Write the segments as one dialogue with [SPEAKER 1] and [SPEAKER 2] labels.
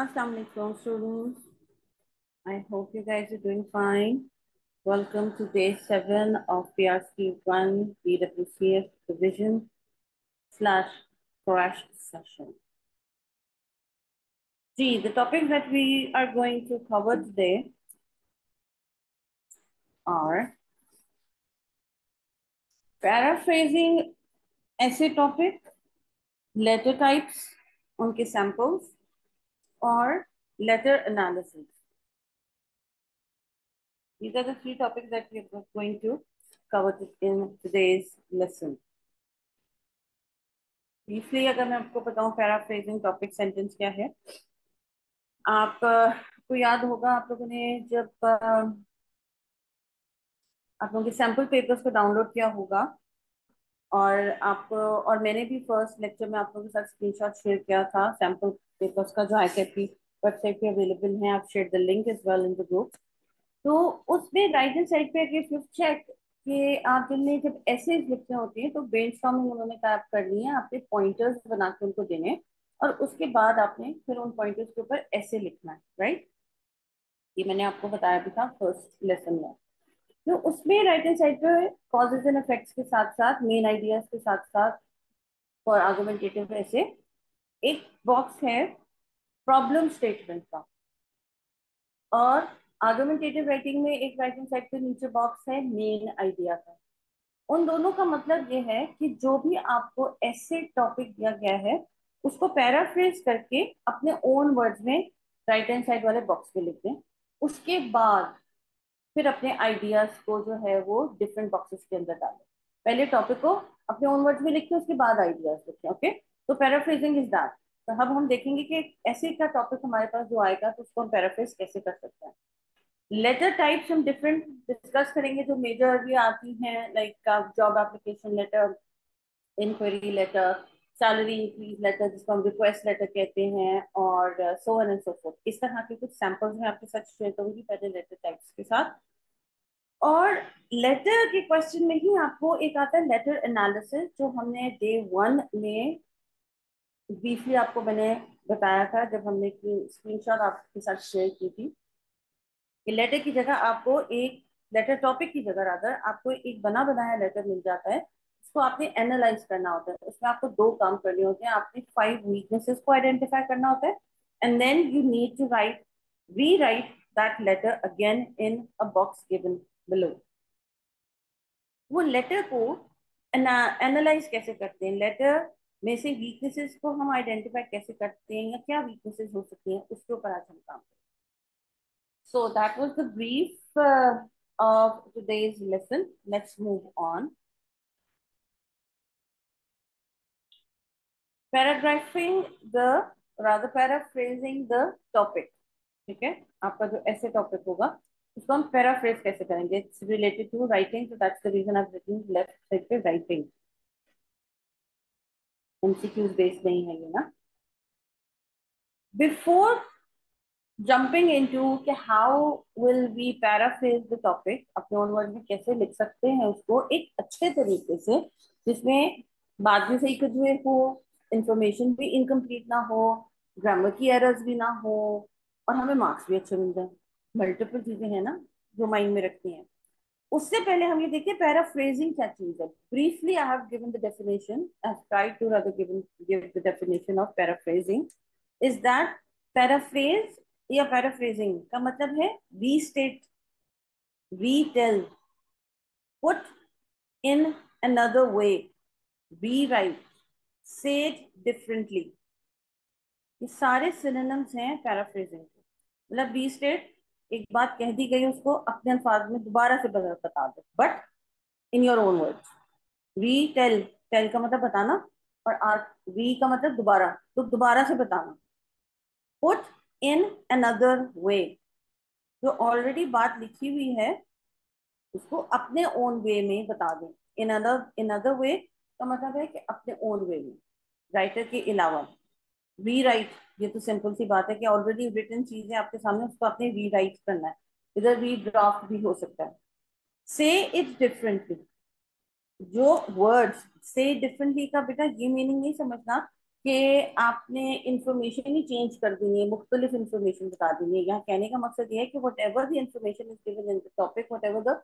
[SPEAKER 1] Assalamualaikum students. I hope you guys are doing fine. Welcome to day 7 of PRC 1 BWCF division slash crash session. Gee, the topics that we are going to cover today are paraphrasing essay topic, letter types, उनके samples, or letter analysis. These are the three topics that we are going to cover in today's lesson. Briefly अगर मैं आपको बताऊं paraphrasing topic sentence क्या है, आप को याद होगा आप लोगों ने जब आप लोगों के सैंपल पेपर्स को डाउनलोड किया होगा और मैंने भी फर्स्ट लेक्चर में आप लोगों के साथ स्क्रीनशॉट शेयर किया था सैंपल पेपर्स का जो ICAP की वेबसाइट पे अवेलेबल है। आप share the link as well in the group. तो उसमें राइट हैंड साइड पे अगर यू चेक कि आप जिनने जब एसेज लिखने होते हैं तो ब्रेनस्टॉर्मिंग उन्होंने टाइप करनी है, आपने पॉइंटर्स बना के उनको देने और उसके बाद आपने फिर उन पॉइंटर्स के ऊपर ऐसे लिखना है, राइट। ये मैंने आपको बताया भी था फर्स्ट लेसन में। तो उसमें राइट हैंड साइड पे कॉजेज एंड इफेक्ट्स के साथ साथ मेन आइडियाज के साथ साथ फॉर आर्गुमेंटेटिव ऐसे एक बॉक्स है प्रॉब्लम स्टेटमेंट का, और आर्गुमेंटेटिव राइटिंग में एक राइटिंग साइड पे नीचे बॉक्स है मेन आइडिया का। उन दोनों का मतलब ये है कि जो भी आपको ऐसे टॉपिक दिया गया है उसको पैराफ्रेज करके अपने ओन वर्ड्स में राइट हैंड साइड वाले बॉक्स में लिख दें। उसके बाद फिर अपने आइडियाज को जो है वो डिफरेंट बॉक्सेस के अंदर डालें। पहले टॉपिक को अपने ओन वर्ड्स में लिखें, उसके बाद आइडियाज लिखें। ओके, तो पैराफ्रेजिंग इज दैट। तो अब हम देखेंगे कि ऐसे का टॉपिक हमारे पास जो आएगा तो उसको हम पैराफ्रेज कैसे कर सकते हैं। लेटर टाइप्स हम डिफरेंट डिस्कस करेंगे जो मेजरली आती हैं, like job application letter, inquiry letter, salary increase letter जिसको हम रिक्वेस्ट लेटर कहते हैं, और so on and so forth. इस तरह के कुछ सैंपल्स मैं आपके साथ शेयर करूंगी पहले लेटर टाइप्स के साथ। और लेटर के क्वेश्चन में ही आपको एक आता है लेटर एनालिसिस, जो हमने डे 1 में ब्रीफली आपको मैंने बताया था जब हमने स्क्रीनशॉट आपके साथ शेयर की थी कि लेटर की जगह आपको एक लेटर टॉपिक की जगह अगर आपको एक बना बनाया लेटर मिल जाता है, उसको आपने एनालाइज करना होता है। उसमें आपको दो काम करने होते हैं। आपने 5 वीकनेसेस को आइडेंटिफाई करना होता है and then you need to write rewrite that letter again in a box given below. वो लेटर को एनालाइज कैसे करते हैं, लेटर में से वीकनेसेस को हम आइडेंटिफाई कैसे करते हैं या क्या वीकनेसेस हो सकती हैं, उसके ऊपर आज हम काम करेंगे। So that was the brief of today's lesson. Let's move on. Paragraphing the, rather paraphrasing the topic. ठीक है, आपका जो ऐसे टॉपिक होगा उसको हम पैराफ्रेज कैसे करेंगे। It's related to writing, so that's the reason I've written left side पे राइटिंग। MCQs बेस्ड नहीं है ये ना। बिफोर jumping into कि how will we paraphrase the topic, अपने ओन वर्ड में कैसे लिख सकते हैं उसको एक अच्छे तरीके से जिसमें बाद में सही कुछ भी हो, इंफॉर्मेशन भी इनकम्प्लीट ना हो, ग्रामर की एरर्स भी ना हो, और हमें मार्क्स भी अच्छे मिल जाए। मल्टीपल चीजें हैं ना जो माइंड में रखती हैं। उससे पहले हम ये देखिए पैराफ्रेजिंग क्या चीज है। Briefly I have given the definition, I have tried to rather give the definition of paraphrasing is that paraphrase या पैराफ्रेजिंग का मतलब है restate, retell, put in another way, rewrite, said differently. ये सारे सिनोनिम्स हैं पैराफ्रेजिंग के। मतलब restate, एक बात कह दी गई उसको अपने अल्फाज में दोबारा से बता दो, but in your own words. Retell, tell का मतलब बताना, और री का मतलब दोबारा, तो दोबारा से बताना। पुट इन अनदर वे, जो ऑलरेडी बात लिखी हुई है उसको अपने ओन वे में बता दें। इन अदर वे का मतलब है कि अपने ओन वे में, राइटर के अलावा। रीराइट, ये तो सिंपल सी बात है कि ऑलरेडी रिटन चीज है आपके सामने, उसको आपने रीराइट करना है, इधर रीड्राफ्ट भी हो सकता है। से इट डिफरेंटली, जो वर्ड्स से डिफरेंटली का बेटा ये मीनिंग नहीं समझना कि आपने इंफॉर्मेशन ही चेंज कर देनी है, मुख्तलिफ इंफॉर्मेशन बता देनी है। यहाँ कहने का मकसद ये है कि whatever the information is given in the topic, whatever the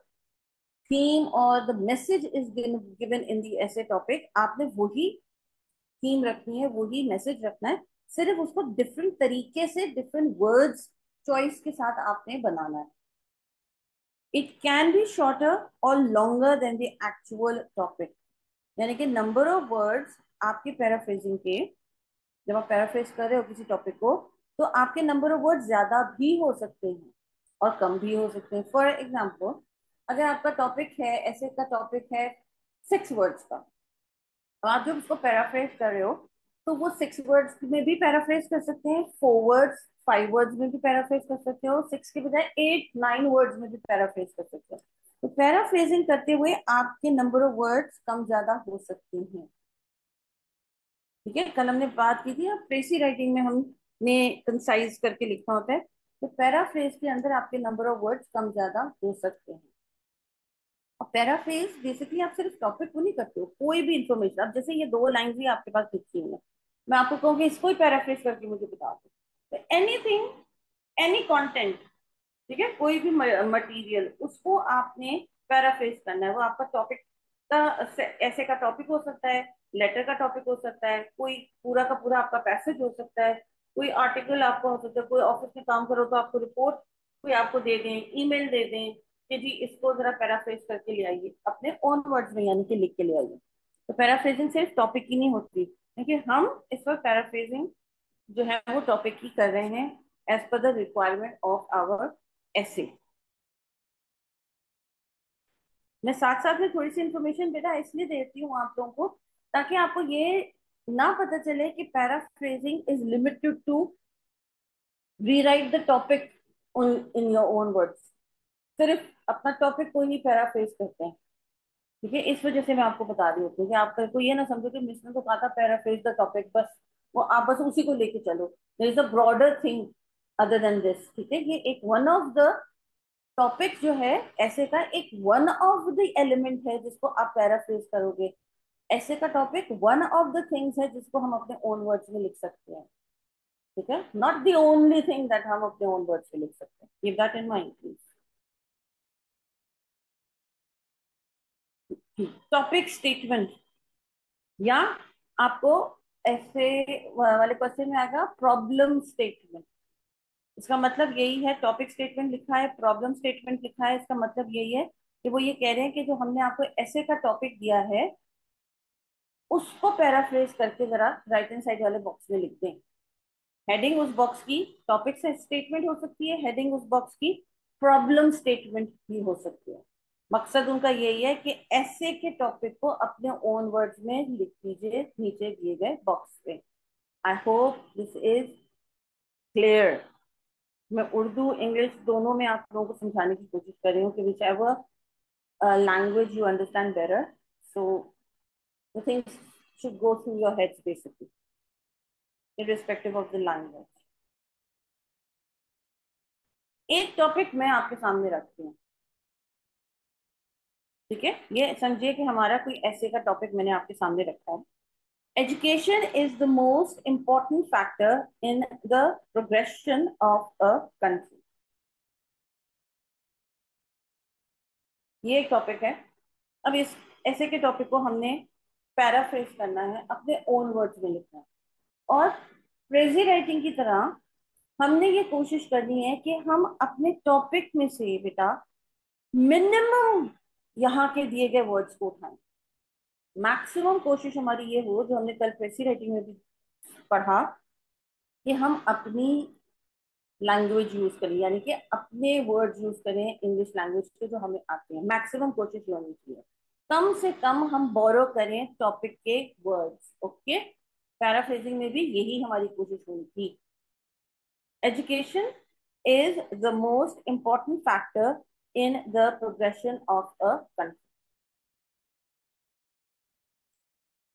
[SPEAKER 1] theme or the message is given in the essay topic, आपने वही थीम रखनी है, वही मैसेज रखना है, सिर्फ उसको डिफरेंट तरीके से डिफरेंट वर्ड्स चॉइस के साथ आपने बनाना है। इट कैन बी शॉर्टर और longer than the actual topic, यानी कि नंबर ऑफ वर्ड्स आपके पैराफ्रेजिंग के, जब आप पैराफ्रेज कर रहे हो किसी टॉपिक को, तो आपके नंबर ऑफ वर्ड्स ज्यादा भी हो सकते हैं और कम भी हो सकते हैं। फॉर एग्जाम्पल, अगर आपका टॉपिक है, ऐसे का टॉपिक है 6 वर्ड्स का, तो आप जब उसको पैराफ्रेज कर रहे हो तो वो 6 वर्ड्स में भी पैराफ्रेज कर सकते हैं, 4 वर्ड्स 5 वर्ड्स में भी पैराफ्रेज कर सकते हो, 6 के बजाय 8 9 वर्ड्स में भी पैराफ्रेज कर सकते हो। तो पैराफ्रेजिंग करते हुए आपके नंबर ऑफ वर्ड्स कम ज्यादा हो सकते हैं। ठीक है, कल हमने बात की थी, अब प्रेसी राइटिंग में हमने कंसाइज करके लिखना होता है, तो पैराफ्रेज के अंदर आपके नंबर ऑफ वर्ड्स कम ज्यादा हो सकते हैं। और पैराफ्रेज बेसिकली आप सिर्फ टॉपिक को नहीं करते हो, कोई भी इंफॉर्मेशन, अब जैसे ये 2 लाइन ही आपके पास लिखी हुई है, मैं आपको कहूँगी इसको ही पैराफ्रेज करके मुझे बता दो, तो एनीथिंग, एनी कंटेंट, ठीक है, कोई भी मटेरियल, उसको आपने पैराफ्रेज करना है। वो आपका टॉपिक का, ऐसे का टॉपिक हो सकता है, लेटर का टॉपिक हो सकता है, कोई पूरा का पूरा आपका पैसेज हो सकता है, कोई आर्टिकल आपका हो सकता है, कोई ऑफिस में काम करो तो आपको रिपोर्ट कोई आपको दे दें, ईमेल दे दें कि जी इसको जरा पैराफ्रेज करके ले आइए अपने ओन वर्ड्स में, यानी कि लिख के ले आइए। तो पैराफ्रेजिंग सिर्फ टॉपिक की नहीं होती, क्योंकि हम इस वक्त पैराफ्रेजिंग जो है वो टॉपिक की कर रहे हैं as per the requirement of our ऐसे। मैं साथ साथ में थोड़ी सी इंफॉर्मेशन बेटा इसलिए देती हूँ आप लोगों को, ताकि आपको ये ना पता चले कि paraphrasing is limited to rewrite the topic in your own words, सिर्फ अपना टॉपिक को ही पैराफ्रेज करते हैं। ठीक है, इस वजह से मैं आपको बता रही होती हूँ कि आप कल को ये ना समझो कि मिस ने तो कहा था पैराफ्रेज द टॉपिक, बस वो आप बस उसी को लेके चलो। There is a broader thing other than this. ठीक है, ये एक वन ऑफ द टॉपिक जो है, ऐसे का एक वन ऑफ द एलिमेंट है जिसको आप पैराफ्रेज करोगे। ऐसे का topic one of the things है जिसको हम अपने ओन वर्ड्स में लिख सकते हैं। ठीक है, not the only thing that हम अपने ओन वर्ड्स में लिख सकते हैं, keep that in mind please. Topic statement, या आपको ऐसे वाले क्वेश्चन में आएगा प्रॉब्लम स्टेटमेंट। इसका मतलब यही है, टॉपिक स्टेटमेंट लिखा है, प्रॉब्लम स्टेटमेंट लिखा है, इसका मतलब यही है कि वो ये कह रहे हैं कि जो हमने आपको ऐसे का टॉपिक दिया है उसको पैराफ्रेज करके जरा राइट हैंड साइड वाले बॉक्स में लिख दें। हेडिंग उस बॉक्स की टॉपिक से स्टेटमेंट हो सकती है, हेडिंग उस बॉक्स की प्रॉब्लम स्टेटमेंट भी हो सकती है। मकसद उनका यही है कि ऐसे के टॉपिक को अपने ओन वर्ड्स में लिख दीजिए नीचे दिए गए बॉक्स पे। I hope this is clear. मैं उर्दू इंग्लिश दोनों में आप लोगों को समझाने की कोशिश कर रही हूँ कि which ever language you understand better, so the things should go through your heads basically, irrespective of the language. एक टॉपिक मैं आपके सामने रखती हूँ, ठीक है, ये समझिए कि हमारा कोई ऐसे का टॉपिक मैंने आपके सामने रखा है। Education is the most important factor in the progression of a country. ये एक टॉपिक है। अब इस ऐसे के टॉपिक को हमने पैराफ्रेज करना है, अपने ओन वर्ड्स में लिखना है, और क्रेजी राइटिंग की तरह हमने ये कोशिश करनी है कि हम अपने टॉपिक में से बेटा मिनिमम यहाँ के दिए गए वर्ड्स को उठाएं। मैक्सिमम कोशिश हमारी ये हो, जो हमने कल प्रेसी राइटिंग में भी पढ़ा, कि हम अपनी लैंग्वेज यूज करें, यानी कि अपने वर्ड्स यूज करें इंग्लिश लैंग्वेज के जो हमें आते हैं। मैक्सिमम कोशिश ये होनी चाहिए, कम से कम हम बोरो करें टॉपिक के वर्ड्स। ओके, पैराफ्रेजिंग में भी यही हमारी कोशिश हुई थी। Education is the most important factor in the progression of a country.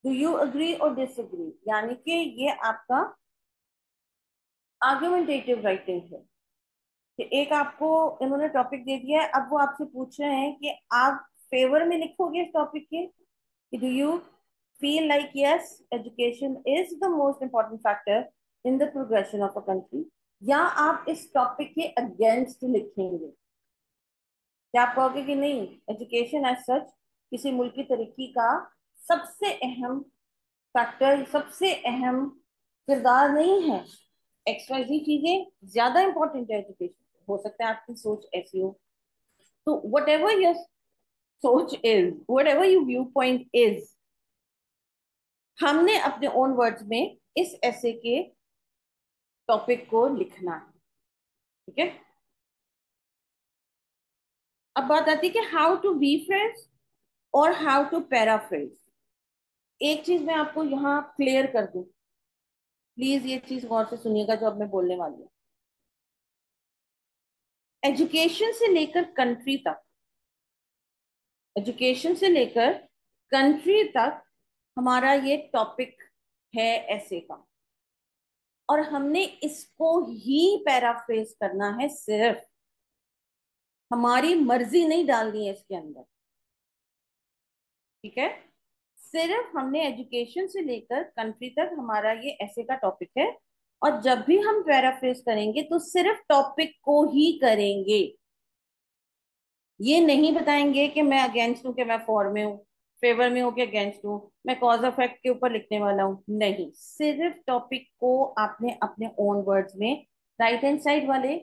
[SPEAKER 1] Do you agree or disagree? यानी कि ये आपका आर्गुमेंटेटिव राइटिंग है कि एक आपको इन्होंने टॉपिक दे दिया है, अब वो आपसे पूछ रहे हैं कि आप फेवर में लिखोगे इस टॉपिक के, कि do you feel like yes, education is the most important factor in the progression of a country, या आप इस टॉपिक के अगेंस्ट लिखेंगे? क्या आप कहोगे कि नहीं, एजुकेशन एज सच किसी मुल्क की तरक्की का सबसे अहम फैक्टर, सबसे अहम किरदार नहीं है, एक्सवाइजी चीजें ज्यादा इंपॉर्टेंट है एजुकेशन? हो सकता है आपकी सोच ऐसी हो। तो वट एवर योर सोच is, what ever you view point is, हमने अपने ओन वर्ड्स में इस ऐसे के टॉपिक को लिखना है। ठीक है, अब बात आती है कि हाउ टू रीफ्रेज और हाउ टू पैराफ्रेज। एक चीज मैं आपको यहाँ क्लियर कर दूं, प्लीज ये चीज गौर से सुनिएगा जो अब मैं बोलने वाली हूँ। एजुकेशन से लेकर कंट्री तक, एजुकेशन से लेकर कंट्री तक हमारा ये टॉपिक है ऐसे का, और हमने इसको ही पैराफ्रेज करना है, सिर्फ हमारी मर्जी नहीं डालनी है इसके अंदर। ठीक है, सिर्फ हमने एजुकेशन से लेकर कंट्री तक हमारा ये ऐसे का टॉपिक है, और जब भी हम पैराफ्रेज करेंगे तो सिर्फ टॉपिक को ही करेंगे। ये नहीं बताएंगे कि मैं अगेंस्ट हूं कि मैं फॉर में हूँ, फेवर में हूँ कि अगेंस्ट हूँ, मैं कॉज इफेक्ट के ऊपर लिखने वाला हूँ, नहीं। सिर्फ टॉपिक को आपने अपने ओन वर्ड्स में राइट हैंड साइड वाले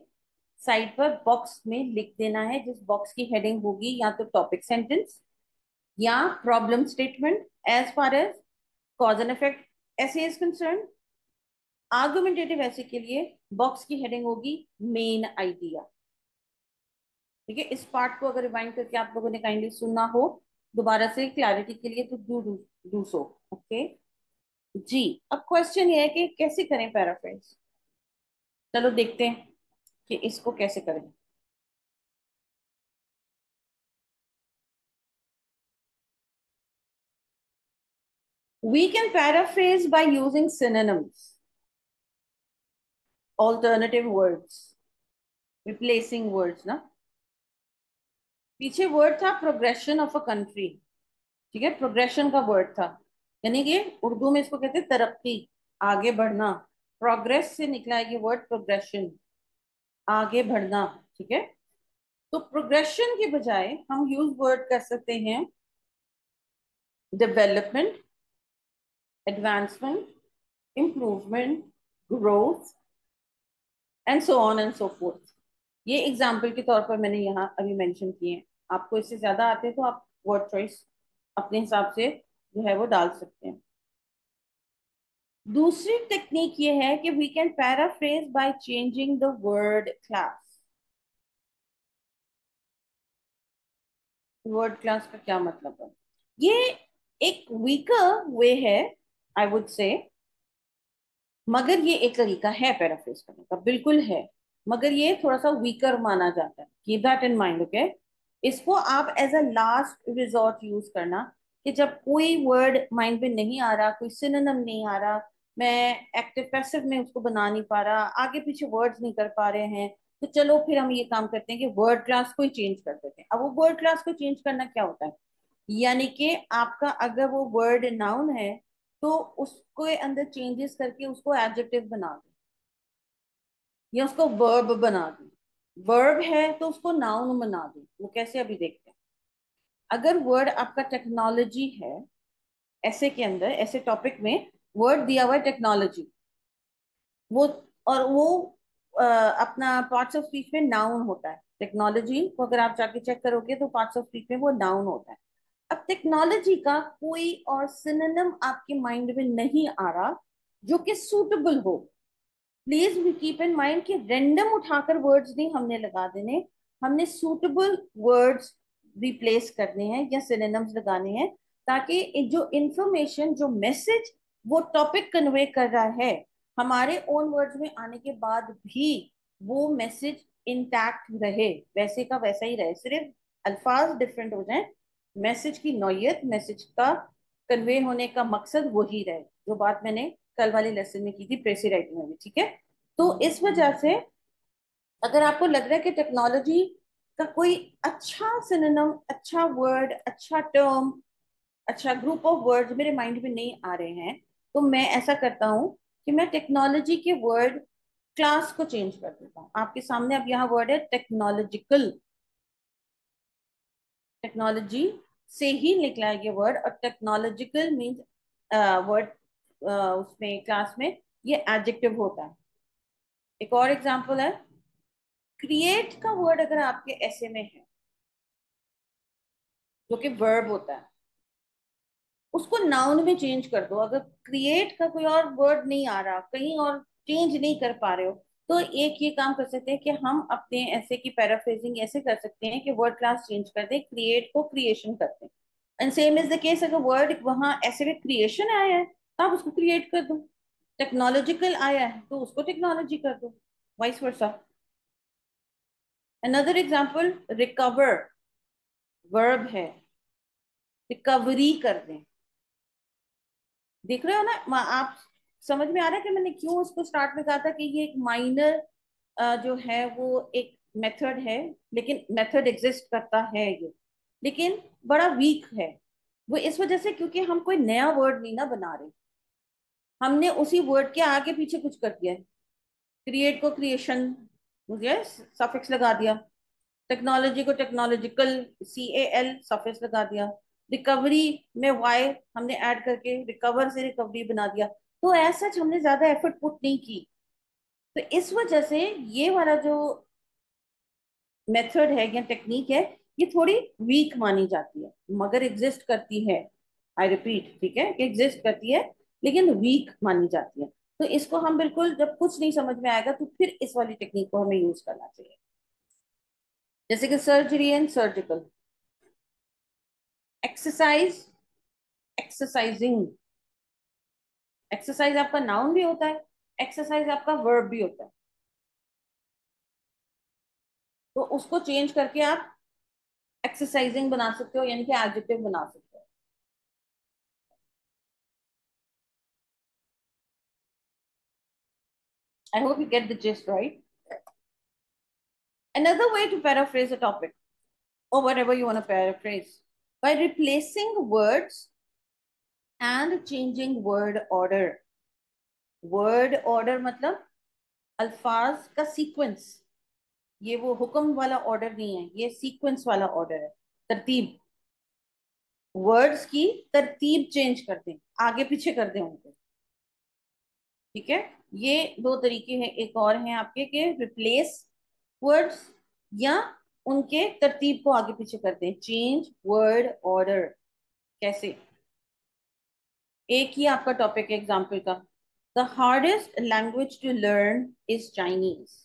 [SPEAKER 1] साइड पर बॉक्स में लिख देना है, जिस बॉक्स की हेडिंग होगी या तो टॉपिक सेंटेंस या problem statement as far as cause and effect essay is concern. Argumentative essay के लिए बॉक्स की हेडिंग होगी मेन आइडिया। ठीक है, इस पार्ट को अगर रिवाइंड करके आप लोगों ने काइंडली सुनना हो दोबारा से क्लैरिटी के लिए, तो डू सो। ओके जी, अब क्वेश्चन ये है कि कैसे करें पैराफ्रेज। चलो देखते हैं कि इसको कैसे करें। We can paraphrase by using synonyms, alternative words, replacing words ना। पीछे वर्ड था प्रोग्रेशन ऑफ अ कंट्री, ठीक है, प्रोग्रेशन का वर्ड था, यानी कि उर्दू में इसको कहते हैं तरक्की, आगे बढ़ना। प्रोग्रेस से निकला है ये वर्ड प्रोग्रेशन, आगे बढ़ना। ठीक है, तो प्रोग्रेशन के बजाय हम यूज वर्ड कर सकते हैं development, advancement, improvement, growth and so on and so fourth. ये एग्जाम्पल के तौर पर मैंने यहाँ अभी मेंशन किए हैं। आपको इससे ज्यादा आते हैं तो आप वर्ड चॉइस अपने हिसाब से जो है वो डाल सकते हैं। दूसरी टेक्निक ये है कि we can paraphrase by changing the word class. Word class का क्या मतलब है? ये एक वीकर वे है, आई वुड से, मगर ये एक तरीका है पैराफ्रेज करने का, बिल्कुल है, मगर ये थोड़ा सा वीकर माना जाता है। Keep that in mind. Okay, इसको आप as a last resort use करना, कि जब कोई वर्ड माइंड में नहीं आ रहा, कोई सिनोनिम नहीं आ रहा, मैं एक्टिव पैसिव में उसको बना नहीं पा रहा, आगे पीछे वर्ड्स नहीं कर पा रहे हैं, तो चलो फिर हम ये काम करते हैं कि वर्ड क्लास को ही चेंज कर देते हैं। अब वो वर्ड क्लास को चेंज करना क्या होता है, यानी कि आपका अगर वो वर्ड नाउन है तो उसको अंदर चेंजेस करके उसको एडजेक्टिव बना दो, या उसको वर्ब बना दो। वर्ब है तो उसको नाउन बना दो। वो कैसे, अभी देखते हैं। अगर वर्ड आपका टेक्नोलॉजी है, ऐसे के अंदर ऐसे टॉपिक में वर्ड दिया हुआ है टेक्नोलॉजी, वो, और वो अपना पार्ट्स ऑफ स्पीच में नाउन होता है। टेक्नोलॉजी को अगर आप जाके चेक करोगे तो पार्ट्स ऑफ स्पीच में वो नाउन होता है। अब टेक्नोलॉजी का कोई और सिनोनिम आपके माइंड में नहीं आ रहा जो कि सूटेबल हो। Please we keep in mind कि रैंडम उठाकर वर्ड्स नहीं हमने लगा देने, हमने सूटेबल वर्ड्स रिप्लेस करने हैं या सिनोनिम्स लगाने हैं, ताकि जो इंफॉर्मेशन, जो मैसेज वो टॉपिक कन्वे कर रहा है, हमारे ओन वर्ड्स में आने के बाद भी वो मैसेज इंटैक्ट रहे, वैसे का वैसा ही रहे, सिर्फ अल्फाज डिफरेंट हो जाए, मैसेज की नौयत, मैसेज का कन्वे होने का मकसद वही रहे, जो बात मैंने कल वाले लेसन में की थी प्रेसी राइटिंग में भी। ठीक है, तो इस वजह से अगर आपको लग रहा है कि टेक्नोलॉजी का कोई अच्छा सिनोनिम, अच्छा वर्ड, अच्छा टर्म अच्छा, ग्रुप ऑफ वर्ड्स मेरे माइंड में नहीं आ रहे हैं, तो मैं ऐसा करता हूँ कि मैं टेक्नोलॉजी के वर्ड क्लास को चेंज कर देता हूँ। आपके सामने अब यहाँ वर्ड है टेक्नोलॉजिकल, टेक्नोलॉजी से ही निकला है ये वर्ड, और टेक्नोलॉजिकल मीन्स वर्ड उसमें क्लास में ये एडजेक्टिव होता है। एक और एग्जांपल है, क्रिएट का वर्ड अगर आपके ऐसे में है जो कि वर्ब होता है, उसको नाउन में चेंज कर दो। अगर क्रिएट का कोई और वर्ड नहीं आ रहा, कहीं और चेंज नहीं कर पा रहे हो, तो एक ये काम कर सकते हैं कि हम अपने ऐसे की पैराफ्रेजिंग ऐसे कर सकते हैं कि वर्ड क्लास चेंज कर दें, क्रिएट को क्रिएशन करते हैं। And same is the case, अगर वर्ड वहां ऐसे में क्रिएशन आया है तो आप उसको क्रिएट कर दो, टेक्नोलॉजिकल आया है तो उसको टेक्नोलॉजी कर दो, vice versa. Another example, recover verb है, रिकवरी कर दें। देख रहे हो ना आप, समझ में आ रहा है कि मैंने क्यों उसको स्टार्ट में कहा था कि ये एक माइनर जो है वो एक मेथड है, लेकिन मेथड एग्जिस्ट करता है ये, लेकिन बड़ा वीक है। वो इस वजह से क्योंकि हम कोई नया वर्ड नहीं ना बना रहे, हमने उसी वर्ड के आगे पीछे कुछ कर दिया है। क्रिएट को क्रिएशन, मुझे सफिक्स लगा दिया, टेक्नोलॉजी को टेक्नोलॉजिकल, CAL सफिक्स लगा दिया, रिकवरी में वाई हमने ऐड करके रिकवर से रिकवरी बना दिया। तो ऐसा हमने ज्यादा एफर्ट पुट नहीं की, तो इस वजह से ये वाला जो मेथड है या टेक्निक है, ये थोड़ी वीक मानी जाती है, मगर एग्जिस्ट करती है। आई रिपीट, ठीक है, कि एग्जिस्ट करती है लेकिन वीक मानी जाती है। तो इसको हम बिल्कुल, जब कुछ नहीं समझ में आएगा तो फिर इस वाली टेक्निक को हमें यूज करना चाहिए। जैसे कि surgery and surgical, exercise, exercising. Exercise आपका नाउन भी होता है, एक्सरसाइज आपका वर्ब भी होता है, तो उसको चेंज करके आप एक्सरसाइजिंग बना सकते हो, यानी कि एडजेक्टिव बना सकते हो। I hope you get the gist, right? Another way to paraphrase a topic or whatever you want to paraphrase, by replacing words and changing word order. Word order मतलब अल्फाज का सीक्वेंस, ये वो हुक्म वाला ऑर्डर नहीं है, ये सीक्वेंस वाला ऑर्डर है, तरतीब। वर्ड्स की तरतीब चेंज कर दें, आगे पीछे कर दें उनको, ठीक है। ये दो तरीके हैं, एक और हैं आपके के रिप्लेस वर्ड्स या उनके तरतीब को आगे पीछे कर दें, चेंज वर्ड ऑर्डर। कैसे? एक ही आपका टॉपिक है एग्जाम्पल का, the hardest language to learn is Chinese.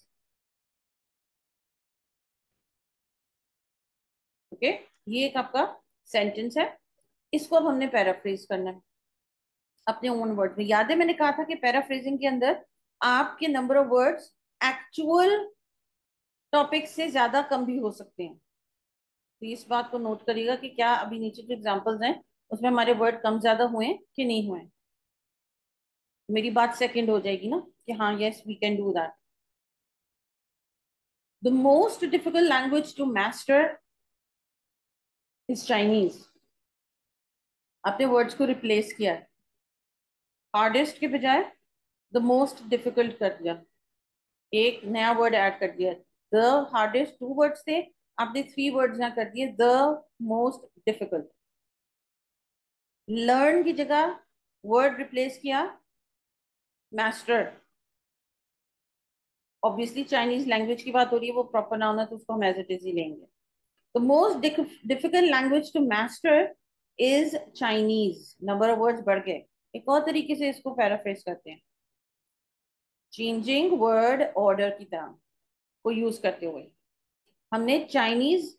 [SPEAKER 1] Okay, ये एक आपका सेंटेंस है, इसको अब हमने पैराफ्रेज करना है अपने ओन वर्ड में। याद है मैंने कहा था कि पैराफ्रेजिंग के अंदर आपके number of words actual topic से ज्यादा कम भी हो सकते हैं। तो इस बात को नोट करिएगा कि क्या अभी नीचे जो एग्जांपल्स हैं उसमें हमारे वर्ड कम ज्यादा हुए कि नहीं हुए। मेरी बात सेकंड हो जाएगी ना कि हाँ, yes we can do that. The most difficult language to master is Chinese. आपने वर्ड्स को रिप्लेस किया है, हार्डेस्ट के बजाय द मोस्ट डिफिकल्ट कर दिया, एक नया वर्ड ऐड कर दिया। द हार्डेस्ट टू वर्ड्स थे, आपने थ्री वर्ड्स यहाँ कर दिए, द मोस्ट डिफिकल्ट। लर्न की जगह वर्ड रिप्लेस किया, मास्टर। ऑब्वियसली चाइनीज लैंग्वेज की बात हो रही है, वो प्रॉपर नाउन है तो उसको हम एज इट इज ही लेंगे। The most difficult language to master is Chinese. Number of words बढ़ गए। एक और तरीके से इसको पैराफ्रेज करते हैं, चेंजिंग वर्ड ऑर्डर की तरह को यूज करते हुए। हमने चाइनीज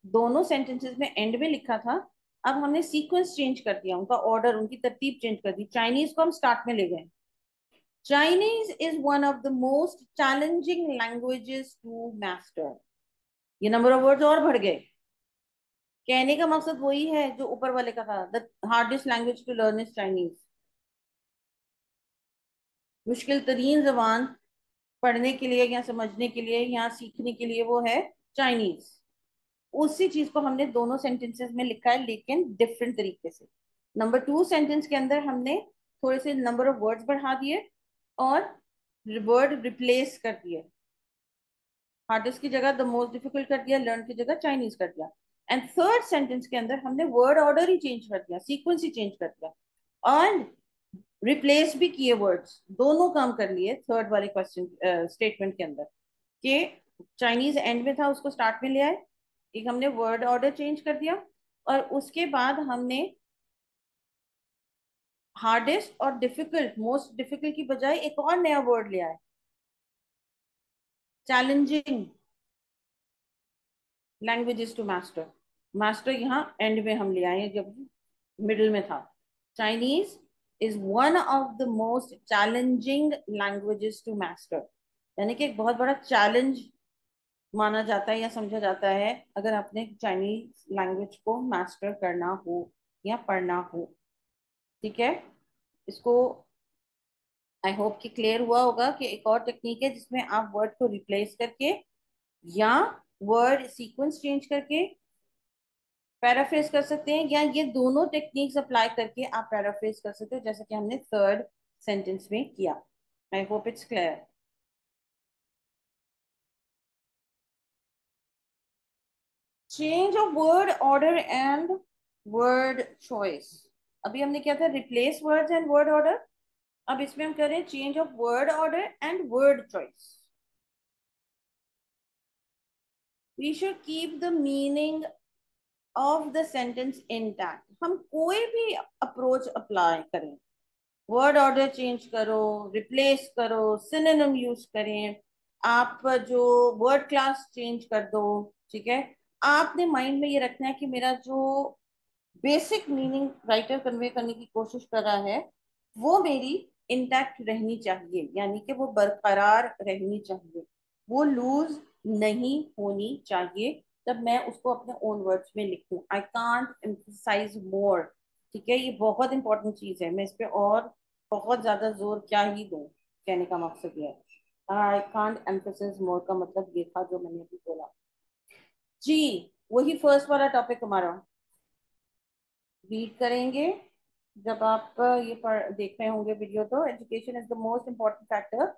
[SPEAKER 1] दोनों सेंटेंसेस में एंड में लिखा था, अब हमने सीक्वेंस चेंज कर दिया, उनका ऑर्डर, उनकी तरतीब चेंज कर दी। चाइनीज को हम स्टार्ट में ले गए। Chinese is one of the most challenging languages to master. ये नंबर ऑफ वर्ड्स और बढ़ गए। कहने का मकसद वही है जो ऊपर वाले का था, the hardest language to learn is Chinese. मुश्किल तरीन जबान पढ़ने के लिए या समझने के लिए या सीखने के लिए वो है चाइनीज। उसी चीज को हमने दोनों सेंटेंसेस में लिखा है लेकिन डिफरेंट तरीके से। नंबर 2 सेंटेंस के अंदर हमने थोड़े से नंबर ऑफ वर्ड्स बढ़ा दिए और वर्ड रिप्लेस कर दिए। हार्डेस्ट की जगह द मोस्ट डिफिकल्ट कर दिया, लर्न की जगह चाइनीज कर दिया। एंड थर्ड सेंटेंस के अंदर हमने वर्ड ऑर्डर ही चेंज कर दिया, सीक्वेंस ही चेंज कर दिया, और रिप्लेस भी किए वर्ड्स, दोनों काम कर लिए थर्ड वाले क्वेश्चन स्टेटमेंट के अंदर। कि चाइनीज एंड में था, उसको स्टार्ट में ले आए, एक हमने वर्ड ऑर्डर चेंज कर दिया, और उसके बाद हमने हार्डेस्ट और डिफिकल्ट, मोस्ट डिफिकल्ट की बजाय एक और नया वर्ड ले आए, challenging languages to master. Master यहाँ एंड में हम ले आए हैं, जब मिडिल में था। Chinese is one of the most challenging languages to master, यानी कि एक बहुत बड़ा चैलेंज माना जाता है या समझा जाता है अगर आपने चाइनीज लैंग्वेज को मास्टर करना हो या पढ़ना हो। ठीक है, इसको आई होप कि क्लियर हुआ होगा कि एक और टेक्निक है जिसमें आप वर्ड को रिप्लेस करके या वर्ड सीक्वेंस चेंज करके पैराफ्रेज कर सकते हैं, या ये दोनों टेक्निक्स अप्लाई करके आप पैराफ्रेज कर सकते हो, जैसे कि हमने थर्ड सेंटेंस में किया। I hope it's clear. Change of word order and word choice. अभी हमने क्या था, replace words and word order. अब इसमें हम कर रहे हैं change of word order and word choice. We should keep the meaning of the sentence intact. हम कोई भी अप्रोच अप्लाई करें, वर्ड ऑर्डर चेंज करो, रिप्लेस करो, सिनोनिम यूज करें, आप जो वर्ड क्लास चेंज कर दो, ठीक है, आपने माइंड में ये रखना है कि मेरा जो बेसिक मीनिंग राइटर कन्वे करने की कोशिश कर रहा है वो मेरी इंटैक्ट रहनी चाहिए, यानी कि वो बरकरार रहनी चाहिए, वो लूज नहीं होनी चाहिए जब मैं उसको अपने ओन वर्ड्स में लिखूं। आई कांट एम्फसाइज मोर। ठीक है, ये बहुत इंपॉर्टेंट चीज है, मैं इस पे और बहुत ज्यादा जोर क्या ही दूं, कहने का मकसद ये है। आई कांट एम्फसाइज मोर का मतलब ये था जो मैंने अभी बोला। जी, वही फर्स्ट वाला टॉपिक हमारा रीड करेंगे। जब आप ये पढ़ देख रहे होंगे वीडियो, तो education is the most important factor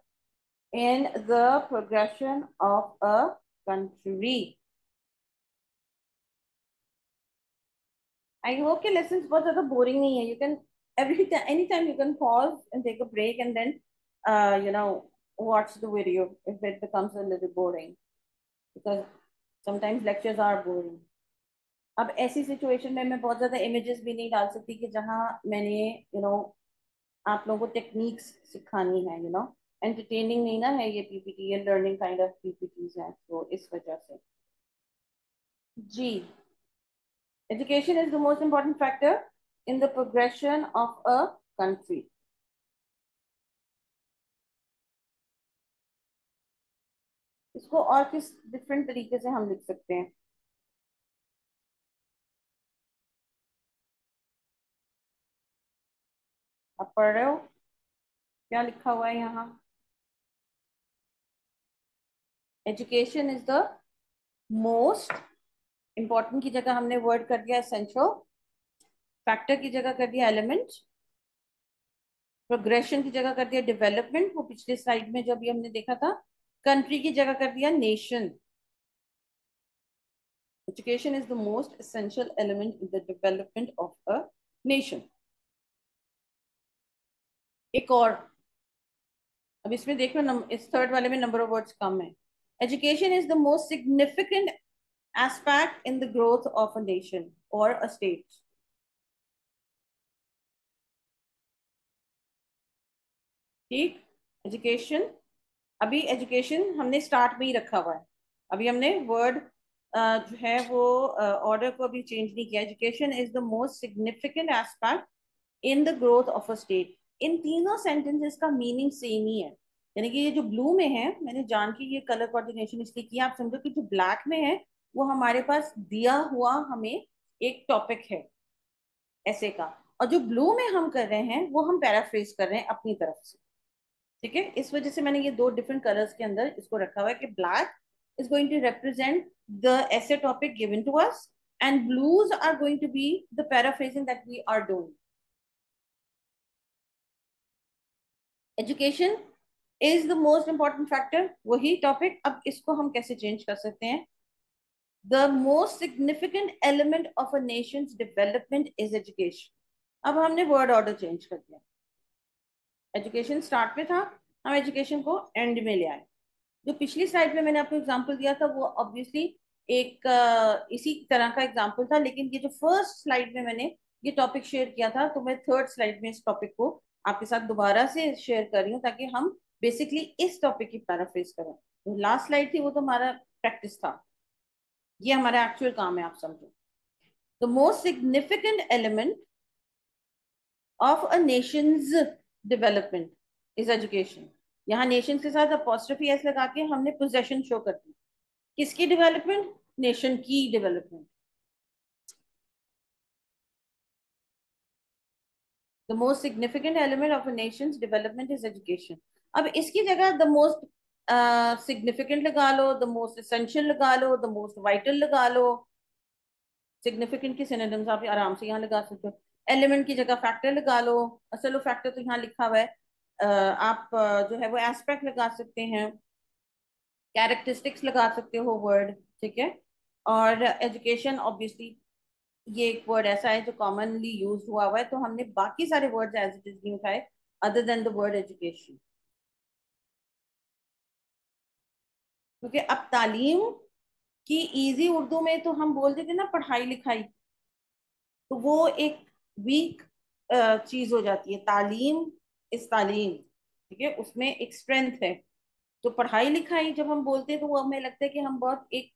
[SPEAKER 1] in the progression of a country. I hope के लेसन बहुत ज्यादा बोरिंग नहीं है। You can every time, anytime you can pause and take a break and then you know, watch the video if it becomes a little boring, because sometimes lectures are boring. अब ऐसी situation में मैं बहुत ज्यादा images भी नहीं डाल सकती कि जहां मैंने आप लोगों को टेक्निक्स सिखानी है, एंटरटेनिंग नहीं ना है ये पीपीटी, ये लर्निंग काइंड ऑफ पीपीटीज है, तो इस वजह से। जी, education is the most important factor in the progression of a country. इसको और किस डिफरेंट तरीके से हम लिख सकते हैं? आप पढ़ रहे हो, क्या लिखा हुआ है यहाँ? Education is the most important की जगह हमने वर्ड कर दिया एसेंशियल, फैक्टर की जगह कर दिया एलिमेंट, प्रोग्रेशन की जगह कर दिया डेवलपमेंट, वो पिछले स्लाइड में जब भी हमने देखा था, कंट्री की जगह कर दिया nation. Education is the most essential element in the development of a nation. एक और, अब इसमें देखो इस थर्ड वाले में नंबर ऑफ वर्ड्स कम है। Education is the most significant aspect in the growth of a nation और अ स्टेट। ठीक, एजुकेशन, अभी एजुकेशन हमने स्टार्ट में ही रखा हुआ है, अभी हमने वर्ड जो है वो ऑर्डर को अभी चेंज नहीं किया। Education is the most significant aspect in the growth of a state. इन तीनों सेंटेंसेस का मीनिंग सेम ही है, यानी कि ये जो ब्लू में है, मैंने जान के ये कलर कोऑर्डिनेशन इसलिए किया, आप समझो कि जो ब्लैक में है वो हमारे पास दिया हुआ हमें एक टॉपिक है ऐसे का, और जो ब्लू में हम कर रहे हैं वो हम पैराफ्रेज कर रहे हैं अपनी तरफ से। ठीक है, इस वजह से मैंने ये दो डिफरेंट कलर्स के अंदर इसको रखा हुआ है कि black is going to represent the essay topic given to us, and blues are going to be the paraphrasing that we are doing. Education is the most important factor, वही टॉपिक। अब इसको हम कैसे चेंज कर सकते हैं? The most significant element of a nation's development is education. अब हमने वर्ड ऑर्डर चेंज कर दिया। एजुकेशन स्टार्ट में था, हम एजुकेशन को एंड में ले आए। जो पिछली स्लाइड में मैंने आपको एग्जांपल दिया था वो ऑब्वियसली एक इसी तरह का एग्जांपल था, लेकिन ये जो फर्स्ट स्लाइड में मैंने ये टॉपिक शेयर किया था, तो मैं थर्ड स्लाइड में इस टॉपिक को आपके साथ दोबारा से शेयर कर रही हूँ ताकि हम बेसिकली इस टॉपिक की पैराफ्रेज करें। तो लास्ट स्लाइड थी वो तो हमारा प्रैक्टिस था, ये हमारा एक्चुअल काम है, आप समझो। The most significant element of a nation's development is education. यहाँ नेशन के साथ अपॉस्ट्रोफी एस लगा के हमने पोजेशन शो कर दी। किसकी डेवलपमेंट? नेशन की development. The most significant element of a nation's development is education. अब इसकी जगह द मोस्ट सिग्निफिकेंट लगा लो, द मोस्ट एसेंशियल लगा लो, द मोस्ट वाइटल लगा लो। सिग्निफिकेंट की सिनोनिम्स आप आराम से यहाँ लगा सकते हो। एलिमेंट की जगह फैक्टर लगा लो। चलो फैक्टर तो यहाँ लिखा हुआ है, आप जो है वो एस्पेक्ट लगा सकते हैं, कैरेक्टरिस्टिक्स लगा सकते हो वर्ड, ठीक है। और एजुकेशन ऑब्वियसली ये एक वर्ड ऐसा है जो कॉमनली यूज हुआ है, तो हमने बाकी सारे वर्ड्स एज इट इज नहीं उठाए other than the word education. क्योंकि अब तालीम की इजी उर्दू में तो हम बोल देते ना पढ़ाई लिखाई, तो वो एक वीक चीज हो जाती है। तालीम इस तालीम, ठीक है, उसमें एक स्ट्रेंथ है। तो पढ़ाई लिखाई जब हम बोलते हैं तो वो हमें लगता है कि हम बहुत एक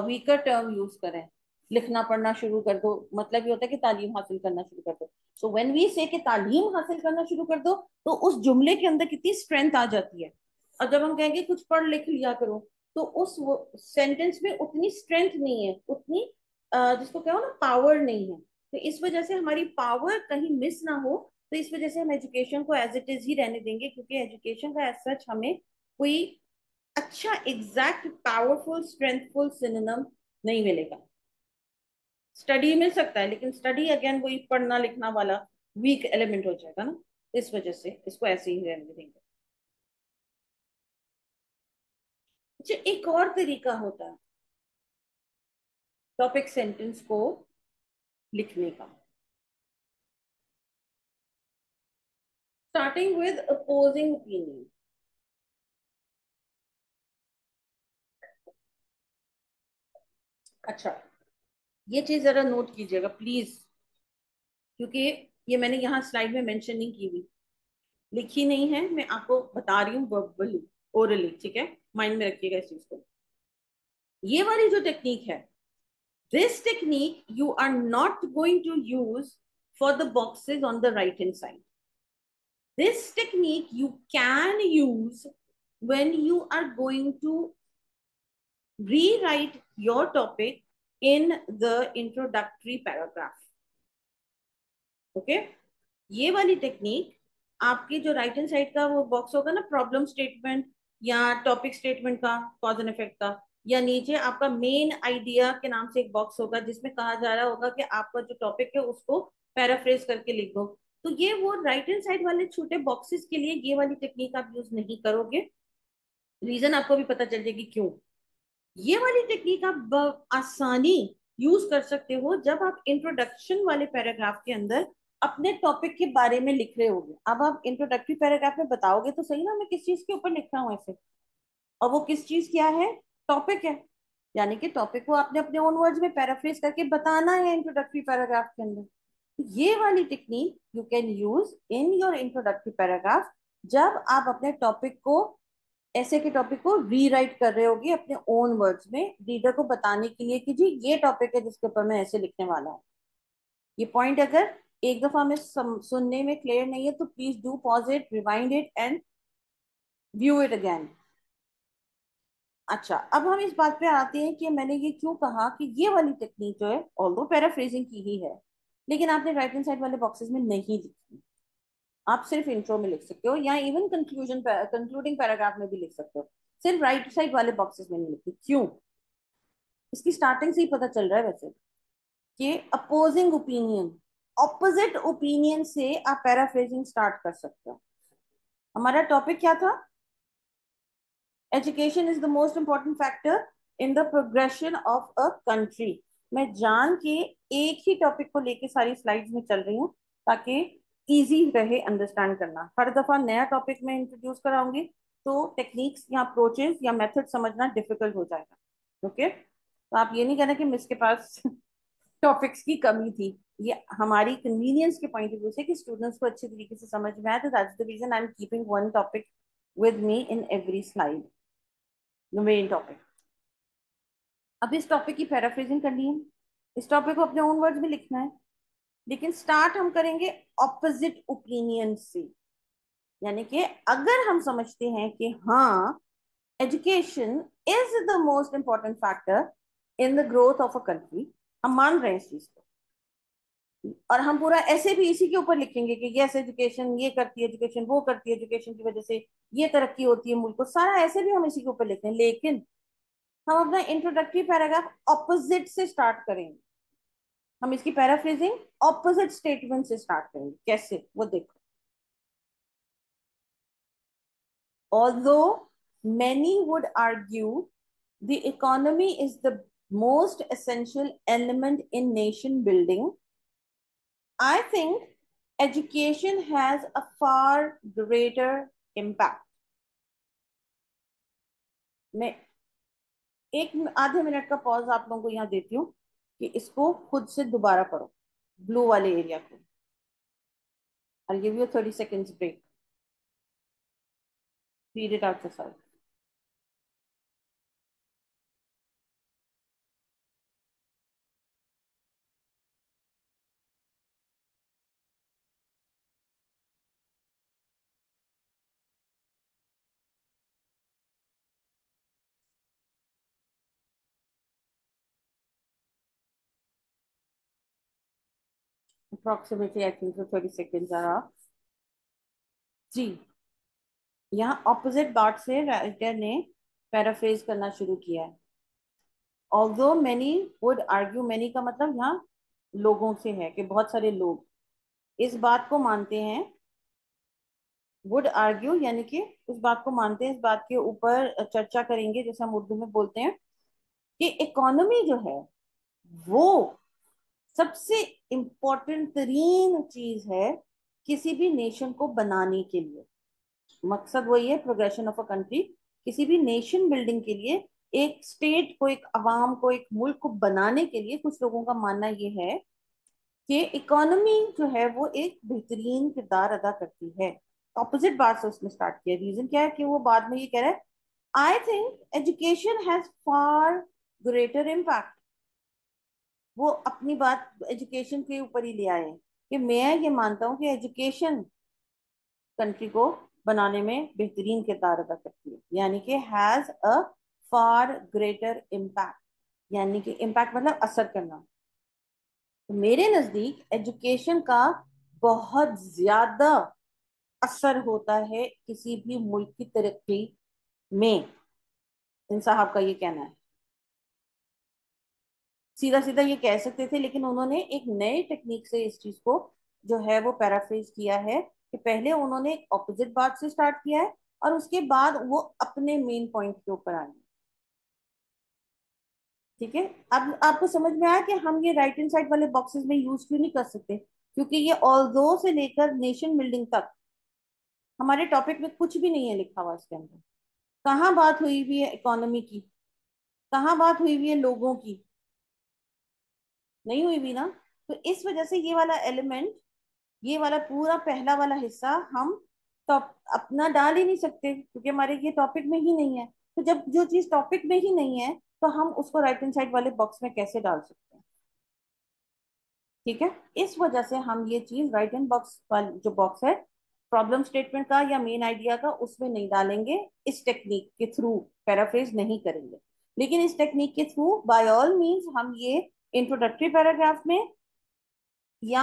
[SPEAKER 1] वीकर टर्म यूज करें। लिखना पढ़ना शुरू कर दो, मतलब ये होता है कि तालीम हासिल करना शुरू कर दो। सो व्हेन वी से कि तालीम हासिल करना शुरू कर दो, तो उस जुमले के अंदर कितनी स्ट्रेंथ आ जाती है। और जब हम कहेंगे कुछ पढ़ लिख लिया करो, तो उस सेंटेंस में उतनी स्ट्रेंथ नहीं है, उतनी जिसको कहो ना पावर नहीं है। तो इस वजह से हमारी पावर कहीं मिस ना हो, तो इस वजह से हम एजुकेशन को एज इट इज ही रहने देंगे, क्योंकि एजुकेशन का एज सच हमें कोई अच्छा एग्जैक्ट पावरफुल स्ट्रेंथफुल सिनोनिम नहीं मिलेगा। स्टडी मिल सकता है, लेकिन स्टडी अगेन वही पढ़ना लिखना वाला वीक एलिमेंट हो जाएगा ना, इस वजह से इसको ऐसे ही रहने देंगे। अच्छा, एक और तरीका होता है टॉपिक सेंटेंस को लिखने का, स्टार्टिंग विद अपोजिंग ओपिनियन। अच्छा, ये चीज जरा नोट कीजिएगा प्लीज, क्योंकि ये मैंने यहाँ स्लाइड में मेंशन नहीं की हुई, लिखी नहीं है, मैं आपको बता रही हूँ वर्बली, ओरली, ठीक है। माइंड में रखिएगा इस चीज को। ये वाली जो टेक्निक है, this technique you are not going to use for the boxes on the right hand side. This technique you can use when you are going to rewrite your topic in the introductory paragraph. Okay? ये वाली technique आपकी जो right hand side का वो box होगा ना, problem statement या topic statement का, कॉज एंड इफेक्ट का, या नीचे आपका मेन आइडिया के नाम से एक बॉक्स होगा जिसमें कहा जा रहा होगा कि आपका जो टॉपिक है उसको पैराफ्रेज करके लिख दो। तो ये वो राइट हैंड साइड वाले छोटे बॉक्सेस के लिए ये वाली टेक्निक आप यूज नहीं करोगे। रीजन आपको भी पता चल जाएगी क्यों। ये वाली टेक्निक आप आसानी यूज कर सकते हो जब आप इंट्रोडक्शन वाले पैराग्राफ के अंदर अपने टॉपिक के बारे में लिख रहे होगे। अब आप इंट्रोडक्टरी पैराग्राफ में बताओगे तो सही ना मैं किस चीज के ऊपर लिख रहा हूँ ऐसे, और वो किस चीज क्या है, टॉपिक है। यानी कि टॉपिक को आपने अपने ओन वर्ड्स में पैराफ्रेज करके बताना है इंट्रोडक्टरी पैराग्राफ के अंदर। ये वाली technique you can use in your introductory paragraph जब आप अपने टॉपिक को, ऐसे के टॉपिक को रीराइट कर रहे होगी अपने ओन वर्ड्स में, रीडर को बताने के लिए कि जी ये टॉपिक है जिसके ऊपर मैं ऐसे लिखने वाला हूँ। ये पॉइंट अगर एक दफा में सुनने में क्लियर नहीं है तो please do pause it, rewind it and view it again. अच्छा, अब हम इस बात पे आते हैं कि मैंने ये क्यों कहा कि ये वाली टेक्निक जो है ऑल्दो पैराफ्रेजिंग की ही है, लेकिन आपने राइट हैंड साइड वाले बॉक्सेस में नहीं लिखी। आप सिर्फ इंट्रो में लिख सकते हो या इवन कंक्लूजन कंक्लूडिंग पैराग्राफ में भी लिख सकते हो, सिर्फ राइट साइड वाले बॉक्सेस में नहीं लिखती। क्यों? इसकी स्टार्टिंग से ही पता चल रहा है वैसे कि अपोजिंग ओपिनियन, ऑपोजिट ओपिनियन से आप पैराफ्रेजिंग स्टार्ट कर सकते हो। हमारा टॉपिक क्या था? Education is the most important factor in the progression of a country. मैं जान के एक ही टॉपिक को लेके सारी स्लाइड्स में चल रही हूँ, ताकि इजी रहे अंडरस्टैंड करना। हर दफा नया टॉपिक में इंट्रोड्यूस कराऊंगी तो टेक्निक्स या अप्रोचेस या मेथड समझना डिफिकल्ट हो जाएगा। ओके, तो आप ये नहीं कहना कि मिस के पास टॉपिक्स की कमी थी। ये हमारी कन्वीनियंस के पॉइंट ऑफ व्यू से कि स्टूडेंट्स को अच्छे तरीके से समझ में आए, तो that's the reason I am keeping one topic with me in every slide, the main topic. अब इस टॉपिक की पैराफ्रेजिंग करनी है, इस टॉपिक को अपने ओन वर्ड्स में लिखना है, लेकिन स्टार्ट हम करेंगे ऑपोजिट ओपिनियन से। यानी कि अगर हम समझते हैं कि हाँ, education is the most important factor in the growth of a country, हम मान रहे हैं इस चीज को, और हम पूरा ऐसे भी इसी के ऊपर लिखेंगे कि यस, एजुकेशन ये करती है, एजुकेशन वो करती है, एजुकेशन की वजह से ये तरक्की होती है मुल्क को, सारा ऐसे भी हम इसी के ऊपर लिखते हैं। लेकिन हम अपना इंट्रोडक्टरी पैराग्राफ ऑपोजिट से स्टार्ट करेंगे। हम इसकी पैराफ्रेजिंग ऑपोजिट स्टेटमेंट से स्टार्ट करेंगे। कैसे, वो देखो। Although many would argue the economy is the most essential element in nation building, I think education has a far greater impact. मैं एक आधे मिनट का पॉज आप लोगों को यहाँ देती हूँ कि इसको खुद से दोबारा पढ़ो, ब्लू वाले एरिया को। I'll give you a 30 seconds break. Read it out yourself. Approximately, I think so 30 seconds are up. जी, यहाँ ऑपोजिट बात से राइटर ने पैराफ्रेज करना शुरू किया है। Although many would argue, many का मतलब यहाँ लोगों से है कि बहुत सारे लोग इस बात को मानते हैं। वुड आर्ग्यू यानी कि इस बात को मानते हैं, इस बात के ऊपर चर्चा करेंगे, जैसे हम उर्दू में बोलते हैं कि इकोनॉमी जो है वो सबसे इम्पोर्टेंट तरीन चीज है किसी भी नेशन को बनाने के लिए। मकसद वही है, प्रोग्रेशन ऑफ अ कंट्री। किसी भी नेशन बिल्डिंग के लिए, एक स्टेट को, एक अवाम को, एक मुल्क को बनाने के लिए कुछ लोगों का मानना ये है कि इकोनॉमी जो है वो एक बेहतरीन किरदार अदा करती है। ऑपोजिट बात से उसने स्टार्ट किया। रीजन क्या है कि वो बाद में ये कह रहा है, I think education has far greater impact. वो अपनी बात एजुकेशन के ऊपर ही ले आए कि मैं ये मानता हूँ कि एजुकेशन कंट्री को बनाने में बेहतरीन किरदार अदा करती है, यानी कि has a far greater impact. यानी कि इम्पैक्ट मतलब असर करना। तो मेरे नजदीक एजुकेशन का बहुत ज्यादा असर होता है किसी भी मुल्क की तरक्की में। इन साहब का ये कहना है। सीधा सीधा ये कह सकते थे, लेकिन उन्होंने एक नए टेक्निक से इस चीज को जो है वो पैराफ्रेज किया है कि पहले उन्होंने एक ऑपोजिट बात से स्टार्ट किया है और उसके बाद वो अपने मेन पॉइंट के ऊपर आए। ठीक है, अब आपको समझ में आया कि हम ये राइट हैंड साइड वाले बॉक्सेस में यूज क्यों नहीं कर सकते? क्योंकि ये ऑल्दो से लेकर नेशन बिल्डिंग तक हमारे टॉपिक में कुछ भी नहीं है लिखा हुआ इसके अंदर। कहाँ बात हुई हुई है इकोनॉमी की? कहाँ बात हुई हुई है लोगों की? नहीं हुई भी ना। तो इस वजह से ये वाला एलिमेंट, ये वाला पूरा पहला वाला हिस्सा हम टॉप अपना डाल ही नहीं सकते, क्योंकि हमारे ये टॉपिक में ही नहीं है। तो जब जो चीज टॉपिक में ही नहीं है, तो हम उसको राइट हैंड साइड वाले बॉक्स में कैसे डाल सकते हैं? ठीक है, इस वजह से हम ये चीज राइट हैंड बॉक्स वाला जो बॉक्स है प्रॉब्लम स्टेटमेंट का या मेन आइडिया का, उसमें नहीं डालेंगे। इस टेक्निक के थ्रू पैराफ्रेज नहीं करेंगे, लेकिन इस टेक्निक के थ्रू बाय ऑल मींस हम ये इंट्रोडक्टरी पैराग्राफ में या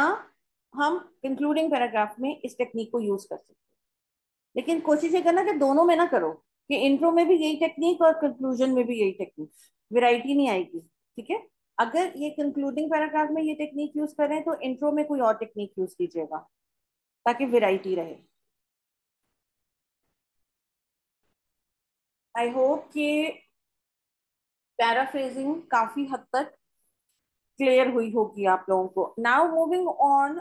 [SPEAKER 1] हम कंक्लूडिंग पैराग्राफ में इस टेक्निक को यूज कर सकते हैं। लेकिन कोशिश ये करना कि दोनों में ना करो कि इंट्रो में भी यही टेक्निक और कंक्लूजन में भी यही टेक्निक, वैरायटी नहीं आएगी। ठीक है, अगर ये कंक्लूडिंग पैराग्राफ में ये टेक्निक यूज करें तो इंट्रो में कोई और टेक्निक यूज कीजिएगा, ताकि वैरायटी रहे। आई होप कि पैराफ्रेजिंग काफी हद तक क्लियर हुई होगी आप लोगों को. Now moving on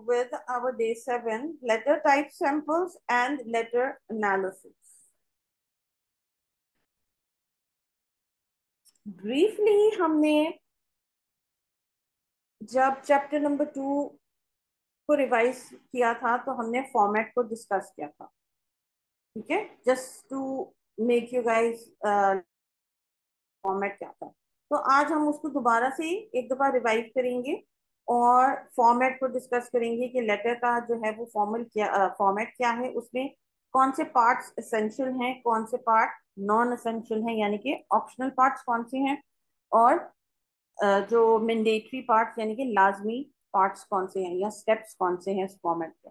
[SPEAKER 1] with our day 7, letter type samples and letter analysis. Briefly हमने जब चैप्टर नंबर 2 को रिवाइज किया था तो हमने फॉर्मेट को डिस्कस किया था. ठीक है, just to make you guys format क्या था. तो आज हम उसको दोबारा से एक दफा रिवाइव करेंगे और फॉर्मेट को डिस्कस करेंगे कि लेटर का जो है वो फॉर्मल क्या फॉर्मेट क्या है, उसमें कौन से पार्ट्स एसेंशियल हैं, कौन से पार्ट नॉन एसेंशियल हैं, यानी कि ऑप्शनल पार्ट्स कौन से हैं, और जो मैंडेटरी पार्ट्स यानी कि लाजमी पार्ट्स कौन से हैं या स्टेप्स कौन से हैं इस फॉर्मेट के.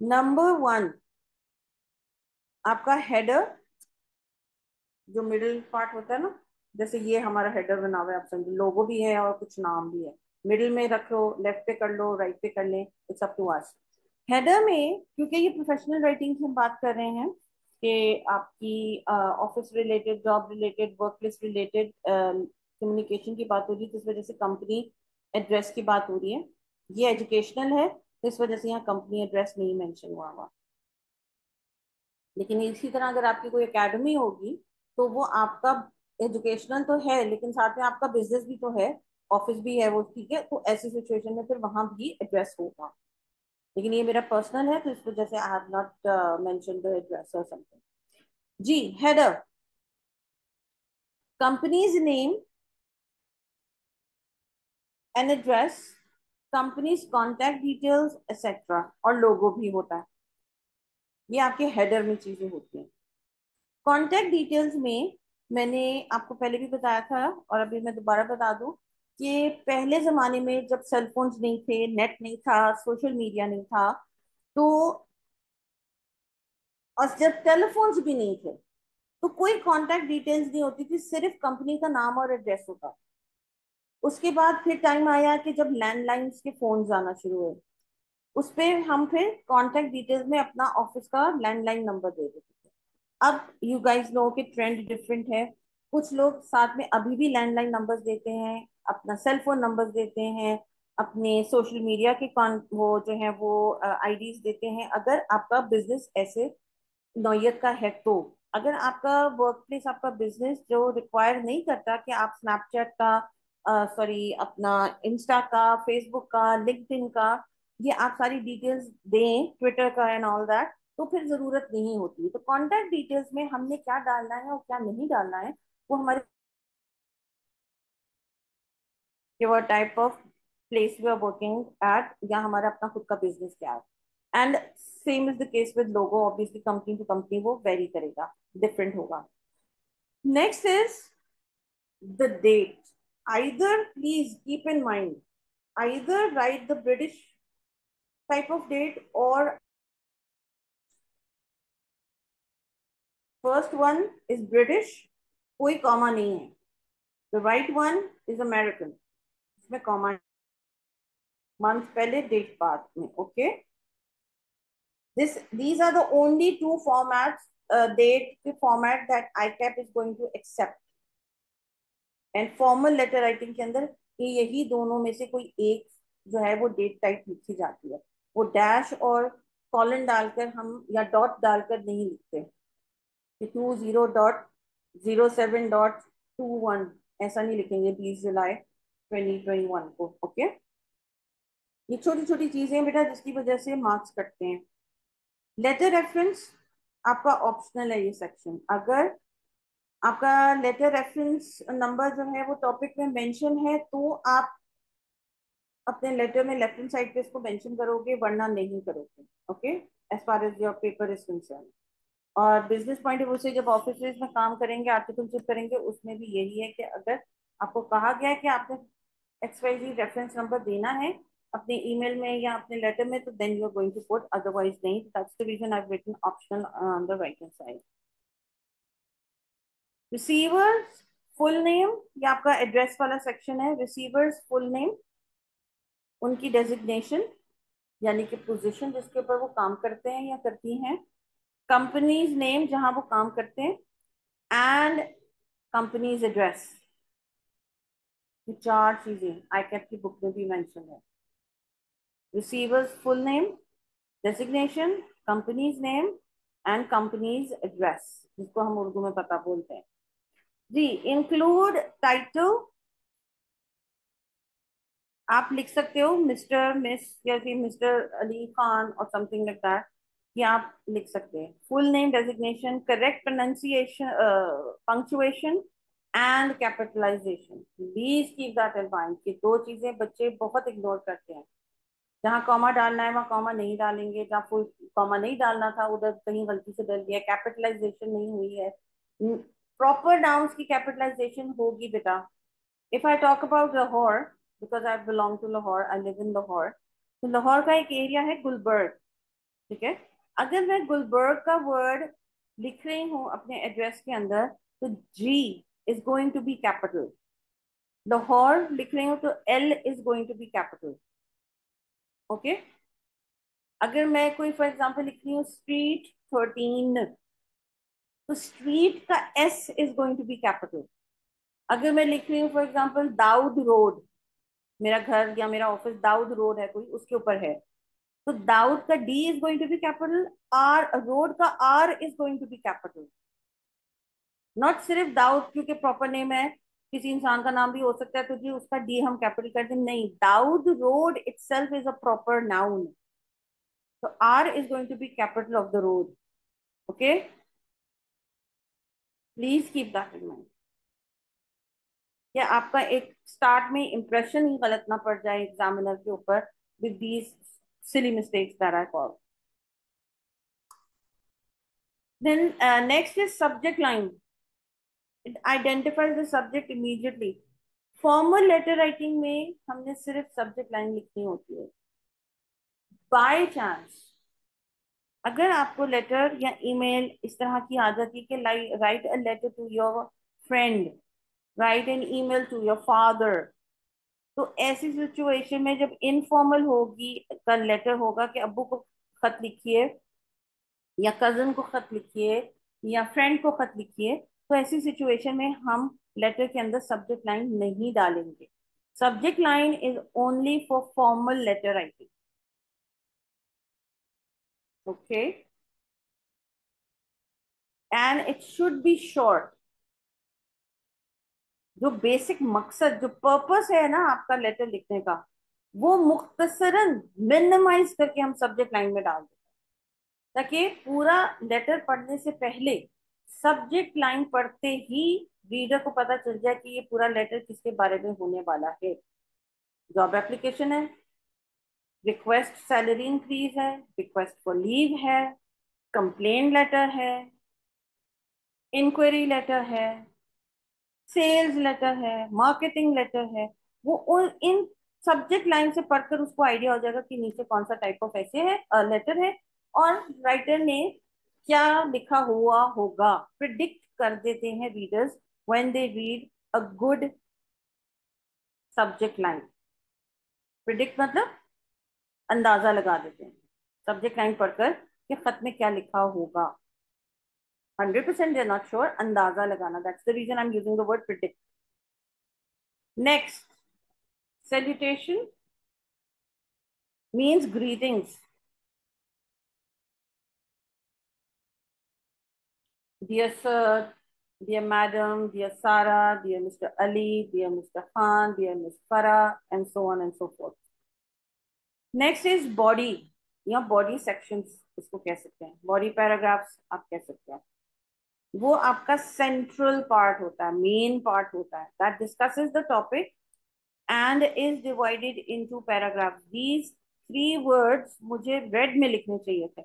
[SPEAKER 1] नंबर 1, आपका हेडर, जो मिडिल पार्ट होता है ना, जैसे ये हमारा हेडर बना हुआ है, आप समझो लोगो भी है और कुछ नाम भी है. मिडिल में रख लो, लेफ्ट पे कर लो, राइट पे कर लें, it's up to us. Header में क्योंकि ये प्रोफेशनल राइटिंग की हम बात कर रहे हैं कि आपकी office related, job related, work place related communication की बात हो रही है, तो इस वजह से कंपनी एड्रेस की बात हो रही है. ये एजुकेशनल है तो इस वजह से यहाँ कंपनी एड्रेस नहीं मेंशन हुआ. लेकिन इसी तरह अगर आपकी कोई एकेडमी होगी तो वो आपका एजुकेशनल तो है लेकिन साथ में आपका बिजनेस भी तो है, ऑफिस भी है वो. ठीक है, तो ऐसी सिचुएशन में फिर वहां भी एड्रेस होगा. लेकिन ये मेरा पर्सनल है तो इस वजह से I have not mention the address और समथिंग. जी, header, company's name and address, company's contact details etcetera, और लोगो भी होता है. ये आपके हेडर में चीजें होती हैं. कॉन्टैक्ट डिटेल्स में मैंने आपको पहले भी बताया था और अभी मैं दोबारा बता दूं कि पहले जमाने में जब सेल फोन्स नहीं थे, नेट नहीं था, सोशल मीडिया नहीं था, तो और जब टेलीफोन्स भी नहीं थे तो कोई कॉन्टैक्ट डिटेल्स नहीं होती थी, सिर्फ कंपनी का नाम और एड्रेस होता. उसके बाद फिर टाइम आया कि जब लैंडलाइंस के फोन आना शुरू हुए, उस पे हम फिर कॉन्टैक्ट डिटेल्स में अपना ऑफिस का लैंडलाइन नंबर दे देते थे. अब यू गाइस नो कि ट्रेंड डिफरेंट है. कुछ लोग साथ में अभी भी लैंडलाइन नंबर्स देते हैं, अपना सेल फोन नंबर्स देते हैं, अपने सोशल मीडिया के वो जो है वो आईडीज देते हैं, अगर आपका बिजनेस ऐसे नौयत का है तो. अगर आपका वर्क प्लेस, आपका बिजनेस जो रिक्वायर नहीं करता कि आप स्नैपचैट का, सॉरी अपना इंस्टा का, फेसबुक का, लिंक्डइन का, ये आप सारी डिटेल्स दें, ट्विटर का एंड ऑल दैट, तो फिर जरूरत नहीं होती. तो कॉन्टैक्ट डिटेल्स में हमने क्या डालना है और क्या नहीं डालना है वो हमारे your type of place we are working at, या हमारा अपना खुद का बिजनेस क्या है. And same is the case with logo, obviously company to company वो वेरी करेगा, डिफरेंट होगा. Next is the date. either please keep in mind, either write the British type of date or first one is British, कोई comma नहीं है. the right one is American, इसमें comma, month पहले date बाद में. Okay, this these are the only two formats, date के format that ICAP is going to accept. And formal letter writing के अंदर ये यही दोनों में से कोई एक जो है वो डेट टाइप लिखी जाती है. वो डैश और कॉलन डालकर हम या डॉट डालकर नहीं लिखते कि 20.07.21, ऐसा नहीं लिखेंगे 20 जुलाई 2021 को. ओके, ये छोटी छोटी चीजें बेटा जिसकी वजह से मार्क्स कटते हैं. लेटर रेफरेंस आपका ऑप्शनल है ये सेक्शन. अगर आपका लेटर रेफरेंस नंबर जो है वो टॉपिक में मेंशन है तो आप अपने लेटर में लेफ्ट हैंड साइड पे इसको मेंशन करोगे, वरना नहीं करोगे. Okay, as far as your paper is concern. और बिजनेस पॉइंट ऑफ व्यू से जब ऑफिस में काम करेंगे, आर्टिकलशिप करेंगे, उसमें भी यही है कि अगर आपको कहा गया है कि आपने XYZ रेफरेंस नंबर देना है अपने ईमेल में या अपने लेटर में, तो then you are going to put, otherwise नहीं. That's the reason I have written optional on the right hand side. Receiver full name, ये आपका एड्रेस वाला सेक्शन है. रिसीवर्स फुल नेम, उनकी डेजिग्नेशन यानी कि पोजीशन जिसके ऊपर वो काम करते हैं या करती हैं, कंपनीज नेम जहां वो काम करते हैं, एंड कंपनीज एड्रेस। ये चार चीजें आईकैप की बुक में भी मेंशन है। Receivers full name, designation, company's name and company's address, जिसको हम उर्दू में पता बोलते हैं जी। इंक्लूड टाइटल, आप लिख सकते हो मिस्टर, मिस, या फिर मिस्टर अली खान और समथिंग लाइक दैट, ये आप लिख सकते हैं। Full name, designation, correct pronunciation, punctuation and capitalization. Please keep that in mind कि दो चीजें बच्चे बहुत इग्नोर करते हैं। जहाँ कॉमा डालना है वहाँ कॉमा नहीं डालेंगे, जहाँ फुल कॉमा नहीं डालना था उधर कहीं गलती से डल गया, कैपिटलाइजेशन नहीं हुई है। प्रॉपर नाउन्स की कैपिटलाइजेशन होगी बेटा। If I talk about Lahore, because I belong to Lahore, I live in Lahore, तो लाहौर का एक एरिया है गुलबर्ग, ठीक है। अगर मैं गुलबर्ग का वर्ड लिख रही हूँ अपने एड्रेस के अंदर, तो G is going to be capital. Lahore लिख रही हूँ तो L is going to be capital. Okay. अगर मैं कोई फॉर एग्जाम्पल लिख रही हूँ स्ट्रीट 13, तो स्ट्रीट का S is going to be capital. अगर मैं लिख रही हूँ फॉर एग्जाम्पल दाऊद रोड, मेरा घर या मेरा ऑफिस दाऊद रोड है कोई उसके ऊपर है, तो दाऊद का D is going to be capital, R road का R is going to be capital. Not सिर्फ दाऊद क्योंकि प्रॉपर नेम है, किसी इंसान का नाम भी हो सकता है, तो जी उसका डी हम कैपिटल कर दें, नहीं, Dawood road itself is a proper noun, तो R is going to be capital of the road. Okay, please keep that in mind. या आपका एक स्टार्ट में इंप्रेशन ही गलत ना पड़ जाए एग्जामिनर के ऊपर with these silly mistakes that I call. Then next is subject line. It identifies the subject immediately. Formal letter writing में हमने सिर्फ सब्जेक्ट लाइन लिखनी होती है। बाय चांस अगर आपको लेटर या ईमेल इस तरह की आ जाती है कि write a letter to your friend, write an email to your father, तो ऐसी सिचुएशन में जब इनफॉर्मल होगी का लेटर होगा कि अब्बू को खत लिखिए या कजन को खत लिखिए या फ्रेंड को खत लिखिए, तो ऐसी सिचुएशन में हम लेटर के अंदर सब्जेक्ट लाइन नहीं डालेंगे। Subject line is only for formal letter writing. Okay, and it should be short. जो बेसिक मकसद, जो पर्पस है ना आपका लेटर लिखने का, वो मुख्तसरन मिनिमाइज करके हम सब्जेक्ट लाइन में डाल दें, ताकि पूरा लेटर पढ़ने से पहले सब्जेक्ट लाइन पढ़ते ही रीडर को पता चल जाए कि ये पूरा लेटर किसके बारे में होने वाला है। जॉब एप्लीकेशन है, रिक्वेस्ट सैलरी इंक्रीज है, रिक्वेस्ट फॉर लीव है, कंप्लेन लेटर है, इंक्वायरी लेटर है, सेल्स लेटर है, मार्केटिंग लेटर है। वो इन सब्जेक्ट लाइन से पढ़कर उसको आइडिया हो जाएगा कि नीचे कौन सा टाइप ऑफ ऐसे है लेटर है, और राइटर ने क्या लिखा हुआ होगा। प्रिडिक्ट कर देते हैं readers when they read a good subject line. Predict मतलब अंदाजा लगा देते हैं सब्जेक्ट लाइन पढ़कर कि खत में क्या लिखा होगा। 100% दे आर नॉट श्योर, अंदाजा लगाना, that's the reason I am using the word predict. Next, salutation means greetings. Dear sir, dear madam, dear Sarah, dear Mr. Ali, dear Mr. Khan, dear Miss Farah, and so on and so forth. Next is body या body sections इसको कह सकते हैं, body paragraphs आप कह सकते हैं। वो आपका central part होता है, main part होता है, that discusses the topic and is divided into paragraphs. These three words मुझे red में लिखने चाहिए थे।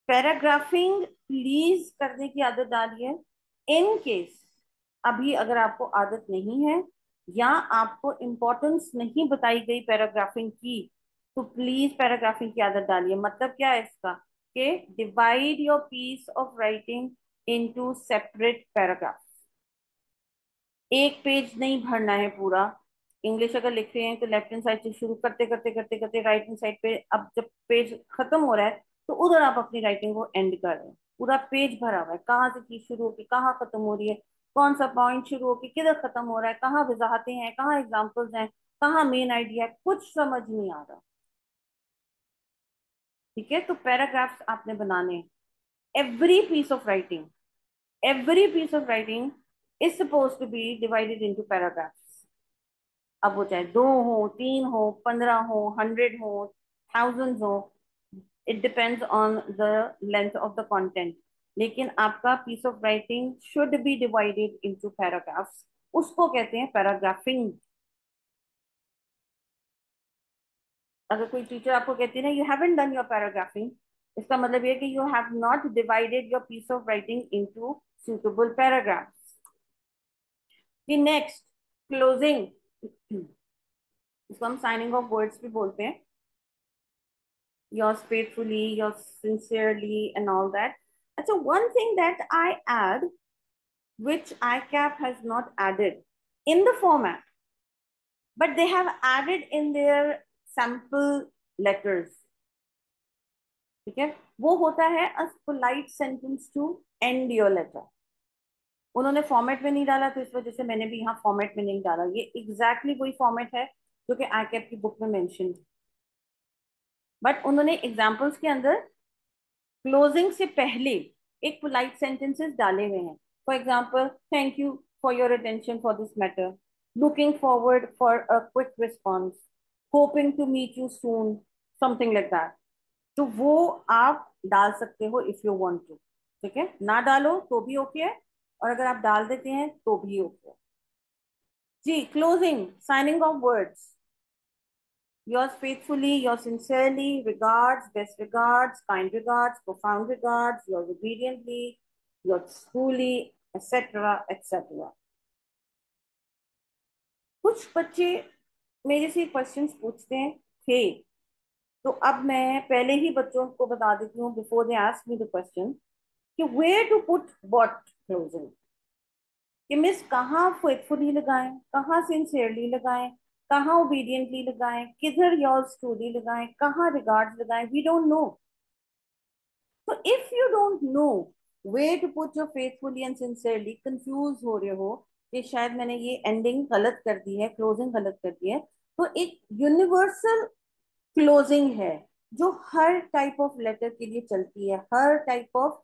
[SPEAKER 1] पैराग्राफिंग प्लीज करने की आदत डालिए। इन केस अभी अगर आपको आदत नहीं है या आपको इम्पोर्टेंस नहीं बताई गई पैराग्राफिंग की, तो प्लीज पैराग्राफिंग की आदत डालिए। मतलब क्या है इसका कि divide your piece of writing into separate paragraph. एक पेज नहीं भरना है पूरा। इंग्लिश अगर लिख रहे हैं तो लेफ्ट हैंड साइड से शुरू करते करते करते करते राइट हैंड साइड पे, अब जब पेज खत्म हो रहा है तो उधर आप अपनी राइटिंग को एंड कर रहे हैं। पूरा पेज भरा हुआ है, कहाँ से चीज शुरू होगी कहाँ खत्म हो रही है, कौन सा पॉइंट शुरू होकर किधर खत्म हो रहा है, कहाँ वजाहतें हैं, कहाँ एग्जाम्पल्स हैं, कहाँ मेन आइडिया है, कुछ समझ नहीं आ रहा। ठीक है, तो पैराग्राफ्स आपने बनाने हैं। Every piece of writing, every piece of writing is supposed to be divided into paragraphs। अब वो चाहे 2 हो 3 हो 15 हो 100 हो 1000 हो, it depends on the length of the content. लेकिन आपका piece of writing should be divided into paragraphs, उसको कहते हैं पैराग्राफिंग। अगर कोई टीचर आपको कहती है ना you haven't done your paragraphing, इसका मतलब ये कि you have not divided your piece of writing into suitable paragraphs। कि नेक्स्ट, क्लोजिंग, इसको हम साइनिंग ऑफ वर्ड्स भी बोलते हैं, yours faithfully, yours sincerely and all that। अच्छा, one thing that I add which ICAP has not added in the format but they have added in their sample letters, ठीक है, वो होता है a polite sentence to end your letter। उन्होंने format में नहीं डाला तो इस वजह से मैंने भी यहाँ फॉर्मेट में नहीं डाला, ये एग्जैक्टली वही फॉर्मेट है जो कि ICAP की बुक में मेंशन है, बट उन्होंने एग्जाम्पल्स के अंदर क्लोजिंग से पहले एक पोलाइट सेंटेंसेस डाले हुए हैं। For example, thank you for your attention for this matter, looking forward for a quick response, hoping to meet you soon, something like that. तो वो आप डाल सकते हो इफ यू वांट टू। ठीक है, ना डालो तो भी ओके है, और अगर आप डाल देते हैं तो भी ओके है। जी, closing, signing off words, yours faithfully, yours sincerely, regards, best regards, kind regards, profound regards, yours obediently, yours truly, etc. etc. कुछ बच्चे मेरे से क्वेश्चंस पूछते हैं थे, तो अब मैं पहले ही बच्चों को बता देती हूँ before they ask me the question कि where to put what closing, कि मिस कहाँ फेथफुली लगाएं, कहाँ सिंसियरली लगाएं, कहाँ ओबीडियंटली लगाएं, किधर योर्स ट्रूली लगाएं, कहाँ रिगार्ड्स लगाएं, वी डोंट नो। तो if you don't know way to put your faithfully and sincerely, confuse हो रहे हो कि शायद मैंने ये एंडिंग गलत कर दी है, क्लोजिंग गलत कर दी है, तो एक यूनिवर्सल क्लोजिंग है जो हर टाइप ऑफ लेटर के लिए चलती है, हर टाइप ऑफ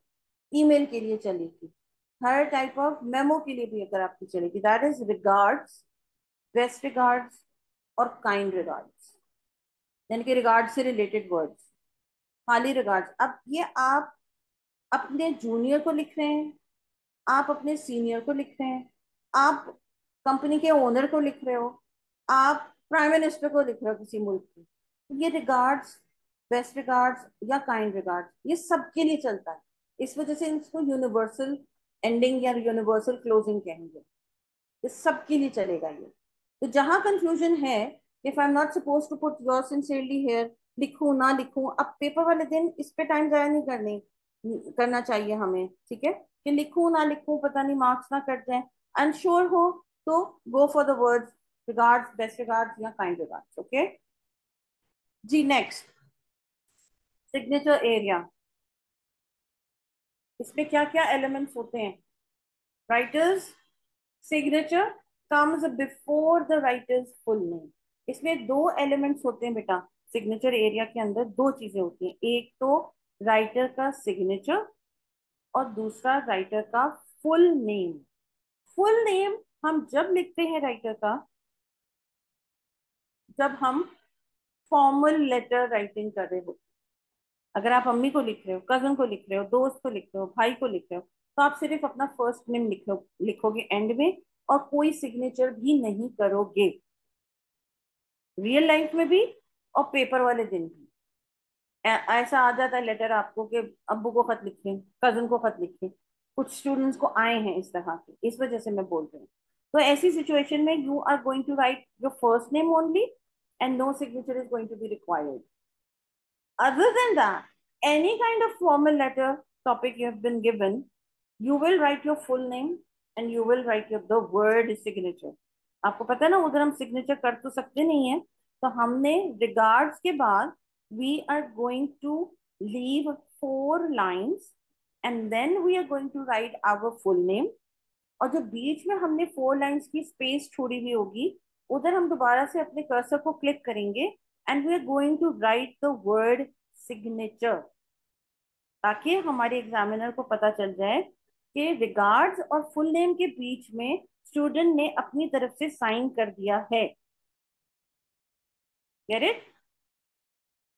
[SPEAKER 1] ईमेल के लिए चलेगी, हर टाइप ऑफ मेमो के लिए भी अगर आपकी चलेगी, that is regards, best regards और काइंड रिगार्ड्स, यानी कि रिगार्ड से रिलेटेड वर्ड्स, खाली रिगार्ड्स। अब ये आप अपने जूनियर को लिख रहे हैं, आप अपने सीनियर को लिख रहे हैं, आप कंपनी के ओनर को लिख रहे हो, आप प्राइम मिनिस्टर को लिख रहे हो किसी मुल्क की, तो ये रिगार्ड्स, बेस्ट रिगार्ड्स या काइंड रिगार्ड्स ये सबके लिए चलता है। इस वजह से इसको यूनिवर्सल एंडिंग या यूनिवर्सल क्लोजिंग कहेंगे, ये सबके लिए चलेगा ये। तो जहां कंफ्यूजन है, if I am not suppose to put your sincerely here, लिखूं ना लिखूं, अब पेपर वाले दिन इस पे टाइम जाया नहीं करना चाहिए हमें, ठीक है, कि लिखूं ना लिखूं पता नहीं मार्क्स ना कट जाए। अनश्योर हो तो go for the words regards, best regards या काइंड रिगार्ड्स। ओके जी, नेक्स्ट, सिग्नेचर एरिया। इसमें क्या क्या एलिमेंट्स होते हैं? Writers signature comes before the writers full name. इसमें दो एलिमेंट्स होते हैं बेटा, सिग्नेचर एरिया के अंदर दो चीजें होती हैं, एक तो राइटर का सिग्नेचर और दूसरा राइटर का फुल नेम। फुल नेम हम जब लिखते हैं राइटर का, जब हम फॉर्मल लेटर राइटिंग कर रहे हो, अगर आप मम्मी को लिख रहे हो, कजन को लिख रहे हो, दोस्त को लिख रहे हो, भाई को लिख रहे हो, तो आप सिर्फ अपना फर्स्ट नेम लिखोगे एंड में, और कोई सिग्नेचर भी नहीं करोगे, रियल लाइफ में भी और पेपर वाले दिन भी। ऐसा आ जाता है लेटर आपको कि अब्बू को खत लिखें, कजन को खत लिखें, कुछ स्टूडेंट्स को आए हैं इस तरह के, इस वजह से मैं बोल रही हूँ। तो ऐसी सिचुएशन में you are going to write your first name only and no signature is going to be required. Other than that, any kind of formal letter topic you have been given, you will write your full name and you will write the word signature। आपको पता है ना, उधर हम signature कर तो सकते नहीं है, तो हमने रिगार्ड्स के बाद we are going to leave 4 lines and then we are going to write our full name. और जो बीच में हमने 4 लाइंस की स्पेस छोड़ी हुई होगी, उधर हम दोबारा से अपने कर्सर को क्लिक करेंगे and we are going to write the word signature, ताकि हमारे एग्जामिनर को पता चल जाए कि रिगार्ड्स और फुल नेम के बीच में स्टूडेंट ने अपनी तरफ से साइन कर दिया है। Get it?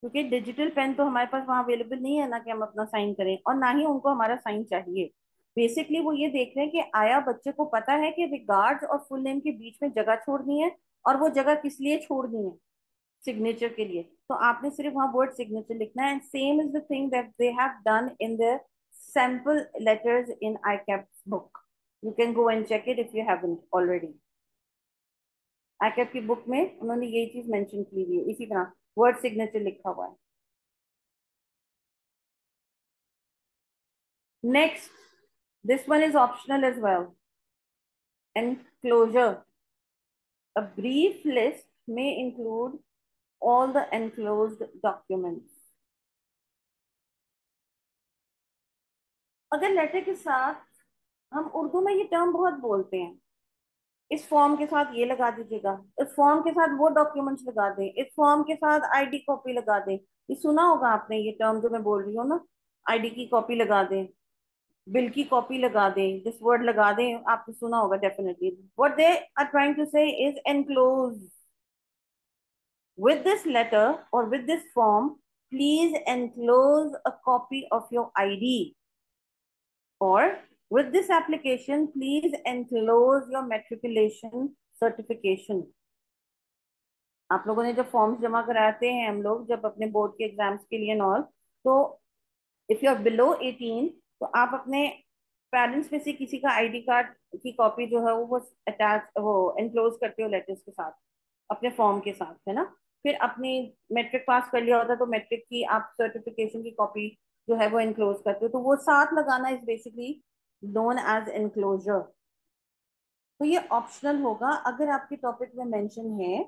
[SPEAKER 1] क्योंकि डिजिटल पेन तो हमारे पास वहां अवेलेबल नहीं है ना कि हम अपना साइन करें, और ना ही उनको हमारा साइन चाहिए। बेसिकली वो ये देख रहे हैं कि आया बच्चे को पता है कि रिगार्ड्स और फुल नेम के बीच में जगह छोड़नी है, और वो जगह किस लिए छोड़नी है? सिग्नेचर के लिए। तो आपने सिर्फ वहां वर्ड सिग्नेचर लिखना है, and same is the thing that they have done in the sample letters in ICAP book. You can go and check it if you haven't already. ICAP की बुक में उन्होंने यही चीज मेंशन की हुई है, इसी तरह वर्ड सिग्नेचर लिखा हुआ है। Next, this one is optional as well. Enclosure. A brief list may include all the enclosed documents. अगर लेटर के साथ, हम उर्दू में ये टर्म बहुत बोलते हैं, इस फॉर्म के साथ ये लगा दीजिएगा, इस फॉर्म के साथ वो डॉक्यूमेंट्स लगा दें, इस फॉर्म के साथ आईडी कॉपी लगा दें। ये सुना होगा आपने, ये टर्म जो मैं बोल रही हूँ ना, आईडी की कॉपी लगा दें, बिल की कॉपी लगा दें, दिस वर्ड लगा दें, आपने सुना होगा definitely. What they are trying to say is enclose. With this letter or with this form, please enclose a copy of your ID. Or with this application, please enclose your matriculation certification. आप लोगों ने जब forms जमा कराते हैं हम लोग जब अपने बोर्ड के एग्जाम्स के लिए नॉल, तो इफ यू आर बिलो 18, तो आप अपने पेरेंट्स में से किसी का आईडी कार्ड की कॉपी जो है वो अटैच, वो एनक्लोज करते हो लेटर्स के साथ, अपने फॉर्म के साथ, है ना। फिर अपनी मैट्रिक पास कर लिया होता है तो मैट्रिक की आप सर्टिफिकेशन की कॉपी जो है वो एनक्लोज करते हो, तो वो साथ लगाना is basically known as enclosure. तो ये ऑप्शनल होगा, अगर आपके टॉपिक में मेंशन है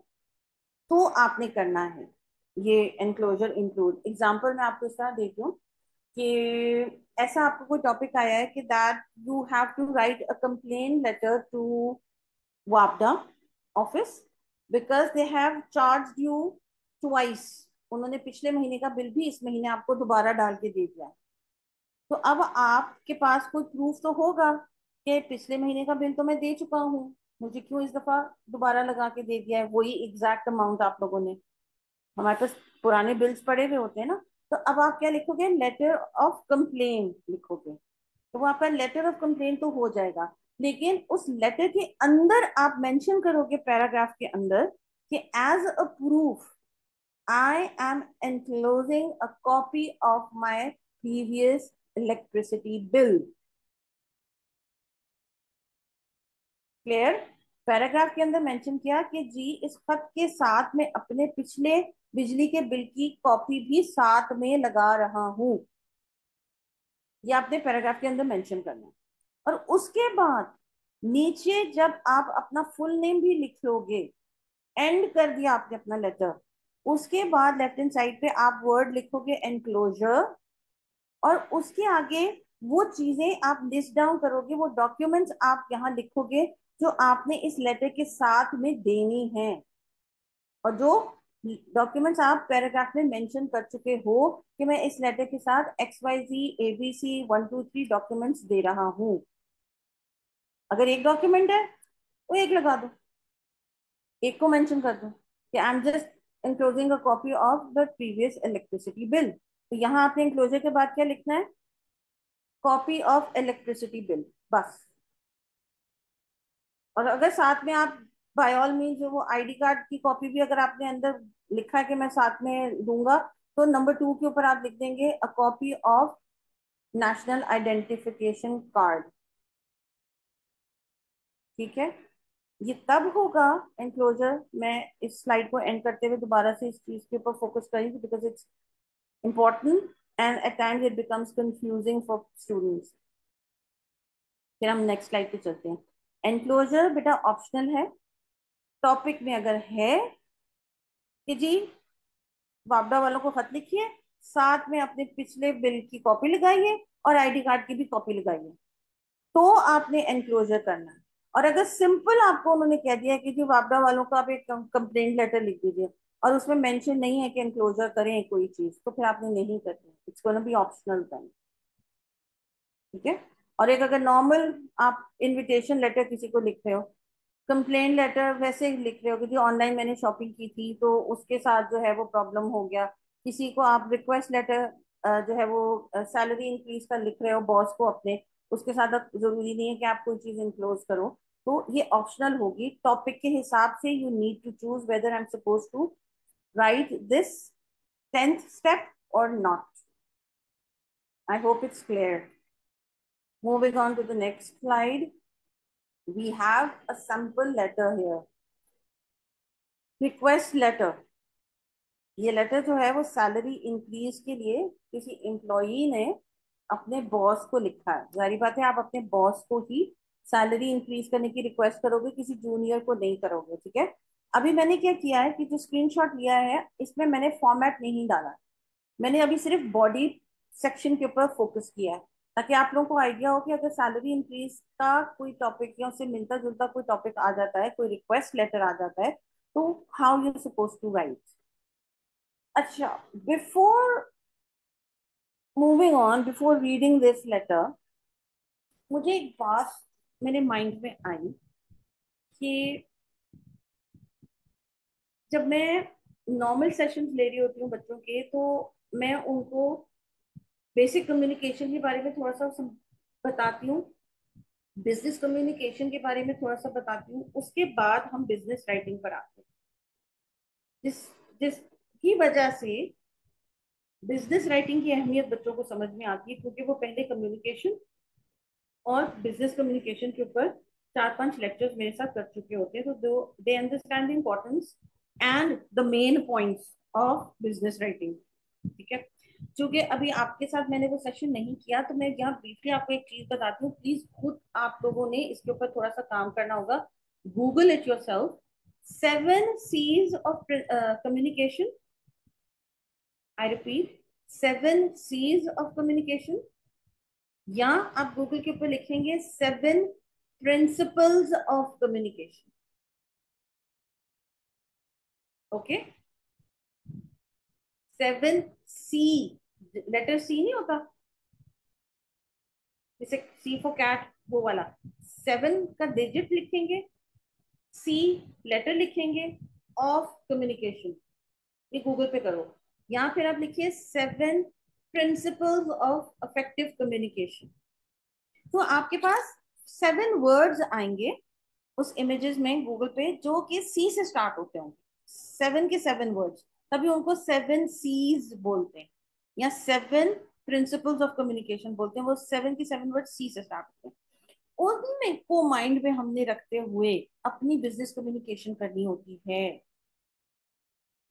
[SPEAKER 1] तो आपने करना है ये एनक्लोजर इंक्लूड। एग्जाम्पल मैं आपको इस तरह देती हूँ कि ऐसा आपको कोई टॉपिक आया है कि that you have to write a complain letter to वापडा office because they have charge you twice. उन्होंने पिछले महीने का बिल भी इस महीने आपको दोबारा डाल के दे दिया। तो अब आपके पास कोई प्रूफ तो होगा कि पिछले महीने का बिल तो मैं दे चुका हूँ, मुझे क्यों इस दफा दोबारा लगा के दे दिया है वही एग्जैक्ट अमाउंट आप लोगों ने। हमारे पास पुराने बिल्स पड़े हुए होते हैं ना। तो अब आप क्या लिखोगे? लेटर ऑफ कंप्लेन लिखोगे, तो वो आपका लेटर ऑफ कंप्लेन तो हो जाएगा। लेकिन उस लेटर के अंदर आप मेंशन करोगे पैराग्राफ के अंदर कि as a proof I am enclosing a copy of my previous electricity bill. Clear? Paragraph के अंदर मेंशन किया कि जी इस खत के साथ में अपने पिछले बिजली के बिल की कॉपी भी साथ में लगा रहा हूं। ये आपने पैराग्राफ के अंदर मेंशन करना है। और उसके बाद नीचे जब आप अपना फुल नेम भी लिख लोगे, एंड कर दिया आपने अपना लेटर, उसके बाद लेफ्ट हैंड साइड पे आप वर्ड लिखोगे एनक्लोजर, और उसके आगे वो चीजें आप लिस्ट डाउन करोगे, वो डॉक्यूमेंट्स आप यहाँ लिखोगे जो आपने इस लेटर के साथ में देनी है, और जो डॉक्यूमेंट्स आप पैराग्राफ में मेंशन कर चुके हो कि मैं इस लेटर के साथ XYZ ABC 1 2 3 डॉक्यूमेंट्स दे रहा हूं। अगर एक डॉक्यूमेंट है वो एक लगा दो, एक को मेंशन कर दो कि I am just enclosing a copy of the previous electricity bill. तो यहाँ आपने एनक्लोजर के बाद क्या लिखना है? कॉपी ऑफ इलेक्ट्रिसिटी बिल, बस। और अगर साथ में आप बाय ऑल मीन जो वो आईडी कार्ड की कॉपी भी अगर आपने अंदर लिखा है कि मैं साथ में दूंगा, तो नंबर 2 के ऊपर आप लिख देंगे अ copy of national identification card. ठीक है? ये तब होगा एनक्लोजर। मैं इस स्लाइड को एंड करते हुए दोबारा से इस चीज के ऊपर फोकस करेंगे because it's important and at times it becomes confusing for students. फिर हम नेक्स्ट स्लाइड पे चलते हैं। एनक्लोजर बेटा ऑप्शनल है। टॉपिक में अगर है कि जी वापडा वालों को खत लिखिए, साथ में अपने पिछले बिल की कॉपी लगाइए, और आईडी कार्ड की भी कॉपी लगाइए, तो आपने एनक्लोजर करना है। और अगर सिंपल आपको उन्होंने कह दिया है कि जी वापडा वालों का आप एक कंप्लेंट लेटर लिख दीजिए, और उसमें मेंशन नहीं है कि एनक्लोजर करें कोई चीज, तो फिर आपने नहीं करनी, it's gonna be optional then. ठीक है। और एक अगर नॉर्मल आप इनविटेशन लेटर किसी को लिख रहे हो, कंप्लेन लेटर वैसे ही लिख रहे हो कि जी ऑनलाइन मैंने शॉपिंग की थी तो उसके साथ जो है वो प्रॉब्लम हो गया, किसी को आप रिक्वेस्ट लेटर जो है वो सैलरी इंक्रीज का लिख रहे हो बॉस को अपने, उसके साथ अब जरूरी नहीं है कि आप कोई चीज इंक्लोज करो, तो ये ऑप्शनल होगी। टॉपिक के हिसाब से you need to choose whether I am suppose to write this 10th step or not. I hope it's clear. Moving on to the next slide, we have a sample letter here, request letter। ये letter जो है वो salary increase के लिए किसी employee ने अपने boss को लिखा है। जारी बात है, आप अपने बॉस को ही सैलरी इंक्रीज करने की रिक्वेस्ट करोगे, किसी जूनियर को नहीं करोगे। ठीक है। अभी मैंने क्या किया है कि जो स्क्रीनशॉट लिया है इसमें मैंने फॉर्मेट नहीं डाला, मैंने अभी सिर्फ बॉडी सेक्शन के ऊपर फोकस किया है, ताकि आप लोगों को आइडिया हो कि अगर सैलरी इंक्रीज का कोई टॉपिक या उससे मिलता जुलता कोई टॉपिक आ जाता है, कोई रिक्वेस्ट लेटर आ जाता है, तो how you suppose to write. अच्छा, before moving on, before reading this letter, मुझे एक बात मेरे माइंड में आई कि जब मैं नॉर्मल सेशंस ले रही होती हूँ बच्चों के, तो मैं उनको बेसिक कम्युनिकेशन के बारे में थोड़ा सा बताती हूँ, बिजनेस कम्युनिकेशन के बारे में थोड़ा सा बताती हूँ, उसके बाद हम बिजनेस राइटिंग पर आते हैं। जिस जिसकी वजह से बिजनेस राइटिंग की अहमियत बच्चों को समझ में आती है, क्योंकि वो पहले कम्युनिकेशन और बिजनेस कम्युनिकेशन के ऊपर 4-5 लेक्चर्स मेरे साथ कर चुके होते हैं, तो they understand the importance and the main points of business writing. ठीक है। क्योंकि अभी आपके साथ मैंने वो सेशन नहीं किया, तो मैं यहाँ ब्रीफली आपको एक चीज बताती हूँ, प्लीज खुद आप लोगों ने इसके ऊपर थोड़ा सा काम करना होगा, Google it yourself. 7 C's of communication, I repeat, 7 C's of communication, या आप गूगल के ऊपर लिखेंगे 7 principles of communication. Okay. 7 C, letter C नहीं होता जैसे सी फॉर कैट, वो वाला 7 का डिजिट लिखेंगे, सी लेटर लिखेंगे, ऑफ कम्युनिकेशन, ये गूगल पे करो, या फिर आप लिखिए 7 प्रिंसिपल्स ऑफ इफेक्टिव कम्युनिकेशन। तो आपके पास 7 वर्ड्स आएंगे उस इमेजेस में गूगल पे, जो कि सी से स्टार्ट होते होंगे, 7 के 7 वर्ड्स, तभी उनको 7 C's बोलते हैं, या 7 प्रिंसिपल्स ऑफ कम्युनिकेशन बोलते हैं। वो 7 के 7 वर्ड सी से स्टार्ट होते हैं, उनमें को माइंड में हमने रखते हुए अपनी बिजनेस कम्युनिकेशन करनी होती है।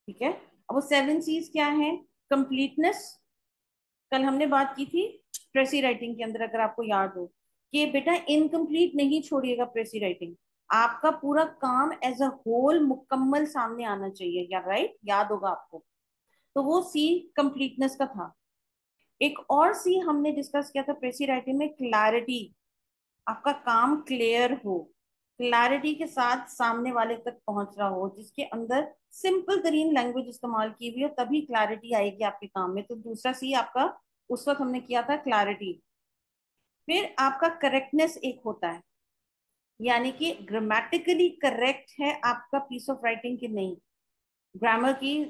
[SPEAKER 1] ठीक है। अब वो 7 C's क्या है? कंप्लीटनेस, कल हमने बात की थी प्रेसी राइटिंग के अंदर, अगर आपको याद हो, कि बेटा इनकम्प्लीट नहीं छोड़िएगा प्रेसी राइटिंग, आपका पूरा काम एज अ होल मुकम्मल सामने आना चाहिए, या राइट, याद होगा आपको। तो वो सी कंप्लीटनेस का था। एक और सी हमने डिस्कस किया था प्रेसी राइटिंग में, क्लैरिटी, आपका काम क्लियर हो, क्लैरिटी के साथ सामने वाले तक पहुंच रहा हो, जिसके अंदर सिंपल तरीन लैंग्वेज इस्तेमाल की हुई हो, तभी क्लैरिटी आएगी आपके काम में। तो दूसरा सी आपका उस वक्त हमने किया था क्लैरिटी। फिर आपका करेक्टनेस एक होता है, यानी कि ग्रामेटिकली करेक्ट है आपका पीस ऑफ राइटिंग की नहीं, ग्रामर की,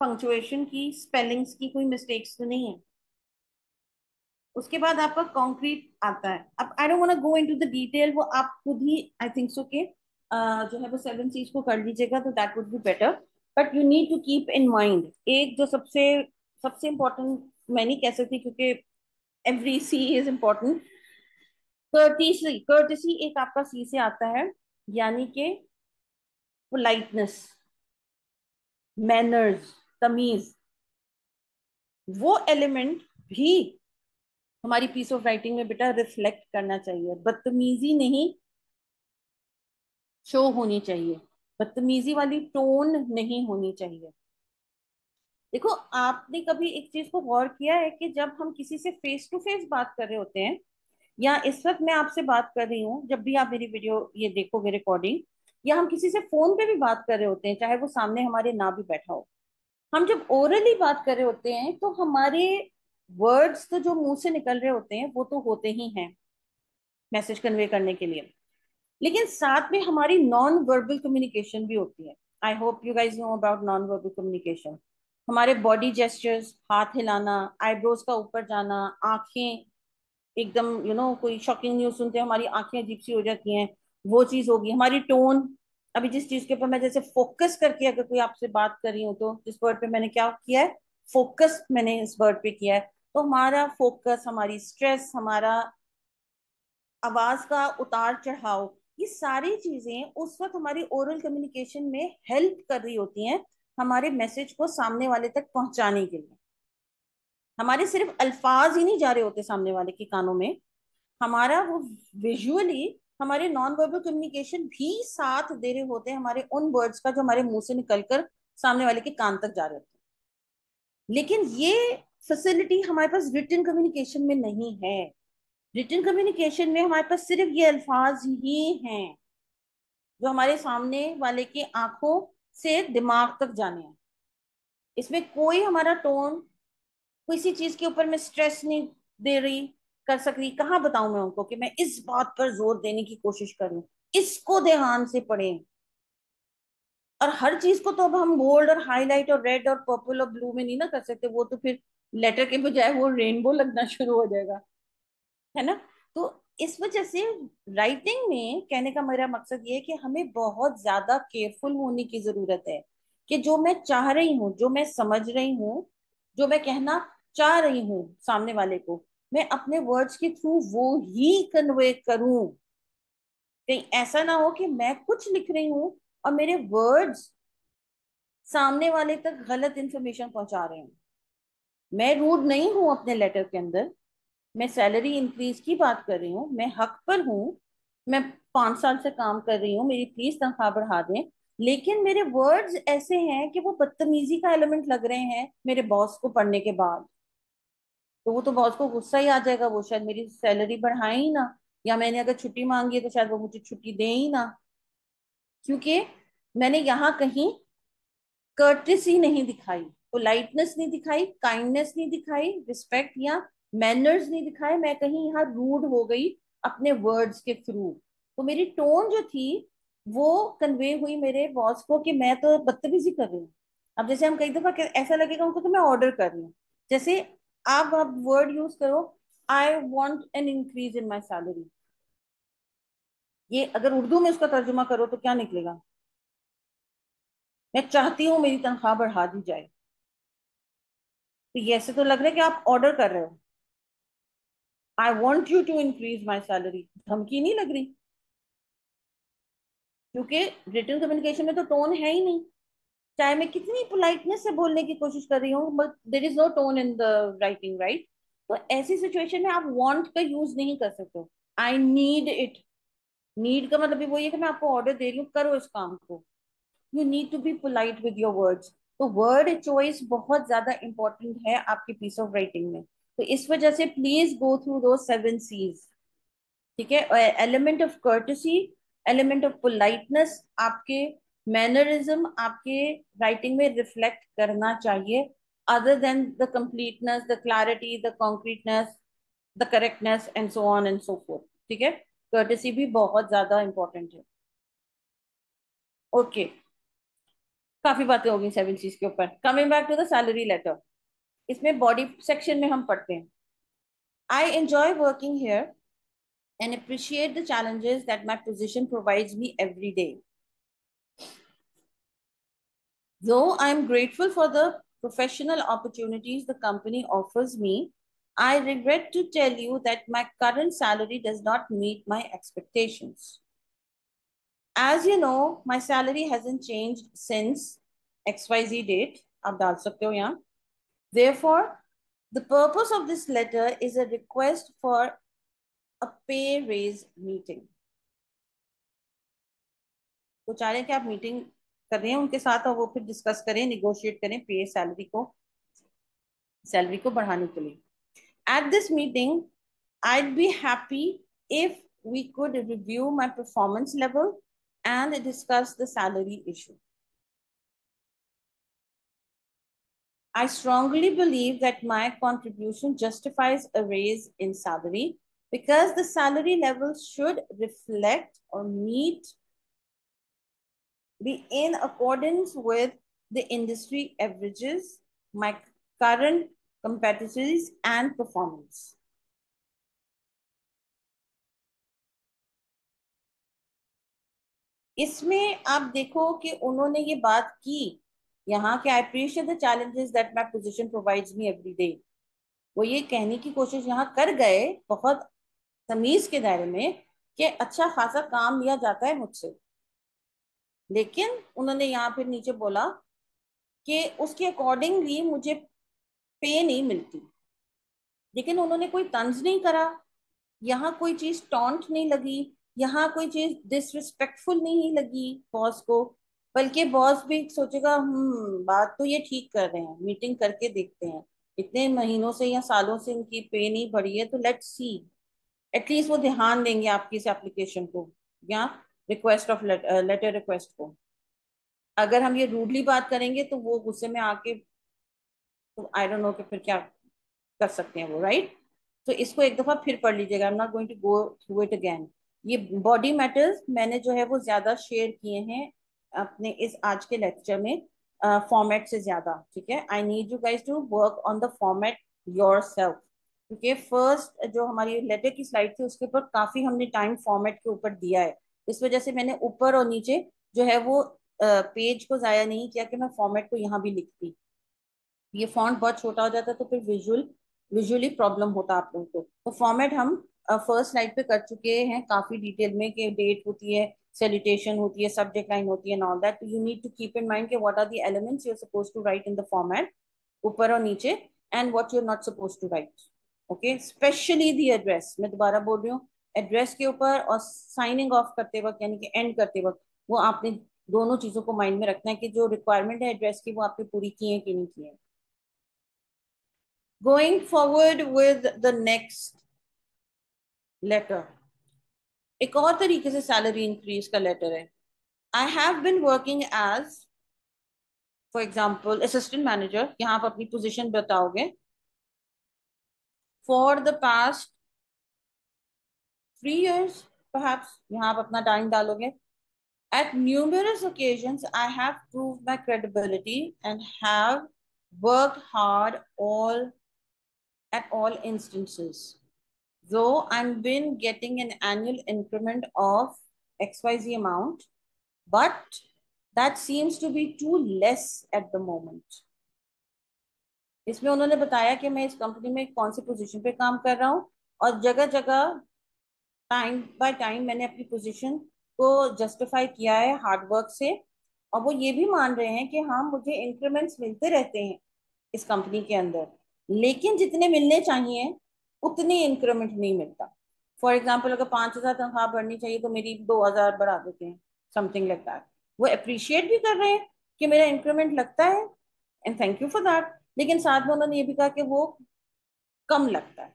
[SPEAKER 1] पंक्चुएशन की, स्पेलिंग्स की कोई मिस्टेक्स तो नहीं है। उसके बाद आपका कॉन्क्रीट आता है। अब I don't want to go into the detail, वो आप खुद ही आई थिंक सो के जो है वो 7 C's को कर लीजिएगा, तो that would be better. But you need to keep in mind, एक जो सबसे सबसे इम्पोर्टेंट, मैं नहीं कह सकती क्योंकि every C is important, courtesy, courtesy एक आपका सी से आता है, यानी कि पोलाइटनेस, मैनर्स, तमीज, वो एलिमेंट भी हमारी पीस ऑफ राइटिंग में बेटा रिफ्लेक्ट करना चाहिए। बदतमीजी नहीं शो होनी चाहिए, बदतमीजी वाली टोन नहीं होनी चाहिए। देखो, आपने कभी एक चीज को गौर किया है कि जब हम किसी से फेस टू फेस बात कर रहे होते हैं, या इस वक्त मैं आपसे बात कर रही हूँ, जब भी आप मेरी वीडियो ये देखोगे रिकॉर्डिंग, या हम किसी से फोन पे भी बात कर रहे होते हैं, चाहे वो सामने हमारे ना भी बैठा हो, हम जब ओरली बात कर रहे होते हैं तो हमारे वर्ड्स तो जो मुंह से निकल रहे होते हैं वो तो होते ही हैं मैसेज कन्वे करने के लिए, लेकिन साथ में हमारी नॉन वर्बल कम्युनिकेशन भी होती है। I hope you guys know about non verbal communication. हमारे बॉडी जेस्चर्स, हाथ हिलाना, आईब्रोज का ऊपर जाना, आंखें एकदम कोई शॉकिंग न्यूज सुनते हैं हमारी आंखें अजीब सी हो जाती हैं, वो चीज होगी। हमारी टोन, अभी जिस चीज के ऊपर मैं जैसे फोकस करके अगर कोई आपसे बात कर रही हूँ, तो जिस वर्ड पे मैंने क्या किया है, फोकस मैंने इस वर्ड पे किया है, तो हमारा फोकस, हमारी स्ट्रेस, हमारा आवाज का उतार चढ़ाव, ये सारी चीजें उस वक्त हमारी ओरल कम्युनिकेशन में हेल्प कर रही होती हैं हमारे मैसेज को सामने वाले तक पहुंचाने के लिए। हमारे सिर्फ अल्फाज ही नहीं जा रहे होते सामने वाले के कानों में, हमारा वो विजुअली हमारे नॉन वर्बल कम्युनिकेशन भी साथ दे रहे होते हैं हमारे उन वर्ड्स का जो हमारे मुंह से निकलकर सामने वाले के कान तक जा रहे होते हैं। लेकिन ये फैसिलिटी हमारे पास रिटन कम्युनिकेशन में नहीं है। रिटन कम्युनिकेशन में हमारे पास सिर्फ ये अल्फाज ही हैं जो हमारे सामने वाले की आंखों से दिमाग तक जाने हैं। इसमें कोई हमारा टोन, किसी चीज के ऊपर मैं स्ट्रेस नहीं दे रही, कर सक रही। कहाँ बताऊं मैं उनको कि मैं इस बात पर जोर देने की कोशिश करूं, इसको ध्यान से पढ़ें। और हर चीज को तो अब हम बोल्ड और हाईलाइट और रेड और पर्पल और ब्लू में नहीं ना कर सकते, वो तो फिर लेटर के बजाय वो रेनबो लगना शुरू हो जाएगा, है ना। तो इस वजह से राइटिंग में कहने का मेरा मकसद ये है कि हमें बहुत ज्यादा केयरफुल होने की जरूरत है कि जो मैं चाह रही हूँ, जो मैं समझ रही हूँ, जो मैं कहना चाह रही हूँ सामने वाले को, मैं अपने वर्ड्स के थ्रू वो ही कन्वे करूं। कहीं ऐसा ना हो कि मैं कुछ लिख रही हूँ और मेरे वर्ड्स सामने वाले तक गलत इंफॉर्मेशन पहुंचा रहे हैं। मैं रूड नहीं हूं अपने लेटर के अंदर, मैं सैलरी इंक्रीज की बात कर रही हूँ, मैं हक पर हूँ, मैं 5 साल से काम कर रही हूँ, मेरी प्लीज तनख्वाह बढ़ा दें। लेकिन मेरे वर्ड्स ऐसे हैं कि वो बदतमीजी का एलिमेंट लग रहे हैं मेरे बॉस को पढ़ने के बाद, तो वो तो बॉस को गुस्सा ही आ जाएगा, वो शायद मेरी सैलरी बढ़ाए ही ना, या मैंने अगर छुट्टी मांगी है तो शायद वो मुझे छुट्टी दे ही ना, क्योंकि मैंने यहाँ कहीं कर्टेसी नहीं दिखाई, पोलाइटनेस नहीं दिखाई, काइंडनेस नहीं दिखाई, रिस्पेक्ट या मैनर्स नहीं दिखाए, मैं कहीं यहाँ रूड हो गई अपने वर्ड्स के थ्रू। तो मेरी टोन जो थी वो कन्वे हुई मेरे बॉस को कि मैं तो बदतमीजी कर रही हूँ। अब जैसे हम कई दफा ऐसा लगेगा उनको कि मैं ऑर्डर कर रही हूँ, जैसे आप वर्ड यूज करो, I want an increase in my salary, ये अगर उर्दू में उसका तर्जुमा करो तो क्या निकलेगा, मैं चाहती हूँ मेरी तनख्वाह बढ़ा दी जाए। तो ये ऐसे तो लग रहा है कि आप ऑर्डर कर रहे हो, I want you to increase my salary, धमकी नहीं लग रही, क्योंकि रिटन कम्युनिकेशन में तो टोन है ही नहीं। चाहे मैं कितनी पोलाइटनेस से बोलने की कोशिश कर रही हूँ, but there is no tone in the writing, right. तो ऐसी सिचुएशन में आप वांट का यूज नहीं कर सकते। आई नीड इट, नीड का मतलब भी वही है कि मैं आपको ऑर्डर दे रही हूँ, करो इस काम को। You need to be polite with your words. तो वर्ड चॉइस बहुत ज्यादा इंपॉर्टेंट है आपकी पीस ऑफ राइटिंग में। तो इस वजह से प्लीज गो थ्रू दो 7 C's। ठीक है, element of courtesy, element of politeness आपके मैनरिज्म, आपके राइटिंग में रिफ्लेक्ट करना चाहिए, other than the completeness, the clarity, the concreteness, the correctness and so on and so forth. ठीक है, कर्टसी भी बहुत ज्यादा इंपॉर्टेंट है। ओके, काफी बातें होगी 7 C's के ऊपर। Coming back to the salary letter, इसमें बॉडी सेक्शन में हम पढ़ते हैं, I enjoy working here and appreciate the challenges that my position provides me every day. Though I am grateful for the professional opportunities the company offers me, I regret to tell you that my current salary does not meet my expectations. As you know, my salary hasn't changed since XYZ date. आप डाल सकते हो यहाँ. Therefore, the purpose of this letter is a request for a pay raise meeting. तो चाह रहे हैं कि आप मीटिंग कर रहे हैं उनके साथ और वो फिर डिस्कस करें, निगोशिएट करें पे सैलरी को सैलरी को बढ़ाने के लिए। At this meeting I'd be happy if we could review my performance level and discuss the salary issue. I strongly believe that my contribution justifies a raise in salary because the salary level should reflect or be in accordance with the industry averages, my current competitiveness and performance. इसमें आप देखो कि उन्होंने ये बात की यहाँ के, I appreciate the challenges that my position provides me every day. वो ये कहने की कोशिश यहाँ कर गए बहुत तमीज के दायरे में कि अच्छा खासा काम लिया जाता है मुझसे, लेकिन उन्होंने यहाँ फिर नीचे बोला कि उसके अकॉर्डिंगली मुझे पे नहीं मिलती। लेकिन उन्होंने कोई तंज नहीं करा, यहाँ कोई चीज टॉन्ट नहीं लगी, यहाँ कोई चीज डिसरिस्पेक्टफुल नहीं लगी बॉस को, बल्कि बॉस भी सोचेगा बात तो ये ठीक कर रहे हैं, मीटिंग करके देखते हैं, इतने महीनों से या सालों से इनकी पे नहीं बढ़ी है तो लेट्स सी, एटलीस्ट वो ध्यान देंगे आपकी इस एप्लीकेशन को या रिक्वेस्ट ऑफ लेटर रिक्वेस्ट को। अगर हम ये रूडली बात करेंगे तो वो गुस्से में आके, तो आई डोंट नो कि फिर क्या कर सकते हैं वो, राइट। तो इसको एक दफा फिर पढ़ लीजिएगा, I am not going to go through it again. ये बॉडी मैटर्स मैंने जो है वो ज्यादा शेयर किए हैं अपने इस आज के लेक्चर में फॉर्मेट से ज्यादा, ठीक है। I need you guys to work on the format yourself, क्योंकि फर्स्ट जो हमारी लेटर की स्लाइड थी उसके ऊपर काफी हमने टाइम फॉर्मेट के ऊपर दिया है, इस वजह से मैंने ऊपर और नीचे जो है वो पेज को जाया नहीं किया कि मैं फॉर्मेट को यहाँ भी लिखती। ये फॉन्ट बहुत छोटा हो जाता है तो फिर विजुअली प्रॉब्लम होता है आप लोगों को। तो फॉर्मेट हम फर्स्ट स्लाइड पे कर चुके हैं काफी डिटेल में कि डेट होती है, सैल्यूटेशन होती है, सब्जेक्ट लाइन होती है and all that. You need to keep in mind कि what are the elements you are supposed to write in the format, ऊपर और नीचे, and what you are not supposed to write. Okay, specially the address, मैं दोबारा बोल रही हूँ, address के ऊपर और साइनिंग ऑफ करते वक्त यानी कि एंड करते वक्त वो आपने दोनों चीजों को माइंड में रखना है कि जो रिक्वायरमेंट है एड्रेस की वो आपने पूरी की है कि नहीं की है। Going forward with the next letter, एक और तरीके से सैलरी इंक्रीज का लेटर है। I have been working as, for example assistant manager, यहाँ आप अपनी पोजीशन बताओगे, for the past 3 years, perhaps यहाँ आप अपना टाइम डालोगे। At numerous occasions, I have proved my credibility and have worked hard at all instances. Though I've been getting an annual increment of XYZ amount, but that seems to be too less at the moment. इसमें उन्होंने बताया कि मैं इस company में कौन सी position पे काम कर रहा हूँ और जगह जगह टाइम बाय टाइम मैंने अपनी पोजीशन को जस्टिफाई किया है हार्ड वर्क से, और वो ये भी मान रहे हैं कि हाँ मुझे इंक्रीमेंट्स मिलते रहते हैं इस कंपनी के अंदर, लेकिन जितने मिलने चाहिए उतने इंक्रीमेंट नहीं मिलता। फॉर एग्जाम्पल अगर 5,000 तनख्वाह बढ़नी चाहिए तो मेरी 2,000 बढ़ा देते हैं, समथिंग लाइक दैट। वो अप्रिशिएट भी कर रहे हैं कि मेरा इंक्रीमेंट लगता है and thank you for that, लेकिन साथ में उन्होंने ये भी कहा कि वो कम लगता है।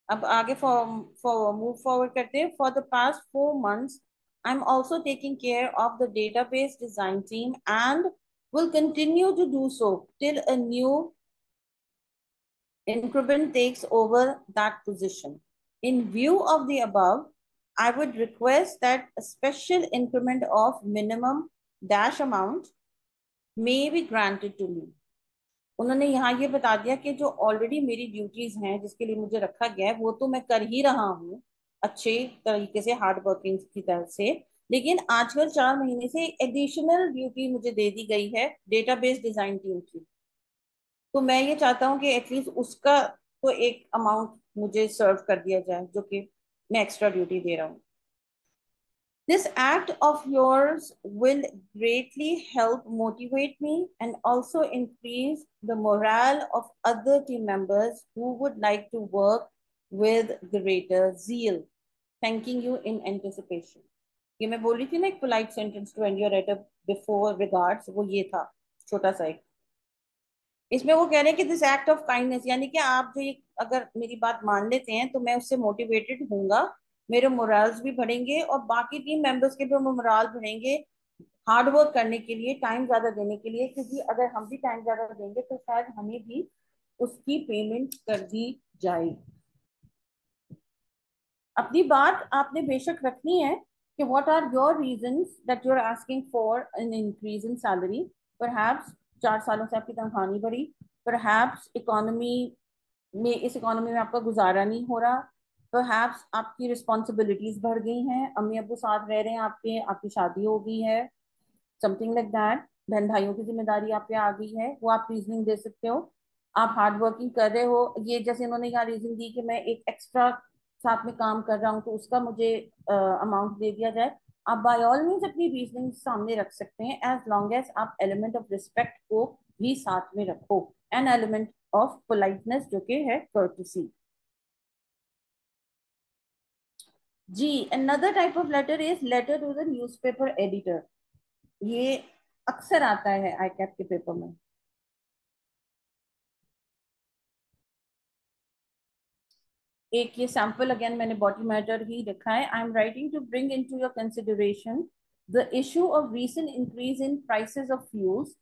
[SPEAKER 1] अब आगे फॉर मूव फॉरवर्ड करते हैं। For the past 4 months I am also taking care of the database design team and will continue to do so till a new increment takes over that position. In view of the above, I would request that a special increment of minimum dash amount may be granted to me. उन्होंने यहाँ ये बता दिया कि जो already मेरी duties हैं जिसके लिए मुझे रखा गया है वो तो मैं कर ही रहा हूँ अच्छे तरीके से, हार्ड वर्किंग की तरफ से, लेकिन आजकल 4 महीने से एडिशनल ड्यूटी मुझे दे दी गई है डेटाबेस डिजाइन टीम की। तो मैं ये चाहता हूँ कि एटलीस्ट उसका तो एक अमाउंट मुझे सर्व कर दिया जाए जो कि मैं एक्स्ट्रा ड्यूटी दे रहा हूँ। This act of yours will greatly help motivate me and also increase the morale of other team members who would like to work with greater zeal. Thanking you in anticipation. ये मैं बोल रही थी ना एक polite sentence to end your letter before regards, वो ये था छोटा सा एक। इसमें वो कह रहे हैं कि दिस एक्ट ऑफ काइंडनेस, यानी कि आप जो ये अगर मेरी बात मान लेते हैं तो मैं उससे मोटिवेटेड होऊंगा, मेरे मोरल्स भी बढ़ेंगे और बाकी टीम मेंबर्स के भी मोरल बढ़ेंगे हार्ड वर्क करने के लिए, टाइम ज्यादा देने के लिए, क्योंकि अगर हम भी टाइम ज्यादा देंगे तो शायद हमें भी उसकी पेमेंट कर दी जाए। अपनी बात आपने बेशक रखनी है कि what are your reasons that you are asking for an increase in salary. Perhaps 4 सालों से आपकी तनख्वाह नहीं बढ़ी, परहैप्स इकोनॉमी में, इस इकोनॉमी में आपका गुजारा नहीं हो रहा, परहैप्स आपकी रिस्पॉन्सिबिलिटीज बढ़ गई हैं, अम्मी अब्बू साथ रह रहे हैं आपके, आपकी शादी हो गई है, समथिंग लाइक दैट, बहन भाइयों की जिम्मेदारी आप पे आ गई है, वो आप रीजनिंग दे सकते हो। आप हार्ड वर्किंग कर रहे हो, ये जैसे इन्होंने यहाँ रीजन दी कि मैं एक एक्स्ट्रा साथ में काम कर रहा हूँ तो उसका मुझे अमाउंट दे दिया जाए। आप बाय ऑल मीन्स अपनी रीजनिंग सामने रख सकते हैं, एज लॉन्ग एज आप एलिमेंट ऑफ रिस्पेक्ट को भी साथ में रखो, एन एलिमेंट ऑफ पोलाइटनेस जो कि है कर्टसी। जी, another type of letter is letter to the newspaper editor। ये अक्सर आता है आईकैप के पेपर में। एक ये सैंपल अगेन मैंने बॉडी मैटर ही लिखा है। I am writing to bring into your consideration the issue of recent increase in prices of fuels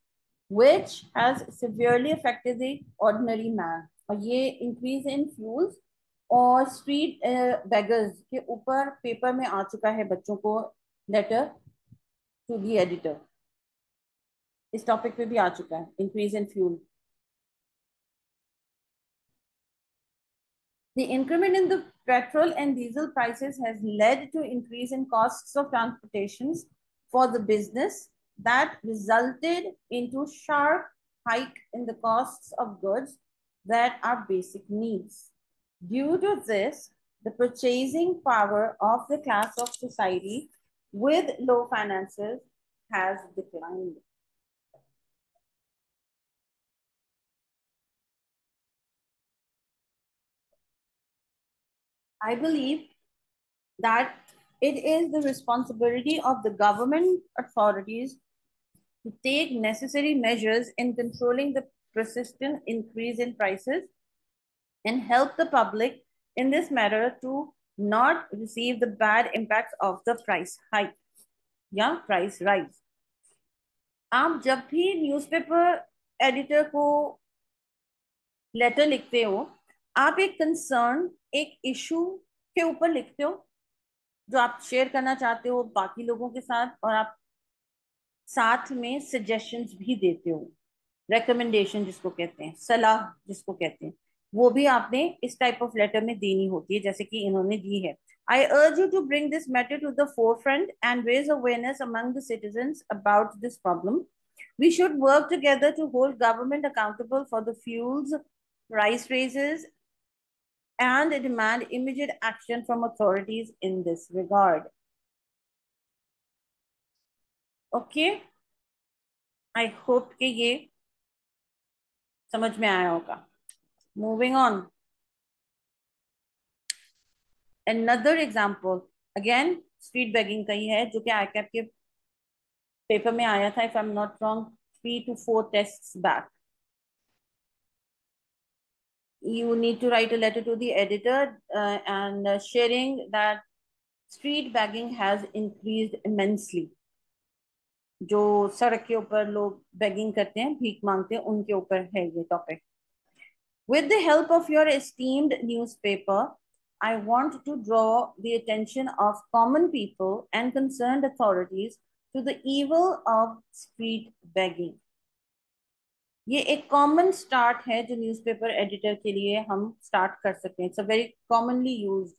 [SPEAKER 1] which has severely affected the ordinary man। और ये इंक्रीज इन फ्यूल्स और street beggars के ऊपर paper में आ चुका है बच्चों को लेटर टू दी एडिटर, इस टॉपिक पे भी आ चुका है increase in fuel. The increment in the petrol and diesel prices has led to increase in costs of transportations for the business that resulted into sharp hike in the costs of goods that are basic needs. Due to this, the purchasing power of the class of society with low finances has declined. I believe that it is the responsibility of the government authorities to take necessary measures in controlling the persistent increase in prices and help the public in this matter to not receive the bad impacts of the price hike या price rise। आप जब भी newspaper editor को letter लिखते हो, आप एक concern, एक इशू के ऊपर लिखते हो जो आप शेयर करना चाहते हो बाकी लोगों के साथ, और आप साथ में सजेशंस भी देते हो, रेकमेंडेशन जिसको कहते हैं, सलाह जिसको कहते हैं, वो भी आपने इस टाइप ऑफ लेटर में देनी होती है जैसे कि इन्होंने दी है। I urge you to bring this matter to the forefront and raise awareness among the citizens about this problem. We should work together to hold government accountable for the fuels price raises and demand immediate action from authorities in this regard। Okay, I hope कि ये समझ में आया होगा। Moving on, another example, again street begging का ही है जो कि आईकैप के पेपर में आया था, if I am not wrong 3 to 4 tests back. You need to write a letter to the editor and sharing that street begging has increased immensely। जो सड़क के ऊपर लोग बेगिंग करते हैं, भीख मांगते हैं, उनके ऊपर है ये topic. With the help of your esteemed newspaper, I want to draw the attention of common people and concerned authorities to the evil of street begging। ये एक कॉमन स्टार्ट है जो न्यूज़पेपर एडिटर के लिए हम स्टार्ट कर सकते हैं। It's a very commonly used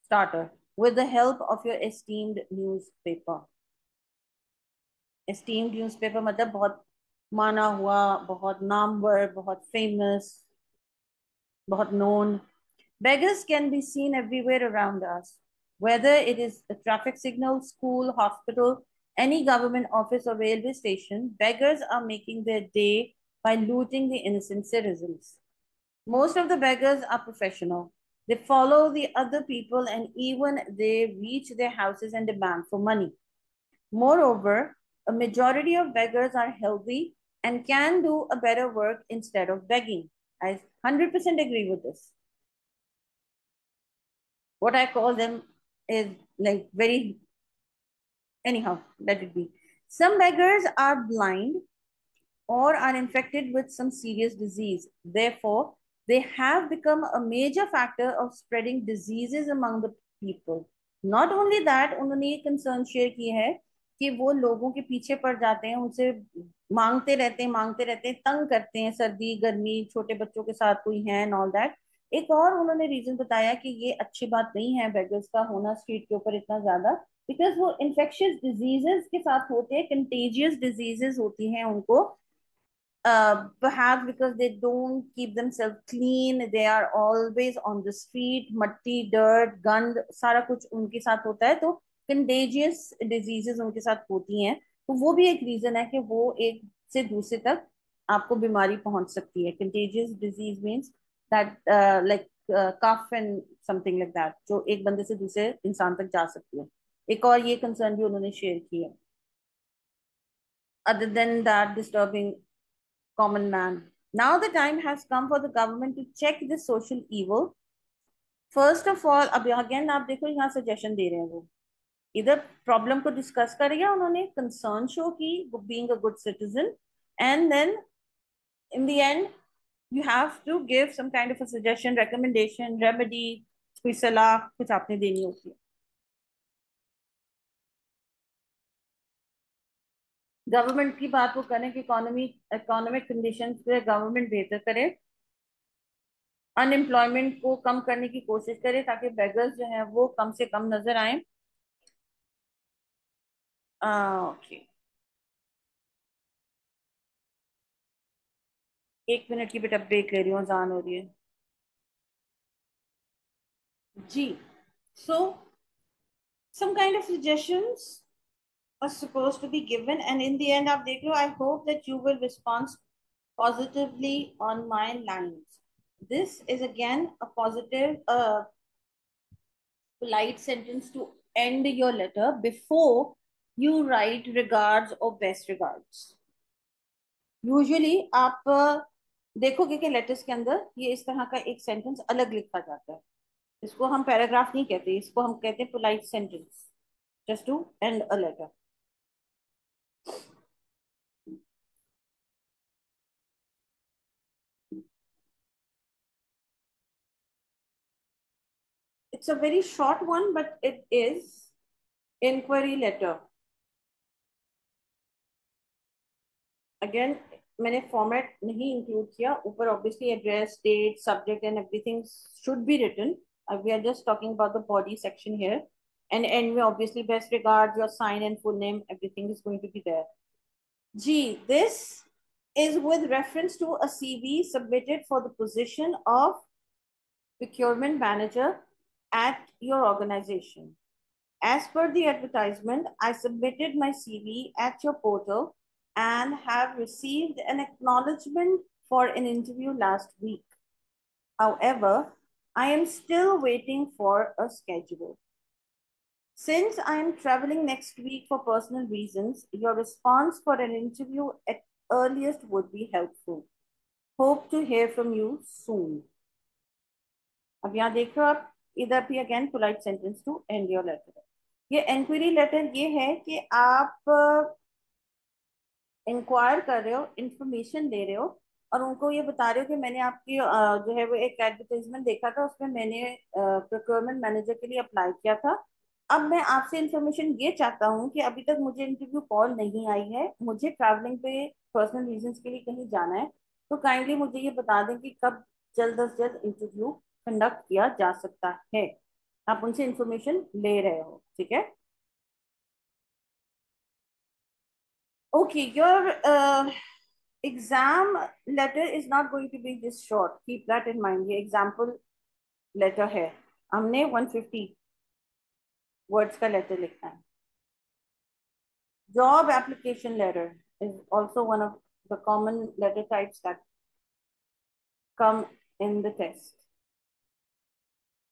[SPEAKER 1] starter. With the help of your esteemed newspaper. Esteemed newspaper मतलब बहुत माना हुआ, बहुत नामवर, बहुत फेमस, बहुत known। Beggars can be seen everywhere around us, whether it is a traffic signal, school, hospital, any government office or railway station. Beggars are making their day by looting the innocent citizens. Most of the beggars are professional. They follow the other people and even they reach their houses and demand for money. Moreover, a majority of beggars are healthy and can do a better work instead of begging. I 100% agree with this. What I call them is like very, anyhow, let it be. Some beggars are blind or are infected with some serious disease. Therefore, they have become a major factor of spreading diseases among the people. Not only that, उन्होंने ये concern share की है कि वो लोगों के पीछे पड़ जाते हैं, उनसे मांगते रहते हैं, तंग करते हैं, सर्दी गर्मी, छोटे बच्चों के साथ कोई है एंड ऑल दैट। एक और उन्होंने रीजन बताया कि ये अच्छी बात नहीं है बेगर्स का होना स्ट्रीट के ऊपर इतना ज्यादा, बिकॉज वो इन्फेक्शियस डिजीजेस के साथ होते हैं, कंटेजियस डिजीजेस होती हैं उनको, perhaps because they don't keep themselves clean, they are always on the street, मट्टी, dirt, गंद, सारा कुछ उनके साथ होता है, तो contagious diseases उनके साथ होती हैं। तो वो भी एक रीजन है कि वो एक से दूसरे तक आपको बीमारी पहुंच सकती है। contagious disease means that like cough and something like that, जो एक बंदे से दूसरे इंसान तक जा सकती है। एक और ये कंसर्न भी उन्होंने शेयर की है। other than that disturbing common man. Now the time has come for the government to check this social evil. First of all, अब अगेन आप देखो यहाँ सजेशन दे रहे हैं वो, इधर प्रॉब्लम को डिस्कस कर या उन्होंने कंसर्न शो की being a good citizen, and then in the end you have to give some kind of a suggestion, recommendation, remedy, कोई सलाह कुछ आपने देनी होती है। गवर्नमेंट की बात वो करें कि इकोनॉमिक कंडीशन पे गवर्नमेंट बेहतर करे, अनएम्प्लॉयमेंट को कम करने की कोशिश करे ताकि बेगर्स जो है वो कम से कम नजर आए। ओके, 1 मिनट की बेटा ब्रेक ले रही हूँ, अजान हो रही है जी। So some kind of suggestions are supposed to be given, and in the end आप देख लो, I hope that you will respond positively on my lines. This is again a positive polite sentence to end your letter before you write regards or best regards. Usually आप देखोगे कि letters के अंदर ये इस तरह का एक सेंटेंस अलग लिखा जाता है, इसको हम पैराग्राफ नहीं कहते, इसको हम कहते हैं polite sentence, just to end a letter. It's a very short one, but it is inquiry letter. Again, मैंने फॉर्मेट नहीं इंक्लूड किया ऊपर, obviously address, date, subject and everything should be written. We are just talking about the body section here, and end में obviously best regards, your sign and full name, everything is going to be there. G, this is with reference to a CV submitted for the position of procurement manager at your organization. As per the advertisement, I submitted my CV at your portal and have received an acknowledgement for an interview last week. However, I am still waiting for a schedule. Since I am traveling next week for personal reasons, your response for an interview at earliest would be helpful. Hope to hear from you soon. अब यहाँ देख रहे हो आप, इधर भी again polite sentence to end your letter. ये inquiry letter ये है कि आप इंक्वायर कर रहे हो, इंफॉर्मेशन दे रहे हो, और उनको ये बता रहे हो कि मैंने आपकी जो है वो एक एडवर्टाइजमेंट देखा था, उसमें मैंने प्रोक्योरमेंट मैनेजर के लिए अप्लाई किया था। अब मैं आपसे इंफॉर्मेशन ये चाहता हूँ कि अभी तक मुझे इंटरव्यू कॉल नहीं आई है, मुझे ट्रैवलिंग पे पर्सनल रीजंस के लिए कहीं जाना है, तो काइंडली मुझे ये बता दें कि कब जल्द अज जल्द इंटरव्यू कंडक्ट किया जा सकता है। आप उनसे इंफॉर्मेशन ले रहे हो, ठीक है। Okay, your exam letter is not going to be this short. Keep that in mind. ये example letter है, हमने 150 words का letter लिखना है। Job application letter is also one of the common letter types that come in the test.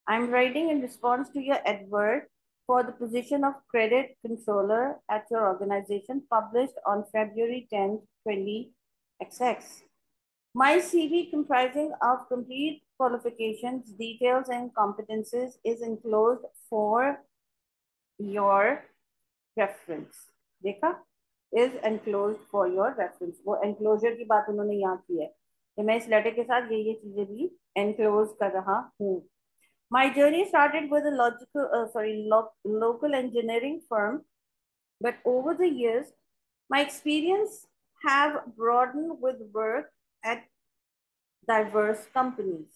[SPEAKER 1] I'm writing in response to your advert for the position of credit controller at your organization, published on February 10th, 20 XX. My CV comprising of complete qualifications, details and competences is enclosed for your reference. देखा? Is enclosed for your reference. वो enclosure की बात उन्होंने यहाँ की है कि मैं इस लेटर के साथ ये चीजें भी enclose कर रहा हूँ. My journey started with a local engineering firm, but over the years, my experience have broadened with work at diverse companies.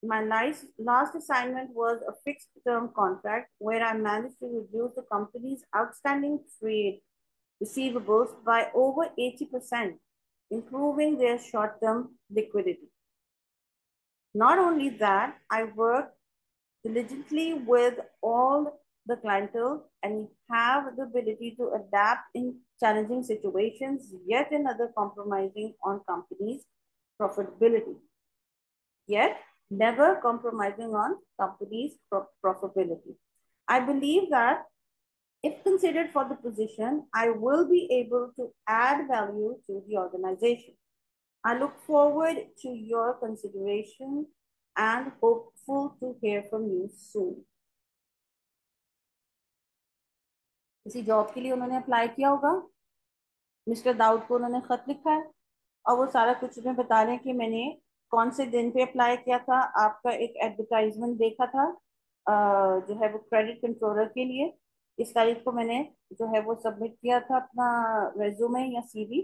[SPEAKER 1] My last assignment was a fixed term contract where I managed to reduce the company's outstanding trade receivables by over 80%, improving their short term liquidity. Not only that, I worked diligently with all the clientele and have the ability to adapt in challenging situations, yet another compromising on companies' profitability. Yet never compromising on companies' profitability. I believe that if considered for the position, I will be able to add value to the organization. I look forward to your consideration and hopeful to hear from you soon. किसी job के लिए उन्होंने apply किया होगा, mister Dawood को उन्होंने खत लिखा है और वो सारा कुछ में बता रहे हैं कि मैंने कौन से दिन पे अप्लाई किया था, आपका एक एडवर्टाइजमेंट देखा था जो है वो क्रेडिट कंट्रोलर के लिए, इस तारीख को मैंने जो है वो सबमिट किया था अपना रेज्यूमे या सीवी.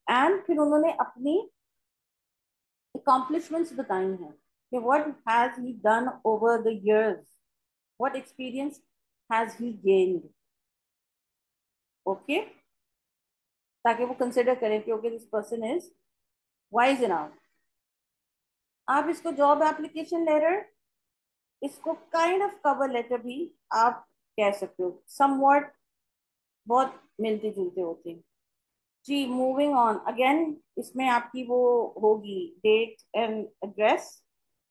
[SPEAKER 1] एंड फिर उन्होंने अपनी accomplishments बताई हैं कि what has he done over the years, what experience has he gained. Okay, ताकि वो कंसिडर करें कि okay this person is wise enough. आप इसको जॉब एप्लीकेशन लेटर, इसको काइंड ऑफ कवर लेटर भी आप कह सकते हो, समवॉट बहुत मिलते जुलते होते हैं. जी मूविंग ऑन अगेन, इसमें आपकी वो होगी date and address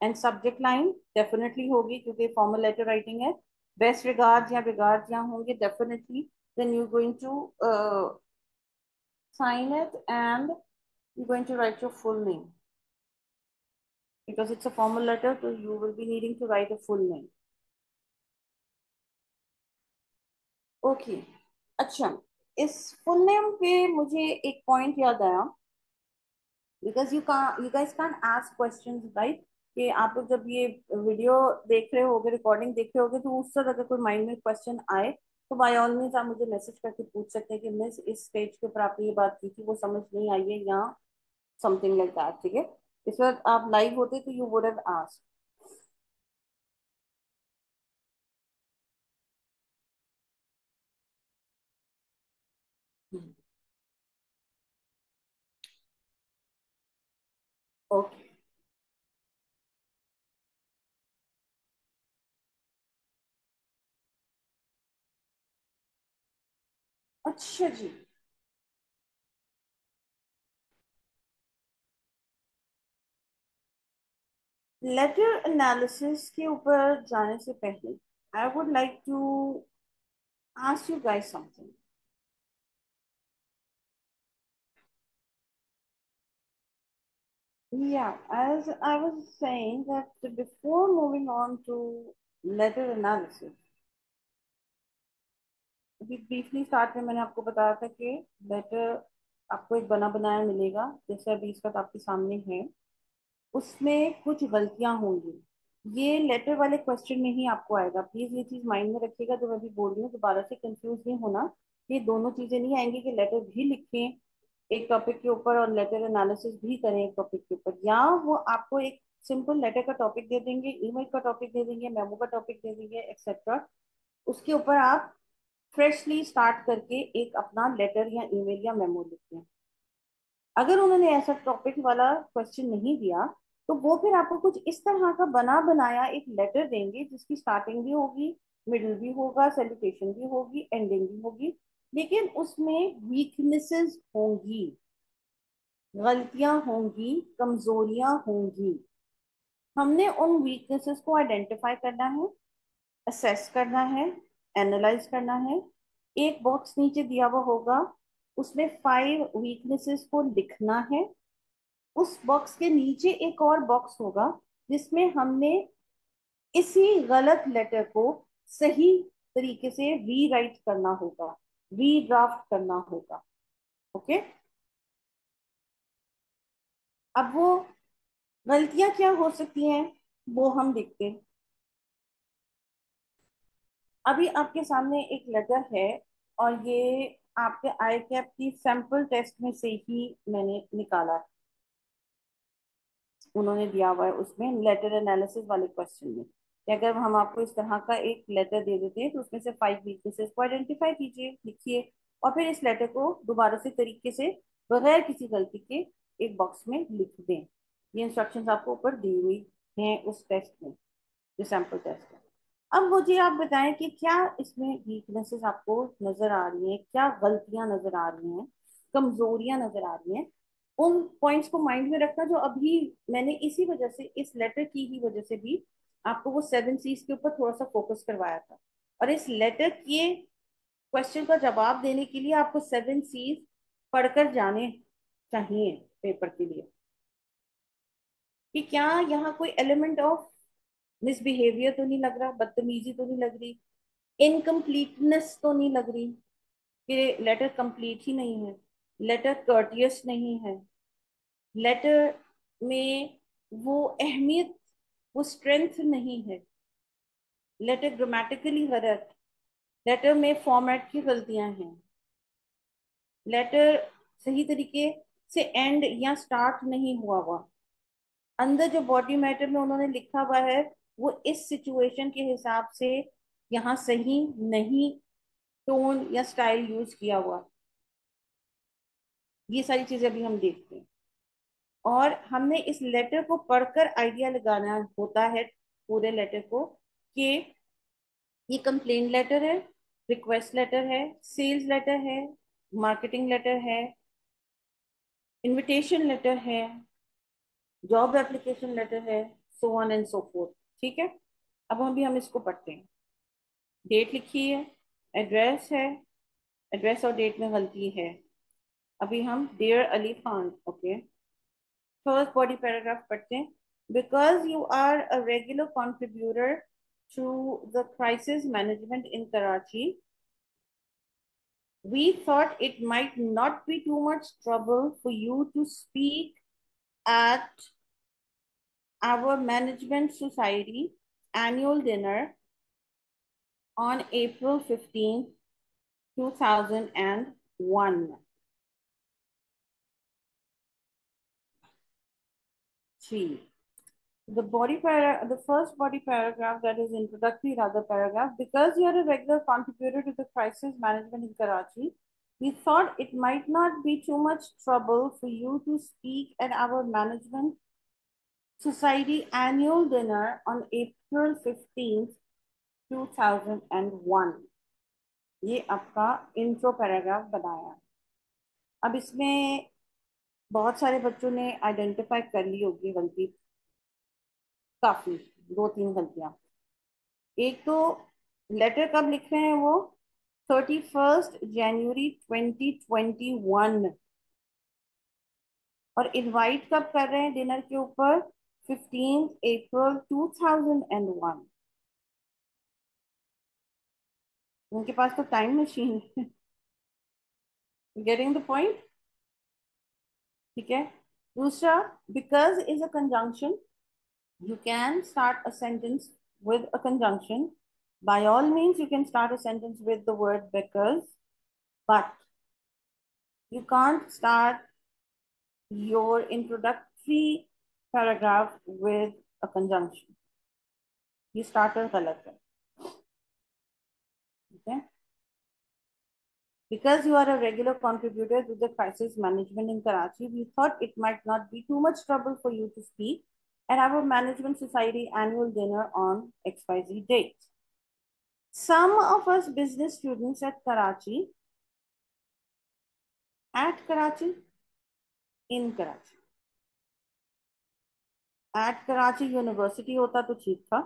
[SPEAKER 1] and subject line definitely होगी क्योंकि फॉर्मल लेटर राइटिंग है. बेस्ट रिगार्ड्स या रिगार्ड्स यहाँ होंगे definitely. Then you going to sign it and you're going to write your full name because it's a formal letter, so you will be needing to write a full name. Okay. अच्छा, इस full name पे मुझे एक point याद आया because you guys can't ask questions, right? कि आप लोग जब ये वीडियो देख रहे होगे, रिकॉर्डिंग देख रहे होगे, तो उस वक्त अगर कोई माइंड में क्वेश्चन आए तो बाय ऑल मीन्स आप मुझे मैसेज करके पूछ सकते हैं कि मिस इस स्टेज के ऊपर आपने ये बात की थी, वो समझ नहीं आई है या समथिंग लाइक दैट. ठीक है, इस वक्त आप लाइव होते तो you would have asked. Okay. अच्छा जी. लेटर एनालिसिस के ऊपर जाने से पहले I would like to ask you guys something. Yeah, as I was saying that before moving on to letter analysis, अभी ब्रीफली स्टार्ट में मैंने आपको बताया था कि लेटर आपको एक बना बनाया मिलेगा जैसे अभी इसका आपके सामने है, उसमें कुछ गलतियां होंगी. ये लेटर वाले क्वेश्चन में ही आपको आएगा. प्लीज ये चीज माइंड में रखिएगा जो मैं भी बोल रही हूँ, दोबारा से कंफ्यूज नहीं होना. ये दोनों चीजें नहीं आएंगी कि लेटर भी लिखें एक टॉपिक के ऊपर और लेटर एनालिसिस भी करें एक टॉपिक के ऊपर, या वो आपको एक सिंपल लेटर का टॉपिक दे देंगे, ईमेल का टॉपिक दे देंगे, मेमो का टॉपिक दे देंगे एक्सेट्रा. उसके ऊपर आप फ्रेशली स्टार्ट करके एक अपना लेटर या ईमेल या मेमो लिखते हैं. अगर उन्होंने ऐसा टॉपिक वाला क्वेश्चन नहीं दिया तो वो फिर आपको कुछ इस तरह का बना बनाया एक लेटर देंगे जिसकी स्टार्टिंग भी होगी, मिडिल भी होगा, सेलिब्रेशन भी होगी, एंडिंग भी होगी, लेकिन उसमें वीकनेसेस होंगी, गलतियां होंगी, कमजोरियां होंगी. हमने उन वीकनेसेस को आइडेंटिफाई करना है, असेस करना है, एनालाइज करना है. एक बॉक्स नीचे दिया हुआ होगा, उसमें 5 वीकनेसेस को लिखना है उस बॉक्स के नीचे एक और बॉक्स होगा जिसमें हमने इसी गलत लेटर को सही तरीके से रीराइट करना होगा, रीड्राफ्ट करना होगा। ओके, अब वो गलतियां क्या हो सकती हैं वो हम देखते हैं। अभी आपके सामने एक लेटर है और ये आपके आई कैप की सैंपल टेस्ट में से ही मैंने निकाला है। उन्होंने दिया हुआ है उसमें लेटर एनालिसिस वाले क्वेश्चन में कि अगर हम आपको इस तरह का एक लेटर दे देते हैं तो उसमें से 5 वीकनेसेस को आइडेंटिफाई कीजिए, लिखिए, और फिर इस लेटर को दोबारा से तरीके से बगैर किसी गलती के एक बॉक्स में लिख दें। ये इंस्ट्रक्शंस आपको ऊपर दी हुई हैं उस टेस्ट में, जो सैंपल टेस्ट है। अब मुझे आप बताएं कि क्या इसमें वीकनेसेस आपको नजर आ रही हैं, क्या गलतियां नजर आ रही हैं, कमजोरियां नजर आ रही हैं। उन पॉइंट्स को माइंड में रखना जो अभी मैंने इसी वजह से, इस लेटर की ही वजह से भी आपको वो 7 C's के ऊपर थोड़ा सा फोकस करवाया था। और इस लेटर के क्वेश्चन का जवाब देने के लिए आपको 7 C's पढ़कर जाने चाहिए पेपर के लिए, कि क्या यहाँ कोई एलिमेंट ऑफ मिसबिहेवियर तो नहीं लग रहा, बदतमीजी तो नहीं लग रही, इनकम्प्लीटनेस तो नहीं लग रही, कि लेटर कंप्लीट ही नहीं है, लेटर कर्टियस नहीं है, लेटर में वो अहमियत, वो स्ट्रेंथ नहीं है, लेटर ग्रामेटिकली गलत, लेटर में फॉर्मेट की गलतियां हैं, लेटर सही तरीके से एंड या स्टार्ट नहीं हुआ हुआ, अंदर जो बॉडी मैटर में उन्होंने लिखा हुआ है वो इस सिचुएशन के हिसाब से यहाँ सही नहीं, टोन या स्टाइल यूज किया हुआ, ये सारी चीजें अभी हम देखते हैं। और हमने इस लेटर को पढ़कर आइडिया लगाना होता है पूरे लेटर को, कि ये कंप्लेन लेटर है, रिक्वेस्ट लेटर है, सेल्स लेटर है, मार्केटिंग लेटर है, इनविटेशन लेटर है, जॉब एप्लीकेशन लेटर है, सो ऑन एंड सो फोर्थ। ठीक है, अब हम इसको पढ़ते हैं। डेट लिखी है, एड्रेस है, एड्रेस और डेट में गलती है। अभी हम dear Ali Khan, okay, first body paragraph पढ़ते हैं। Because you are a regular contributor to the crisis management in Karachi, we thought it might not be too much trouble for you to speak at our management society annual dinner on April 15th, 2001. Three. The first body paragraph, that is introductory rather paragraph, because you are a regular contributor to the crisis management in Karachi, we thought it might not be too much trouble for you to speak at our management society annual dinner on April 15th, 2001. ये आपका intro paragraph बनाया। अब इसमें बहुत सारे बच्चों ने identify कर ली होगी गलती, काफी, 2-3 गलतियां। एक तो लेटर कब लिख रहे हैं वो, 31 जनवरी 2021, और इनवाइट कब कर रहे हैं डिनर के ऊपर, 15 अप्रैल 2001। उनके पास तो टाइम मशीन है। Getting the point? ठीक है। दूसरा, because is a conjunction, you can start a sentence with a conjunction. By all means, you can start a sentence with the word because, but you can't start your introductory paragraph with a conjunction. ये starter गलत है। Okay? Because you are a regular contributor to the crisis management in Karachi, we thought it might not be too much trouble for you to speak at our management society annual dinner on XYZ date. Some of us business students at Karachi, in Karachi. At Karachi university होता तो ठीक था,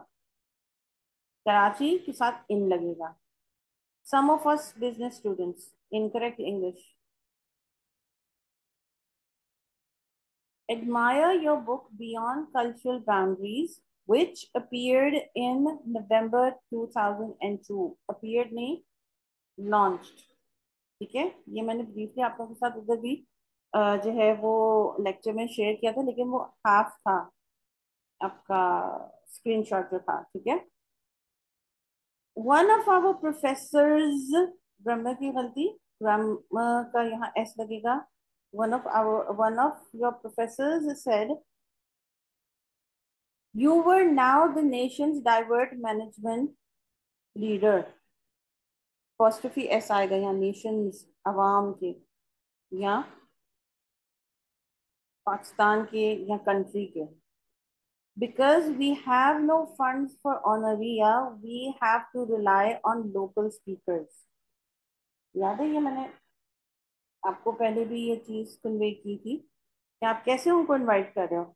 [SPEAKER 1] कराची के साथ इन लगेगा। Some of us business students, incorrect English. Admire your book Beyond Cultural Boundaries, which appeared in November 2002. Appeared नहीं, launched. ठीक है, ये मैंने ब्रीफली आप लोगों के साथ उधर भी जो है वो लेक्चर में शेयर किया था, लेकिन वो हाफ था आपका स्क्रीनशॉट जो था, ठीक है। One of our professors, grammar की गलती, ग्रामर का यहाँ एस लगेगा। One of your professors said you were now the nation's divert management leader। apostrophe S आएगा यहाँ, नेशंस अवाम के, या पाकिस्तान के, या कंट्री के। Because we have no funds for honoria, we have to rely on local speakers। याद है, ये मैंने आपको पहले भी ये चीज कन्वे की थी कि आप कैसे उनको इनवाइट कर रहे हो।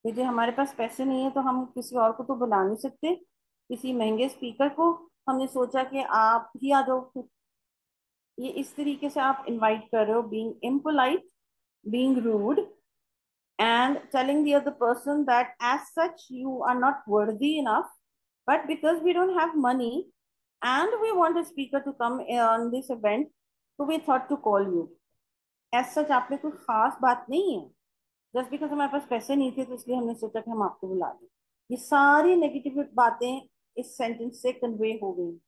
[SPEAKER 1] यदि हमारे पास पैसे नहीं है तो हम किसी और को तो बुला नहीं सकते, किसी महंगे स्पीकर को। हमने सोचा कि आप ही आ जाओ। ये इस तरीके से आप इनवाइट कर रहे हो, being impolite, being rude, and telling the other person that as such you are not worthy enough, but because we don't have money and we want a speaker to come on this event, so we thought to call you। as such आप में कोई खास बात नहीं है, just because हमारे पास पैसे नहीं थे तो इसलिए हमने सोचा कि हम आपको बुला लें। ये सारी नेगेटिव बातें इस सेंटेंस से कन्वे हो गई।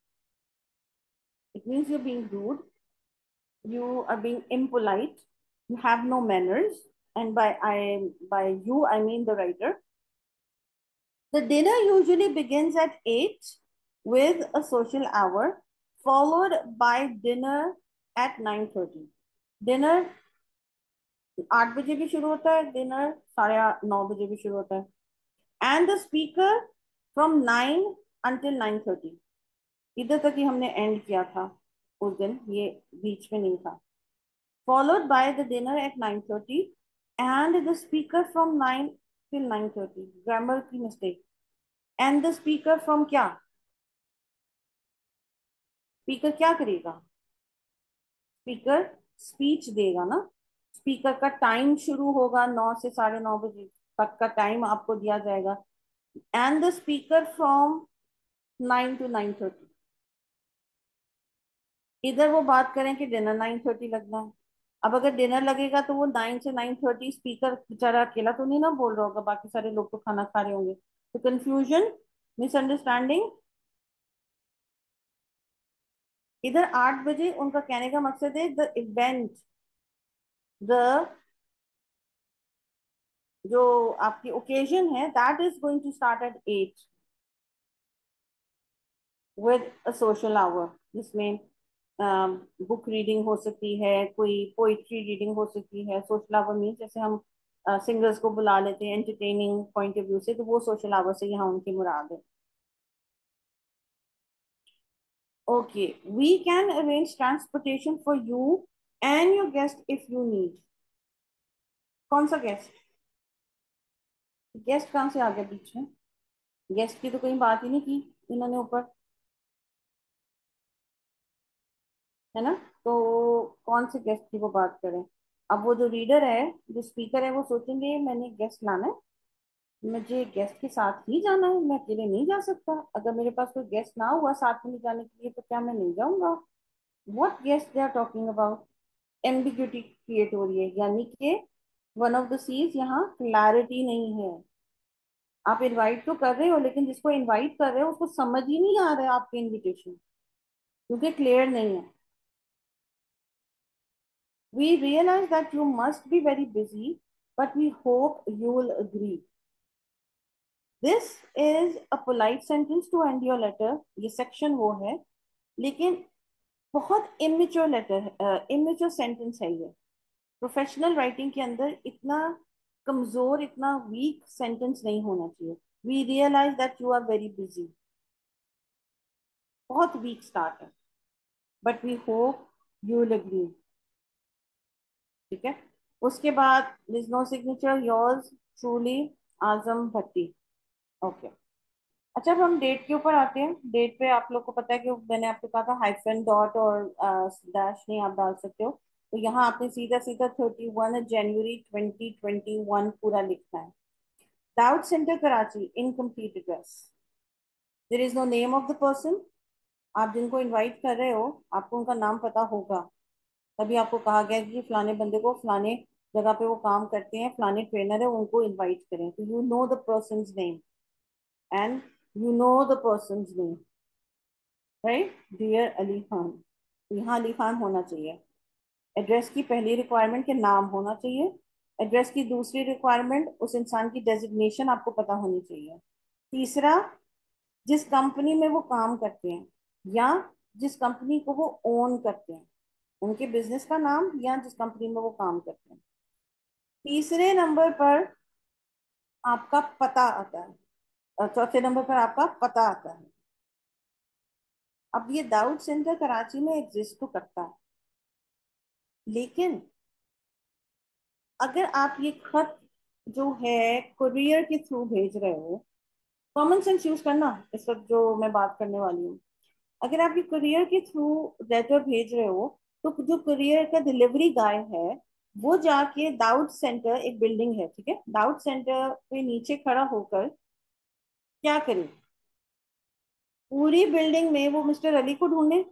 [SPEAKER 1] It means you being rude, you are being impolite, you have no manners, and by you I mean the writer। The dinner usually begins at 8 with a social hour, followed by dinner at 9:30। Dinner 8 बजे भी शुरू होता है, dinner 9:30 बजे भी शुरू होता है, and the speaker from 9 until 9:30। इधर तक ही हमने एंड किया था उस दिन, ये बीच में नहीं था। Followed by the dinner at 9:30 and the speaker from 9 till 9:30। Grammar की mistake. And the speaker from क्या, स्पीकर क्या करेगा, स्पीकर स्पीच देगा ना। स्पीकर का टाइम शुरू होगा 9 से 9:30 बजे तक का टाइम आपको दिया जाएगा। And the speaker from 9 to 9:30। इधर वो बात करें कि डिनर 9:30 लगना है। अब अगर डिनर लगेगा तो वो 9 से 9:30 स्पीकर बेचारा अकेला तो नहीं ना बोल रहा होगा, बाकी सारे लोग तो खाना खा रहे होंगे। तो कंफ्यूजन, मिसअंडरस्टैंडिंग। इधर 8 बजे उनका कहने का मकसद है द इवेंट, द जो आपकी ओकेजन है that is going to start at 8 with a social hour, जिसमें बुक रीडिंग हो सकती है, कोई पोइट्री रीडिंग हो सकती है। सोशल आवर मीन जैसे हम सिंगर्स को बुला लेते हैं एंटरटेनिंग पॉइंट ऑफ व्यू से, तो वो सोशल आवर से यहाँ उनकी मुराद है। Okay, we can arrange transportation for you and your guest if you need. कौन सा गेस्ट, गेस्ट कहाँ से आ गया बीच में, गेस्ट की तो कोई बात ही नहीं की इन्होंने ऊपर, है ना। तो कौन से गेस्ट की वो बात करें। अब वो जो रीडर है, जो स्पीकर है, वो सोचेंगे मैंने गेस्ट लाना है, मुझे गेस्ट के साथ ही जाना है, मैं अकेले नहीं जा सकता। अगर मेरे पास कोई गेस्ट ना हुआ साथ में जाने के लिए तो क्या मैं नहीं जाऊंगा। What guest they are talking about, ambiguity create हो रही है, यानी कि वन ऑफ द सीज यहाँ क्लैरिटी नहीं है। आप इनवाइट तो कर रहे हो, लेकिन जिसको इनवाइट कर रहे हो उसको समझ ही नहीं आ रहा है आपके इनविटेशन, क्योंकि क्लियर नहीं है। We realize that you must be very busy, but we hope you will agree। This is a polite sentence to end your letter। ये सेक्शन वो है, लेकिन बहुत इमेच्योर लेटर है, इमेच्योर सेंटेंस है ये। प्रोफेशनल राइटिंग के अंदर इतना कमजोर, इतना वीक सेंटेंस नहीं होना चाहिए। We realize that you are very busy, बहुत वीक स्टार्ट है, but we hope you will agree. ठीक है, उसके बाद this no signature, yours truly Azam Bhatti. Okay, अच्छा अब हम डेट के ऊपर आते हैं। डेट पे आप लोग को पता है कि मैंने आपको कहा था हाइफन डॉट और डैश नहीं आप डाल सकते हो। तो यहाँ आपने सीधा सीधा 31 जनवरी 2021 पूरा लिखना है। Dawood centre Karachi, incomplete address, there is no name of the person. आप जिनको इनवाइट कर रहे हो आपको उनका नाम पता होगा, तभी आपको कहा गया है कि फलाने बंदे को फलाने जगह पे वो काम करते हैं, फलाने ट्रेनर है, उनको इनवाइट करें। तो you know the person name and you know the person name, right. Dear Ali Khan, तो यहाँ अली खान होना चाहिए। एड्रेस की पहली रिक्वायरमेंट के नाम होना चाहिए। एड्रेस की दूसरी रिक्वायरमेंट उस इंसान की डेजिग्नेशन आपको पता होनी चाहिए। तीसरा, जिस कंपनी में वो काम करते हैं या जिस कंपनी को वो ओन करते हैं, उनके बिजनेस का नाम या जिस कंपनी में वो काम करते हैं। तीसरे नंबर पर आपका पता आता है, और चौथे नंबर पर आपका पता आता है। अब ये दाऊद सेंटर कराची में एग्जिस्ट तो करता है, लेकिन अगर आप ये खत जो है कुरियर के थ्रू भेज रहे हो, कॉमन सेंस यूज करना इस वक्त जो मैं बात करने वाली हूँ। अगर आप ये कुरियर के थ्रू लेटर भेज रहे हो, तो जो कुरियर का डिलीवरी गाय है वो जाके दाऊद सेंटर, एक बिल्डिंग है ठीक है, दाऊद सेंटर पे नीचे खड़ा होकर क्या करे, पूरी बिल्डिंग में वो मिस्टर अली को ढूंढे,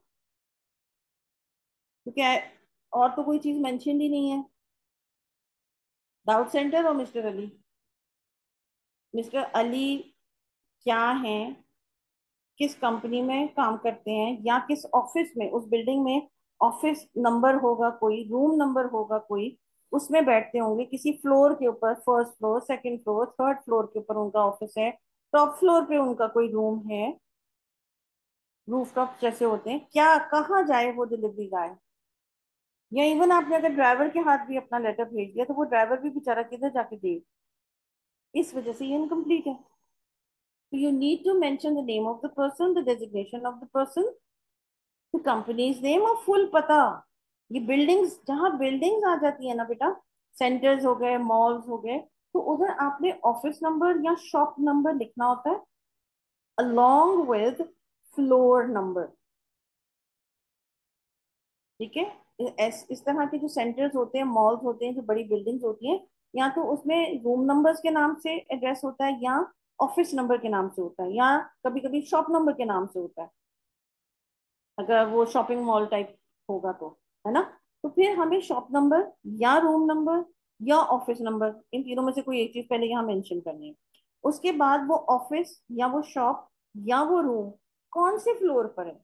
[SPEAKER 1] क्योंकि और तो कोई चीज मेंशन ही नहीं है। दाऊद सेंटर और मिस्टर अली, मिस्टर अली क्या है, किस कंपनी में काम करते हैं, या किस ऑफिस में, उस बिल्डिंग में ऑफिस नंबर होगा कोई, रूम नंबर होगा कोई, उसमें बैठते होंगे किसी फ्लोर के ऊपर, first floor, second floor, third floor के ऊपर उनका ऑफिस है, टॉप फ्लोर पे उनका कोई रूम है, रूफ टॉप जैसे होते हैं, क्या कहाँ जाए वो डिलीवरी गाय। या इवन आपने अगर ड्राइवर के हाथ भी अपना लेटर भेज दिया तो वो ड्राइवर भी बेचारा किधर जाके दे, इस वजह से ये इनकम्प्लीट है। तो you need to mention the name of the person, the designation of the person, the company's name और फुल पता। ये बिल्डिंग्स, जहाँ बिल्डिंग्स आ जाती है ना बेटा, सेंटर्स हो गए, मॉल्स हो गए, तो उधर आपने ऑफिस नंबर या शॉप नंबर लिखना होता है अलोंग विद फ्लोर नंबर, ठीक है। इस तरह के जो सेंटर्स होते हैं, मॉल्स होते हैं, जो बड़ी बिल्डिंग्स होती हैं, या तो उसमें रूम नंबर्स के नाम से एड्रेस होता है, या ऑफिस नंबर के नाम से होता है, या कभी कभी शॉप नंबर के नाम से होता है, अगर वो शॉपिंग मॉल टाइप होगा तो, है ना। तो फिर हमें शॉप नंबर या रूम नंबर या ऑफिस नंबर, इन तीनों में से कोई एक चीज पहले यहाँ मेंशन करनी है। उसके बाद वो ऑफिस या वो शॉप या वो रूम कौन से फ्लोर पर है,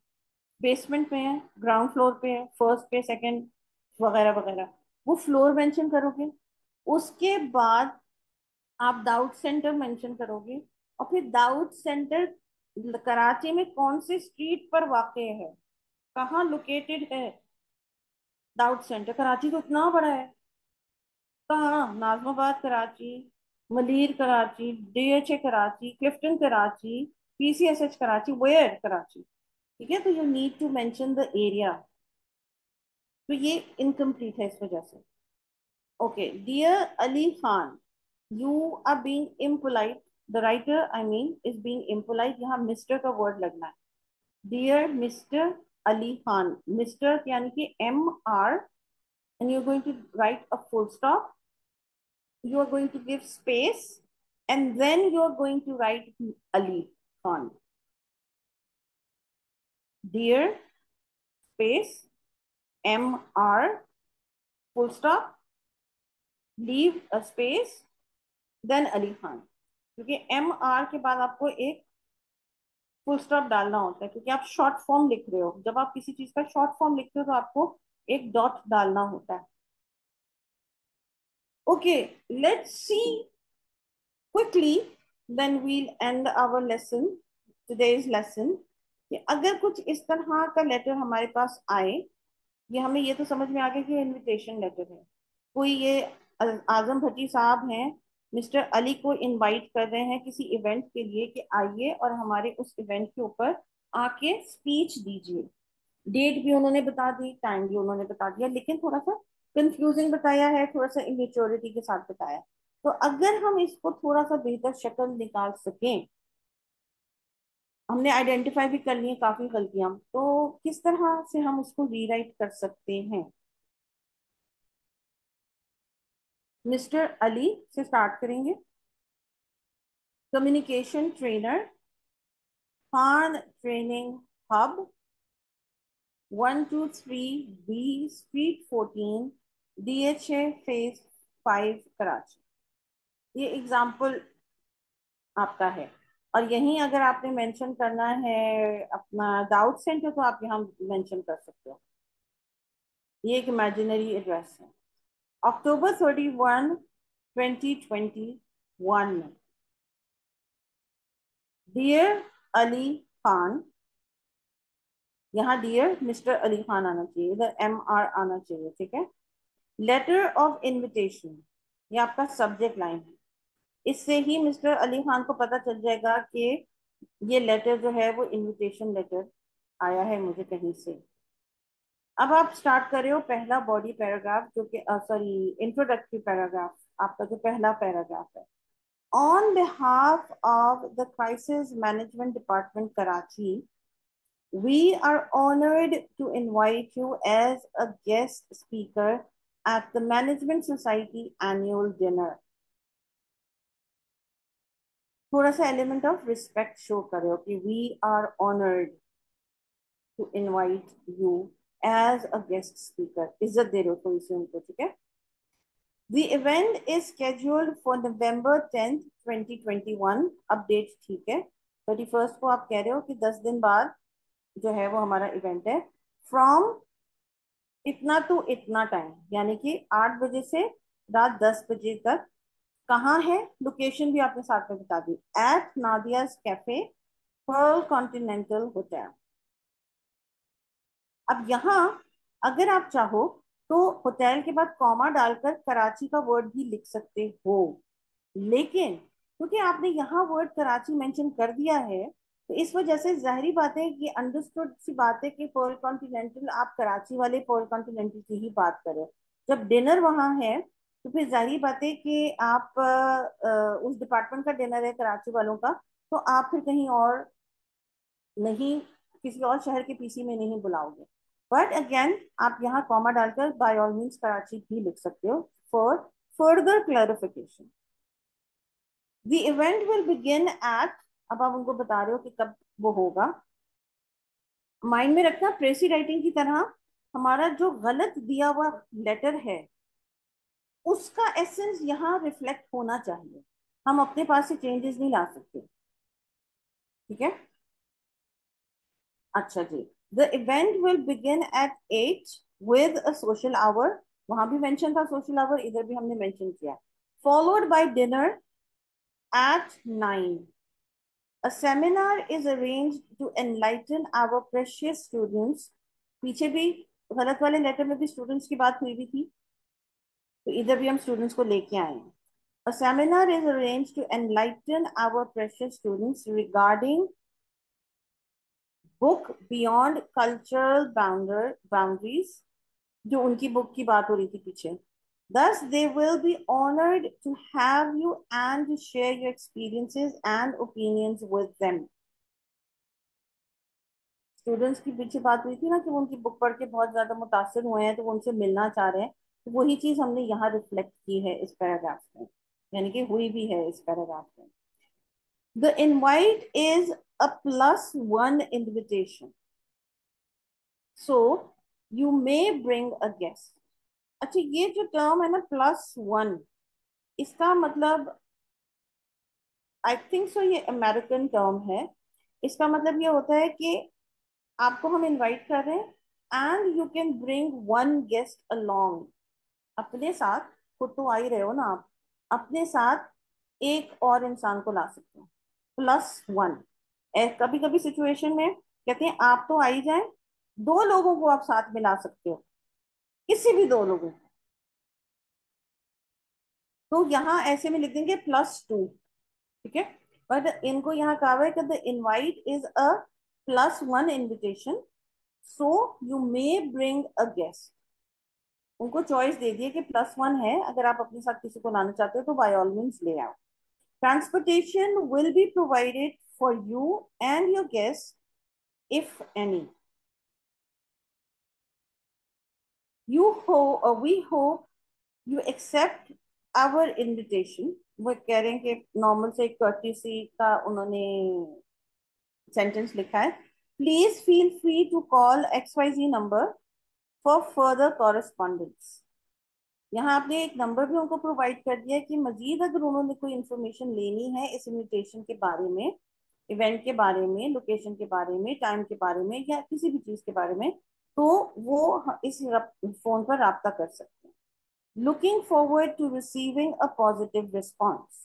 [SPEAKER 1] बेसमेंट पे है, ग्राउंड फ्लोर पे है, फर्स्ट पे, सेकंड, वगैरह वगैरह, वो फ्लोर मेंशन करोगे। उसके बाद आप दाऊद सेंटर मेंशन करोगे, और फिर दाऊद सेंटर कराची में कौन से स्ट्रीट पर वाक़ है, कहाँ लोकेटेड है। दाऊद सेंटर कराची तो इतना बड़ा है, कहाँ, Nazimabad Karachi, Malir Karachi, DHA Karachi, Clifton Karachi, PCSH Karachi, where Karachi, ठीक है। तो you need to mention the area, तो ये इनकम्प्लीट है इस वजह से। Okay, dear Ali Khan, you are being impolite, the writer I mean is being impolite, यहाँ मिस्टर का वर्ड लगना है। Dear mister Ali Khan, mister यानी कि MR, and you're going to write a full stop, you are going to give space, and then you are going to write Ali Khan. Dear space MR full stop, leave a space, then Ali Khan, क्योंकि MR के बाद आपको एक full stop डालना होता है, क्योंकि आप शॉर्ट फॉर्म लिख रहे हो, जब आप किसी चीज का शॉर्ट फॉर्म लिखते हो तो आपको एक डॉट डालना होता है। Okay, let's see quickly, then we'll end our lesson, today's lesson, कि अगर कुछ इस तरह का लेटर हमारे पास आए, ये हमें ये तो समझ में आ गया कि इनविटेशन लेटर है, कोई ये आजम भट्टी साहब हैं, मिस्टर अली को इनवाइट कर रहे हैं किसी इवेंट के लिए कि आइए और हमारे उस इवेंट के ऊपर आके स्पीच दीजिए। डेट भी उन्होंने बता दी, टाइम भी उन्होंने बता दिया, लेकिन थोड़ा सा कंफ्यूजिंग बताया है, थोड़ा सा इमेच्योरिटी के साथ बताया। तो अगर हम इसको थोड़ा सा बेहतर शक्ल निकाल सकें, हमने आइडेंटिफाई भी कर ली है काफी गलतियां, तो किस तरह से हम उसको रीराइट कर सकते हैं। मिस्टर अली से स्टार्ट करेंगे। Communication trainer, Khan training hub, 123 B street 14, DHA phase 5 Karachi. ये एग्जाम्पल आपका है। और यहीं अगर आपने मेंशन करना है अपना डाउट सेंटर तो आप यहाँ मेंशन कर सकते हो। ये एक इमेजिनरी एड्रेस है। October 31, 2021, डियर अली खान, यहाँ डियर मिस्टर अली खान आना चाहिए, इधर MR आना चाहिए, ठीक है। लेटर ऑफ इनविटेशन, ये आपका सब्जेक्ट लाइन है। इससे ही मिस्टर अली खान को पता चल जाएगा कि ये लेटर जो है वो इनविटेशन लेटर आया है मुझे कहीं से। अब आप स्टार्ट कर रहे हो पहला बॉडी पैराग्राफ, जो कि सॉरी इंट्रोडक्टरी पैराग्राफ, आपका जो पहला पैराग्राफ है। On behalf of the crisis management department Karachi, we are honored to invite you as a guest speaker at the Management Society annual dinner. थोड़ा सा एलिमेंट ऑफ रिस्पेक्ट शो कर रहे हो कि we are honoured to invite you as a guest speaker, इज्जत दे रहे हो थोड़ी सी उनको, ठीक है। The event is scheduled for November 10th, 2021. Update ठीक है। 31st को आप कह रहे हो कि 10 दिन बाद जो है वो हमारा इवेंट है। फ्रॉम इतना टू इतना टाइम, यानी कि 8 बजे से रात 10 बजे तक। कहाँ है, लोकेशन भी आपने साथ में बता दी, at Nadia's cafe, Pearl Continental hotel. अब यहाँ अगर आप चाहो तो होटल के बाद कॉमा डालकर कराची का वर्ड भी लिख सकते हो, लेकिन क्योंकि आपने यहाँ वर्ड कराची मेंशन कर दिया है तो इस वजह से जाहिर बात है कि अंडरस्टूड सी बात है कि पर्ल कॉन्टिनेंटल, आप कराची वाले पर्ल कॉन्टिनेंटल की ही बात करें। जब डिनर वहाँ है तो फिर जाहिर बात है कि आप उस डिपार्टमेंट का डिनर है कराची वालों का, तो आप फिर कहीं और नहीं, किसी और शहर के पीसी में नहीं बुलाओगे। बट अगेन आप यहाँ कॉमा डालकर बाय ऑल मीन्स कराची भी लिख सकते हो for further clarification. The event will begin at, अब आप उनको बता रहे हो कि कब वो होगा। माइंड में रखना प्रेसी राइटिंग की तरह हमारा जो गलत दिया हुआ लेटर है उसका एसेंस यहाँ रिफ्लेक्ट होना चाहिए, हम अपने पास से चेंजेस नहीं ला सकते, ठीक है। अच्छा जी, the event will begin at 8 with a social hour, वहां भी मेंशन था सोशल आवर, इधर भी हमने मेंशन किया। Followed by dinner eight 9। A seminar is arranged to enlighten our precious students. पीछे भी गलत वाले लेटर में भी स्टूडेंट्स की बात हुई भी थी, तो इधर भी हम स्टूडेंट्स को लेके आए हैं। A seminar is arranged to enlighten our precious students regarding book beyond cultural boundaries, जो उनकी बुक की बात हो रही थी पीछे। Thus, they will be honored to have you and to share your experiences and opinions with them. Students की पीछे बात हुई थी ना कि वो उनकी बुक पढ़ के बहुत ज्यादा मुतासिर हुए हैं तो वो उनसे मिलना चाह रहे हैं, तो वही चीज हमने यहाँ रिफ्लेक्ट की है इस पैराग्राफ में, यानी कि हुई भी है इस पैराग्राफ में। The invite is a +1 invitation, so you may bring a guest. अच्छा, ये जो टर्म है ना +1, इसका मतलब आई थिंक सो ये अमेरिकन टर्म है। इसका मतलब ये होता है कि आपको हम इनवाइट कर रहे हैं and you can bring one guest along, अपने साथ, खुद तो आ ही रहे हो ना आप, अपने साथ एक और इंसान को ला सकते हो, +1। कभी कभी सिचुएशन में कहते हैं आप तो आ ही जाए, 2 लोगों को आप साथ में ला सकते हो, किसी भी 2 लोगों को, तो यहाँ ऐसे में लिख देंगे +2, ठीक है। बट इनको यहाँ कहा हुआ है कि the invite is a +1 invitation, so you may bring a guest. उनको चॉइस दे दिए कि +1 है, अगर आप अपने साथ किसी को लाना चाहते हो तो बाय ऑल मीन्स ले आओ। Transportation will be provided for you and your guest if any. We hope you accept our invitation, वो कह रहे हैं कि नॉर्मल से एक कर्टेसी का उन्होंने सेंटेंस लिखा है, please feel free to call XYZ number for further correspondence. यहाँ आपने एक नंबर भी उनको प्रोवाइड कर दिया है कि मजीद अगर उन्होंने कोई इंफॉर्मेशन लेनी है इस इनविटेशन के बारे में, इवेंट के बारे में, लोकेशन के बारे में, टाइम के बारे में, या किसी भी चीज के बारे में, तो वो इस फोन पर राब्ता कर सकते हैं। Looking forward to receiving a positive response.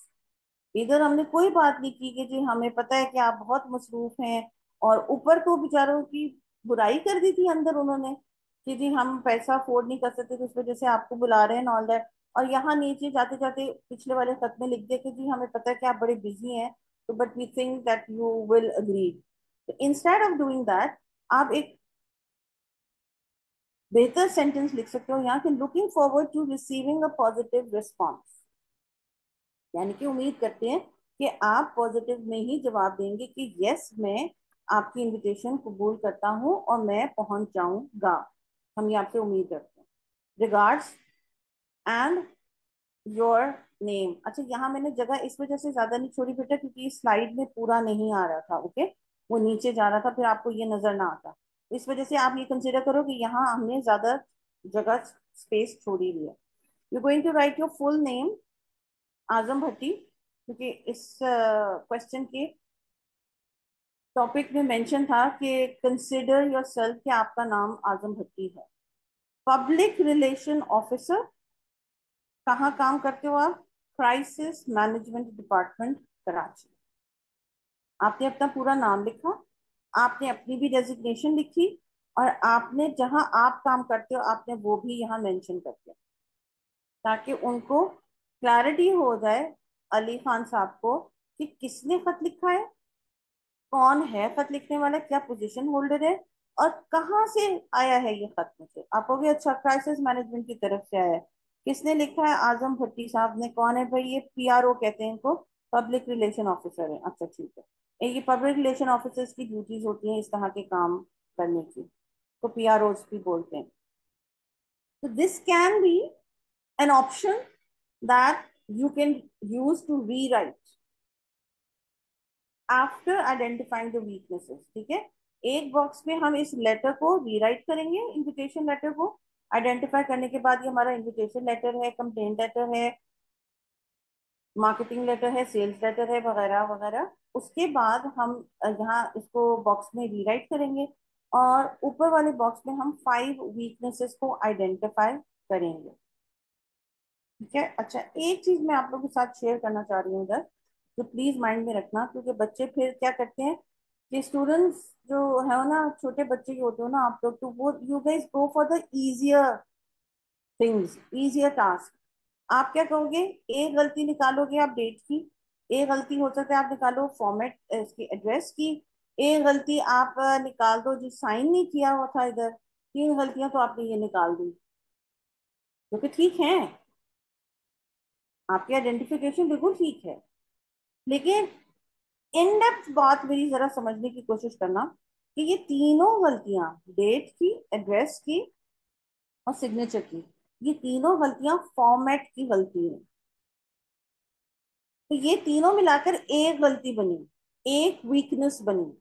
[SPEAKER 1] इधर हमने कोई बात नहीं की कि जी हमें पता है कि आप बहुत मसरूफ हैं, और ऊपर तो बेचारों की बुराई कर दी थी अंदर उन्होंने कि जी हम पैसा अफोर्ड नहीं कर सकते तो इस वजह से आपको बुला रहे हैं ऑल दैट। और यहाँ नीचे जाते जाते पिछले वाले खत में लिख दिया कि जी हमें पता है कि आप बड़े बिजी हैं, तो but we think that you will agree. तो इंस्टेड ऑफ डूइंग दैट, आप एक बेहतर सेंटेंस लिख सकते हो यहाँ कि looking forward to receiving a positive response, यानी कि उम्मीद करते हैं कि आप पॉजिटिव में ही जवाब देंगे कि यस मैं आपकी इनविटेशन कबूल करता हूँ और मैं पहुंच जाऊंगा। हम ये आपसे उम्मीद करते हैं। Regards and your name. अच्छा, यहाँ मैंने जगह इस वजह से ज्यादा नहीं छोड़ी बेटा क्योंकि स्लाइड में पूरा नहीं आ रहा था। ओके, वो नीचे जा रहा था, फिर आपको ये नजर ना आता, इस वजह से आप ये कंसिडर करो कि यहाँ हमने ज्यादा जगह स्पेस छोड़ी हुई है। You going to write your full name Azam Bhatti, क्योंकि इस क्वेश्चन के टॉपिक में मेंशन था कि कंसिडर योरसेल्फ कि आपका नाम आजम भट्टी है। पब्लिक रिलेशन ऑफिसर, कहाँ काम करते हो आप? Crisis management department, Karachi. आपने अपना पूरा नाम लिखा, आपने अपनी भी डेजिग्नेशन लिखी, और आपने जहां आप काम करते हो आपने वो भी यहाँ मेंशन कर दिया ताकि उनको क्लैरिटी हो जाए अली खान साहब को कि किसने खत लिखा है, कौन है खत लिखने वाला, क्या पोजीशन होल्डर है, और कहाँ से आया है ये खत। मुझे आप कहोगे अच्छा क्राइसिस मैनेजमेंट की तरफ से आया है, किसने लिखा है? आजम भट्टी साहब ने। कौन है भाई ये? PRO कहते हैं इनको, पब्लिक रिलेशन ऑफिसर है। अच्छा ठीक है, ये पब्लिक रिलेशन ऑफिसर्स की ड्यूटीज होती हैं इस तरह के काम करने की, तो PROs भी बोलते हैं। तो this can be an option that you can use to rewrite after identifying the weaknesses। ठीक है, एक बॉक्स में हम इस लेटर को रीराइट करेंगे, इनविटेशन लेटर को आइडेंटिफाई करने के बाद। ये हमारा इनविटेशन लेटर है, कंप्लेंट लेटर है, मार्केटिंग लेटर है, सेल्स लेटर है, वगैरह वगैरह। उसके बाद हम यहाँ इसको बॉक्स में रीराइट करेंगे, और ऊपर वाले बॉक्स में हम 5 वीकनेसेस को आइडेंटिफाई करेंगे। ठीक है। अच्छा, एक चीज मैं आप लोगों के साथ शेयर करना चाह रही हूँ इधर, तो प्लीज माइंड में रखना, क्योंकि बच्चे फिर क्या करते हैं कि स्टूडेंट्स जो है ना, छोटे बच्चे जो होते हो ना आप लोग, तो वो you guys go for the easier things, easier task. आप क्या कहोगे? एक गलती निकालोगे आप डेट की, एक गलती हो सकता है आप निकालो फॉर्मेट इसकी एड्रेस की, एक गलती आप निकाल दो जो साइन नहीं किया हुआ था इधर। 3 गलतियां तो आपने ये निकाल दी, जो कि ठीक है, आपकी आइडेंटिफिकेशन बिल्कुल ठीक है, लेकिन इन डेप्थ बात मेरी जरा समझने की कोशिश करना कि ये तीनों गलतियां, डेट की, एड्रेस की और सिग्नेचर की, ये तीनों गलतियां फॉर्मेट की गलती है। तो ये तीनों मिलाकर एक गलती बनी, एक वीकनेस बनी।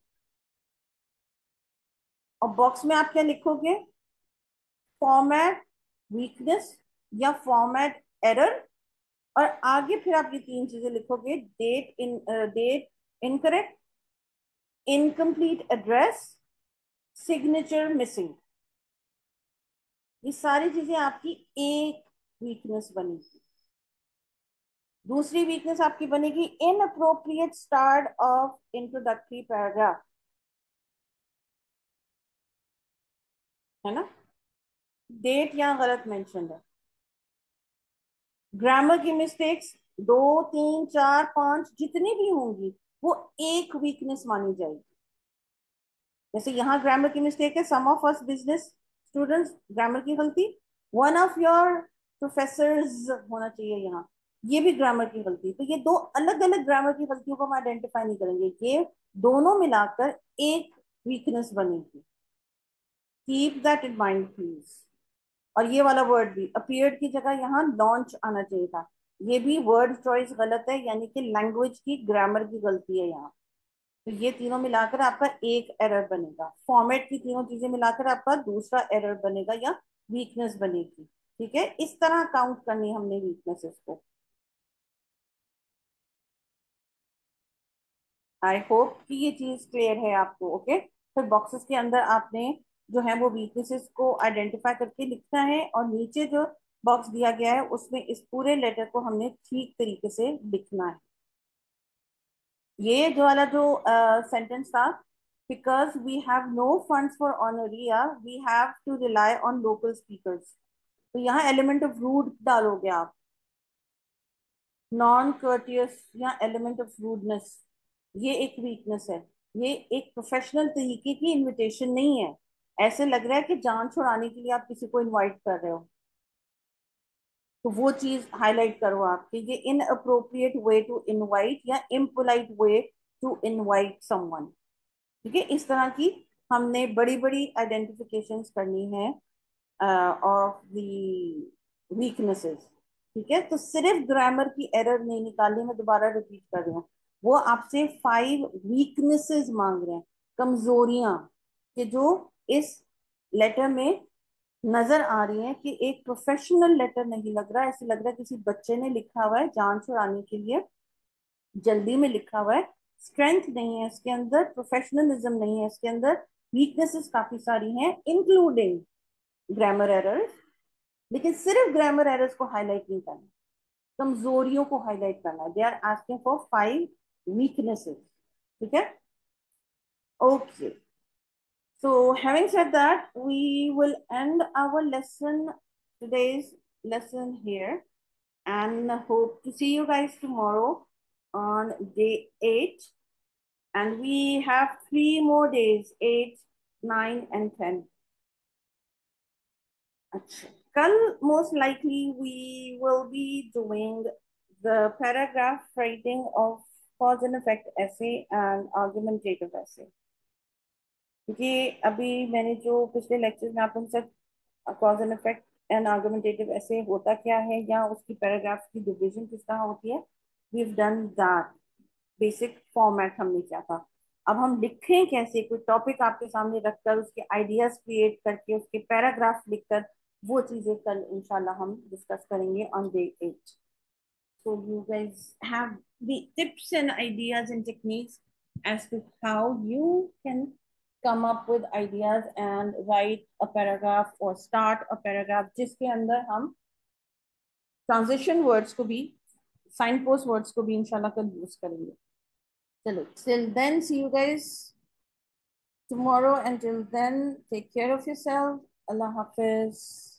[SPEAKER 1] और बॉक्स में आप क्या लिखोगे? फॉर्मेट वीकनेस या फॉर्मेट एरर, और आगे फिर आप ये 3 चीजें लिखोगे, date incorrect, incomplete address, signature missing. ये सारी चीजें आपकी एक वीकनेस बनेगी। दूसरी वीकनेस आपकी बनेगी inappropriate start of introductory paragraph, है ना? डेट यहाँ गलत मेंशन है। ग्रामर की मिस्टेक्स 2 3 4 5 जितनी भी होंगी वो एक वीकनेस मानी जाएगी। जैसे यहाँ ग्रामर की मिस्टेक है, some of us business students, grammar की गलती, वन ऑफ योर प्रोफेसर्स होना चाहिए यहाँ, ये भी ग्रामर की गलती। तो ये 2 अलग अलग ग्रामर की गलतियों को हम आइडेंटिफाई नहीं करेंगे, ये दोनों मिलाकर एक वीकनेस बनेगी। Keep that in mind please. और ये वाला वर्ड भी, अपीयर्ड की जगह यहाँ लॉन्च आना चाहिए था। ये भी वर्ड चॉइस गलत है, यानी कि लैंग्वेज की ग्रामर की गलती है यहाँ। तो ये तीनों मिलाकर आपका एक एरर बनेगा, फॉर्मेट की तीनों चीजें मिलाकर आपका दूसरा एरर बनेगा या वीकनेस बनेगी। ठीक है, इस तरह काउंट करनी हमने वीकनेसेस को। आई होप कि ये चीज क्लियर है आपको। ओके, फिर बॉक्सेस के अंदर आपने जो है वो वीकनेसेस को आइडेंटिफाई करके लिखना है, और नीचे जो बॉक्स दिया गया है उसमें इस पूरे लेटर को हमने ठीक तरीके से लिखना है। ये जो वाला जो सेंटेंस था, because we have no funds for honoraria we have to rely on local speakers, तो यहाँ एलिमेंट ऑफ रूड डालोगे आप, नॉन कर्टियस या एलिमेंट ऑफ रूडनेस। ये एक वीकनेस है, ये एक प्रोफेशनल तरीके की इनविटेशन नहीं है। ऐसे लग रहा है कि जान छुड़ाने के लिए आप किसी को इनवाइट कर रहे हो, तो वो चीज हाईलाइट करो आप कि ये inappropriate way to invite या impolite way to invite someone. ठीक है, इस तरह की हमने बड़ी बड़ी आइडेंटिफिकेशंस करनी है ऑफ द वीकनेसेस। ठीक है, तो सिर्फ ग्रामर की एरर नहीं निकालनी, मैं दोबारा रिपीट कर रही हूँ। वो आपसे 5 वीकनेसेस मांग रहे हैं, कमजोरियां, कि जो इस लेटर में नजर आ रही है कि एक प्रोफेशनल लेटर नहीं लग रहा, ऐसे लग रहा है किसी बच्चे ने लिखा हुआ है जान छुड़ाने के लिए, जल्दी में लिखा हुआ है। स्ट्रेंथ नहीं है इसके अंदर, प्रोफेशनलिज्म नहीं है इसके अंदर, वीकनेसेस काफी सारी हैं इंक्लूडिंग ग्रामर एरर्स। लेकिन सिर्फ ग्रामर एरर्स को हाईलाइट नहीं करना, कमजोरियों को हाईलाइट करना है। They are asking for 5 weaknesses. ठीक है, okay. So, having said that, we will end our lesson, today's lesson here, and hope to see you guys tomorrow on day 8. And we have 3 more days, 8, 9, and 10. अच्छा, कल most likely we will be doing the paragraph writing of cause and effect essay and argumentative essay. क्योंकि अभी मैंने जो पिछले lecture में आप लोगों के साथ cause and effect and argumentative ऐसे होता क्या है या उसकी पैराग्राफ की डिवीजन किस तरह होती है, we have done that, basic format हमने किया था। अब हम लिखें कैसे, कोई टॉपिक आपके सामने रखकर उसके आइडियाज क्रिएट करके उसके पैराग्राफ लिखकर, वो चीजें कल इंशाल्लाह हम डिस्कस करेंगे on day 8। So you guys have the tips and ideas and techniques as to how you can come up with ideas and write a paragraph or start a paragraph जिसके अंदर हम ट्रांजिशन वर्ड्स को भी, sign post words को भी इंशाल्लाह कल use करेंगे। चलो, till then see you guys tomorrow, until then take care of yourself. Allah Hafiz.